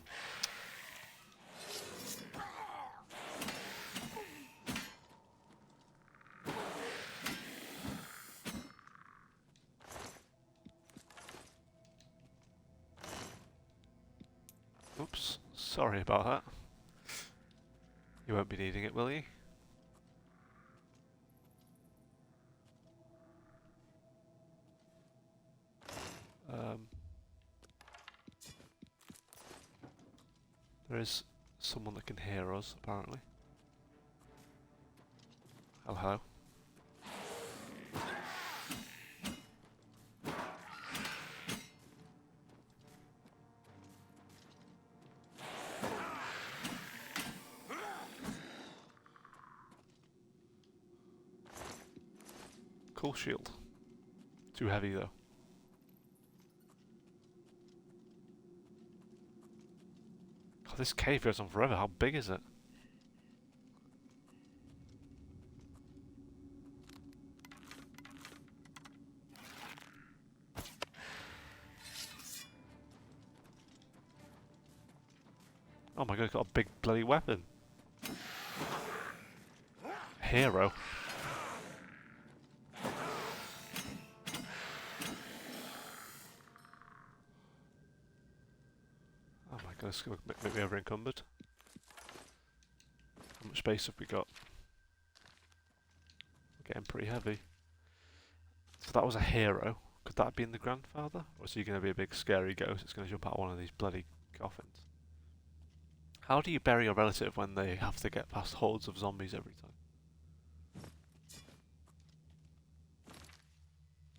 Oops, sorry about that. You won't be needing it, will you? There is someone that can hear us, apparently. Hello. Cool shield. Too heavy though. God, this cave goes on forever. How big is it? Oh my god, it's got a big bloody weapon. Hero. Oh my god, it's going to make me over encumbered. How much space have we got? We're getting pretty heavy. So that was a hero. Could that have been the grandfather? Or is he going to be a big scary ghost that's going to jump out of one of these bloody coffins? How do you bury a relative when they have to get past hordes of zombies every time?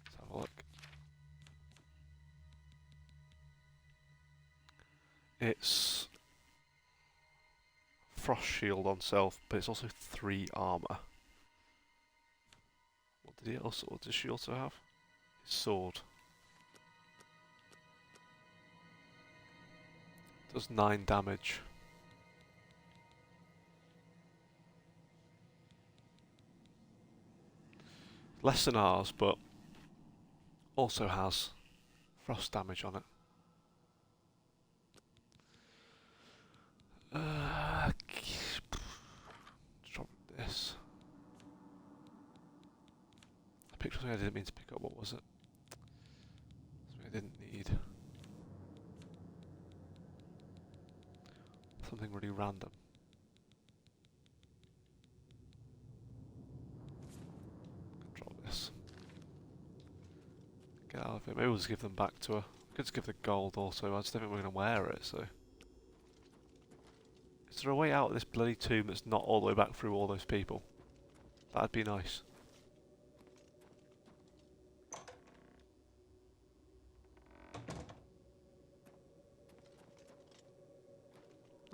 Let's have a look. It's frost shield on self, but it's also 3 armor. What does she also have? His sword. Does 9 damage. Less than ours, but also has frost damage on it. Drop this. I picked something I didn't mean to pick up. What was it? Something I didn't need. Something really random. Drop this. Get out of it. Maybe we'll just give them back to her. We could just give the gold also. I just don't think we're going to wear it, so. Is there a way out of this bloody tomb that's not all the way back through all those people? That'd be nice.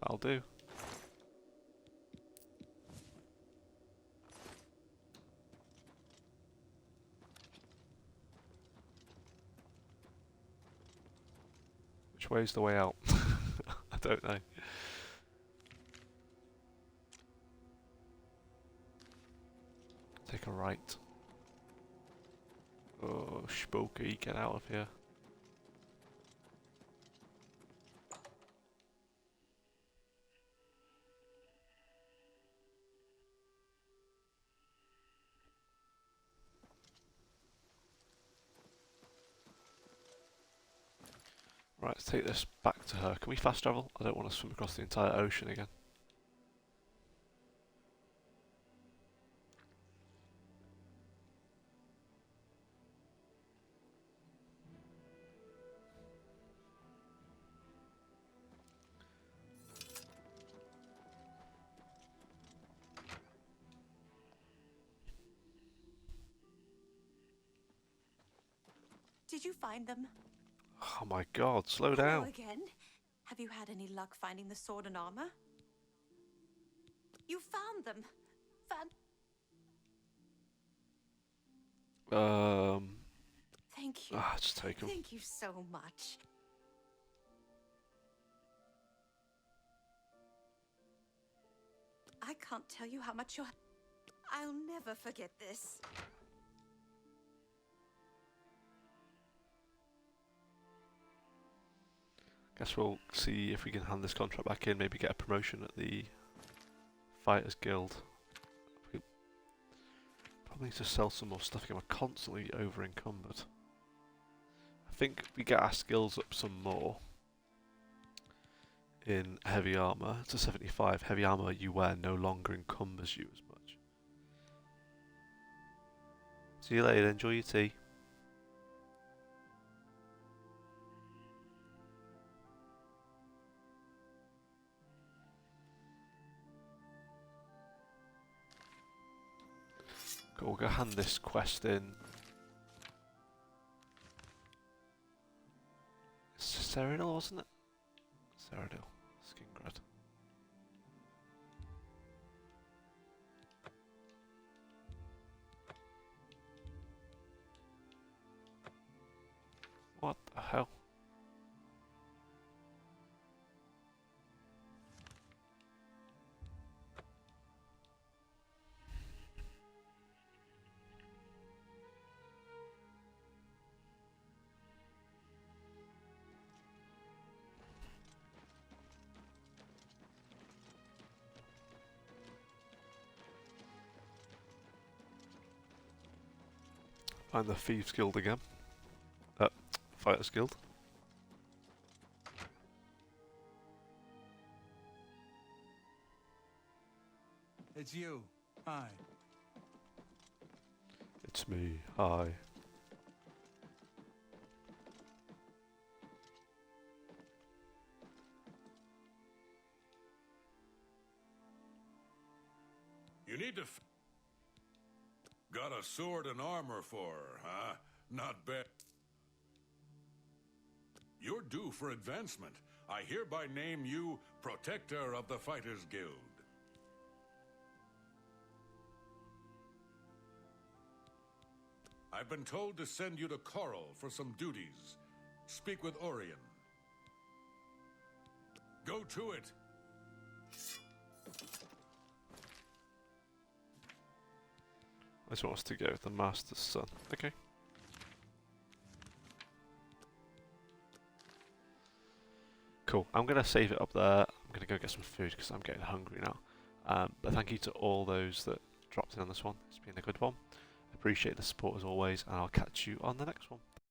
That'll do. Which way's the way out? I don't know. Take a right. Oh, spooky, get out of here. Right, let's take this back to her. Can we fast travel? I don't want to swim across the entire ocean again. Did you find them? Oh my god, slow Hello down. again. Have you had any luck finding the sword and armor? You found them. Thank you. Just take them. Thank you so much. I can't tell you how much you're... I'll never forget this. Guess we'll see if we can hand this contract back in, maybe get a promotion at the Fighters Guild. We probably need to sell some more stuff again, we're constantly over encumbered. I think we get our skills up some more in heavy armour. To 75, heavy armour you wear no longer encumbers you as much. See you later, enjoy your tea. Cool, we'll go hand this quest in. Cyrodiil, wasn't it? Cyrodiil, Skingrad. What the hell? Find the Thieves Guild again. Fighters Guild. It's you. Hi. It's me. Hi. You need to... Got a sword and armor for her, huh? Not bad. You're due for advancement. I hereby name you Protector of the Fighters Guild. I've been told to send you to Coral for some duties. Speak with Orion. Go to it. I just want us to go with the Master's Son. Okay. Cool. I'm going to save it up there. I'm going to go get some food because I'm getting hungry now. But thank you to all those that dropped in on this one. It's been a good one. Appreciate the support as always, and I'll catch you on the next one.